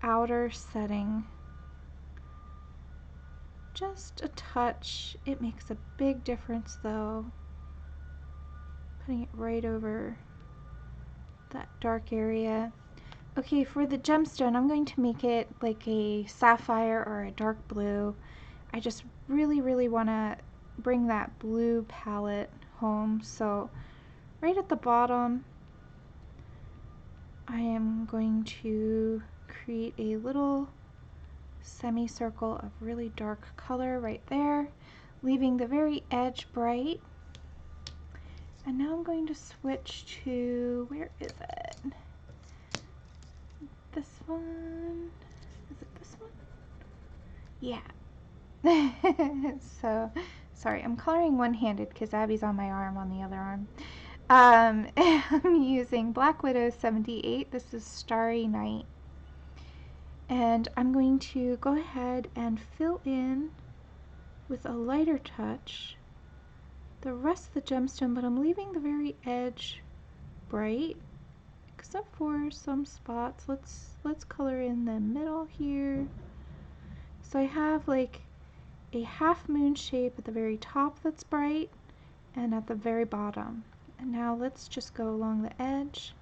outer setting. Just a touch. It makes a big difference though. Putting it right over that dark area. Okay, for the gemstone, I'm going to make it like a sapphire or a dark blue. I just really want to bring that blue palette home. So right at the bottom, I am going to create a little semicircle of really dark color right there, leaving the very edge bright. And now I'm going to switch to, where is it? This one? Is it this one? Yeah. So, sorry, I'm coloring one-handed because Abby's on my arm on the other arm. I'm using Black Widow 78. This is Starry Night. And I'm going to go ahead and fill in with a lighter touch the rest of the gemstone, but I'm leaving the very edge bright, except for some spots. Let's color in the middle here. So I have like a half moon shape at the very top that's bright and at the very bottom. And now let's just go along the edge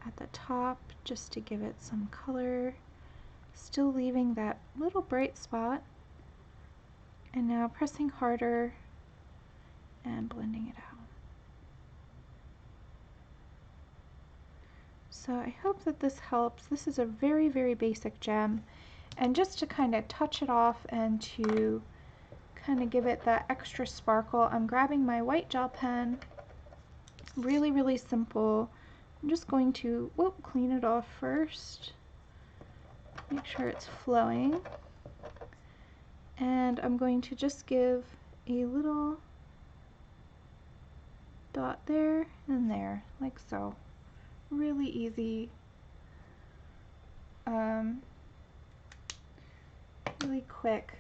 at the top just to give it some color, still leaving that little bright spot. And now pressing harder and blending it out. So I hope that this helps. This is a very, very basic gem. And just to kind of touch it off and to kind of give it that extra sparkle, I'm grabbing my white gel pen. Really, really simple. I'm just going to clean it off first. Make sure it's flowing. And I'm going to just give a little dot there and there, like so. Really easy. Really quick.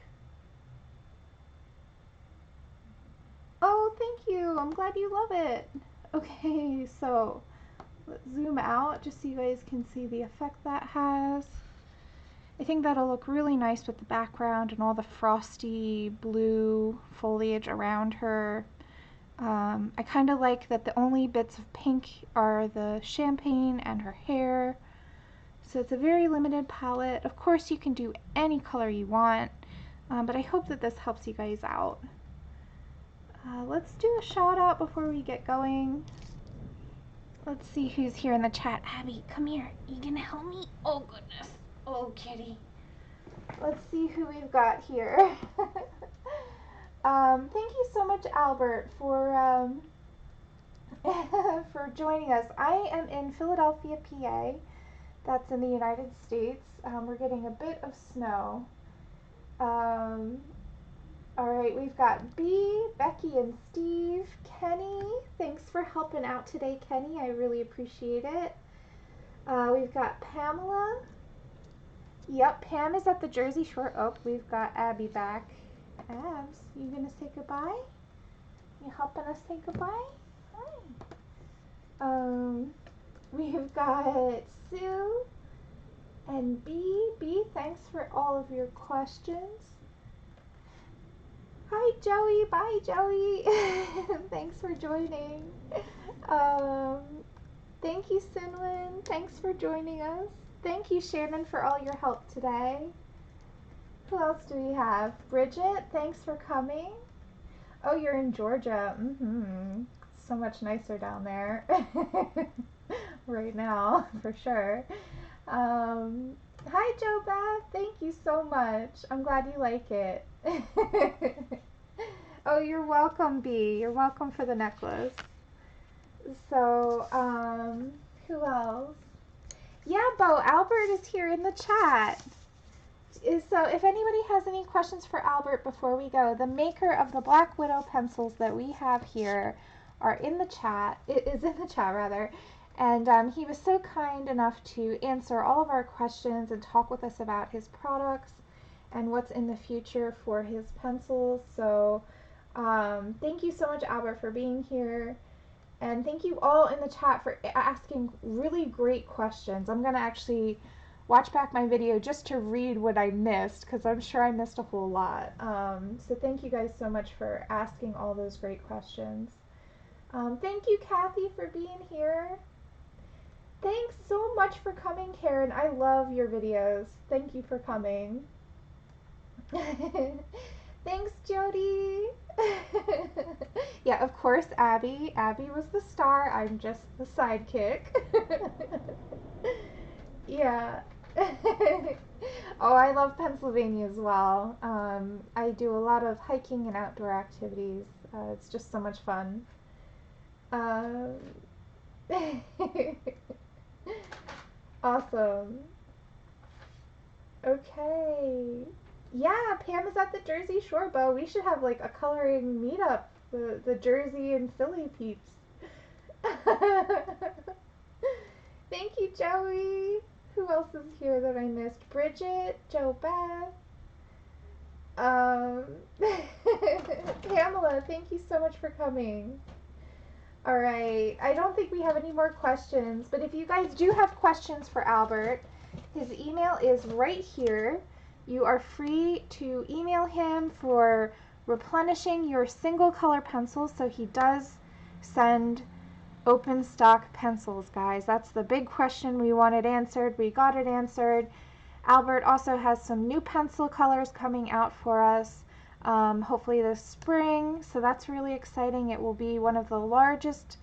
Oh, thank you. I'm glad you love it. Okay, so let's zoom out just so you guys can see the effect that has. I think that'll look really nice with the background and all the frosty blue foliage around her. I kind of like that the only bits of pink are the champagne and her hair. So it's a very limited palette. Of course you can do any color you want, but I hope that this helps you guys out. Let's do a shout out before we get going. Let's see who's here in the chat. Abby, come here. You gonna help me? Oh goodness. Oh kitty. Let's see who we've got here. Thank you so much, Albert, for for joining us. I am in Philadelphia, PA. That's in the United States. We're getting a bit of snow. All right, we've got B, Becky, and Steve. Kenny, thanks for helping out today, Kenny. I really appreciate it. We've got Pamela. Yep, Pam is at the Jersey Shore. Oh, we've got Abby back. Abs, you gonna say goodbye? You helping us say goodbye? Hi. We've got Sue and B. B, thanks for all of your questions. Hi, Joey. Bye, Joey. Thanks for joining. Thank you, Sinwin. Thanks for joining us. Thank you, Shannon, for all your help today. Who else do we have? Bridget, thanks for coming. Oh, you're in Georgia. So much nicer down there right now, for sure. Hi, Joe Beth. Thank you so much. I'm glad you like it. Oh, you're welcome, B. You're welcome for the necklace. So, who else? Yeah, Bo, Albert is here in the chat. So if anybody has any questions for Albert before we go, the maker of the Black Widow pencils that we have here are in the chat. It is in the chat, rather. And he was so kind enough to answer all of our questions and talk with us about his products and what's in the future for his pencils. So thank you so much, Albert, for being here. And thank you all in the chat for asking really great questions. I'm going to actually watch back my video just to read what I missed, because I'm sure I missed a whole lot. So thank you guys so much for asking all those great questions. Thank you, Kathy, for being here. Thanks so much for coming, Karen. I love your videos. Thank you for coming. Thanks, Jody. Yeah, of course, Abby. Abby was the star. I'm just the sidekick. Yeah. Oh, I love Pennsylvania as well. I do a lot of hiking and outdoor activities. It's just so much fun. Um, awesome. Okay. Yeah, Pam is at the Jersey Shore, Bo. We should have like a coloring meetup. The Jersey and Philly peeps. Thank you, Joey. Who else is here that I missed? Bridget, Joe Beth. Um, Pamela, thank you so much for coming. All right. I don't think we have any more questions, but if you guys do have questions for Albert, his email is right here. You are free to email him for replenishing your single color pencils, so he does send open stock pencils, guys. That's the big question we wanted answered. We got it answered. Albert also has some new pencil colors coming out for us. Hopefully this spring, so that's really exciting. It will be one of the largest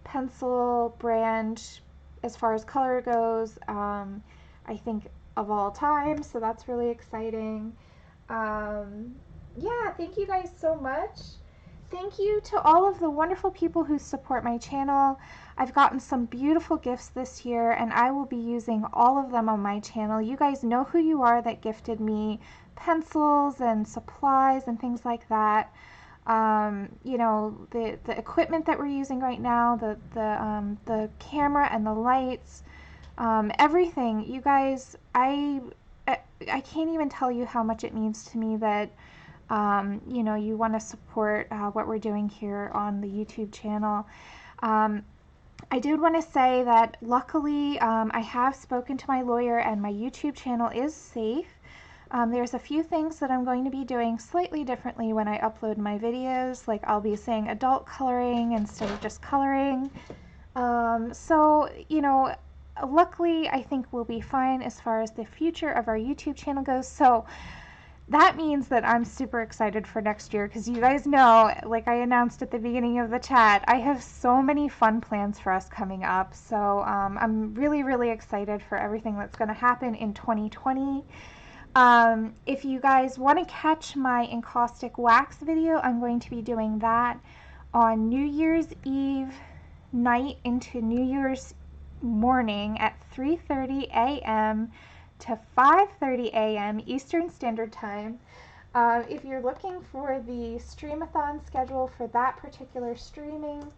pencil brand as far as color goes, I think, of all time, so that's really exciting. Yeah, thank you guys so much. Thank you to all of the wonderful people who support my channel. I've gotten some beautiful gifts this year, and I will be using all of them on my channel. You guys know who you are that gifted me pencils and supplies and things like that. You know, the equipment that we're using right now, the camera and the lights, everything. You guys, I can't even tell you how much it means to me that you know, you want to support what we're doing here on the YouTube channel. I did want to say that luckily I have spoken to my lawyer and my YouTube channel is safe. There's a few things that I'm going to be doing slightly differently when I upload my videos, like I'll be saying adult coloring instead of just coloring. So, you know, luckily I think we'll be fine as far as the future of our YouTube channel goes. So that means that I'm super excited for next year, because you guys know, like I announced at the beginning of the chat, I have so many fun plans for us coming up. So I'm really, really excited for everything that's going to happen in 2020. If you guys want to catch my encaustic wax video, I'm going to be doing that on New Year's Eve night into New Year's morning at 3:30 a.m. to 5:30 a.m. Eastern Standard Time. If you're looking for the streamathon schedule for that particular streaming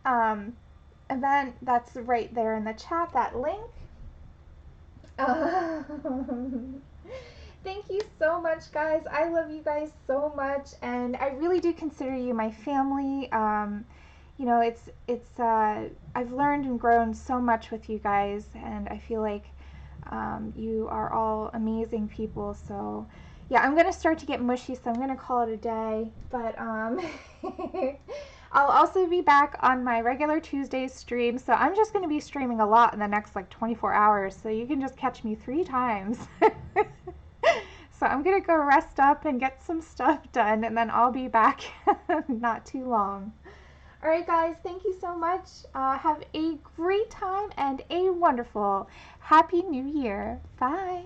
event, that's right there in the chat, that link. Thank you so much, guys. I love you guys so much, and I really do consider you my family. You know, I've learned and grown so much with you guys, and I feel like you are all amazing people. So yeah, I'm gonna start to get mushy, so I'm gonna call it a day, but I'll also be back on my regular Tuesday stream, so I'm just gonna be streaming a lot in the next like 24 hours, so you can just catch me 3 times. So I'm gonna go rest up and get some stuff done, and then I'll be back not too long. Alright guys, thank you so much. Have a great time and a wonderful Happy New Year. Bye.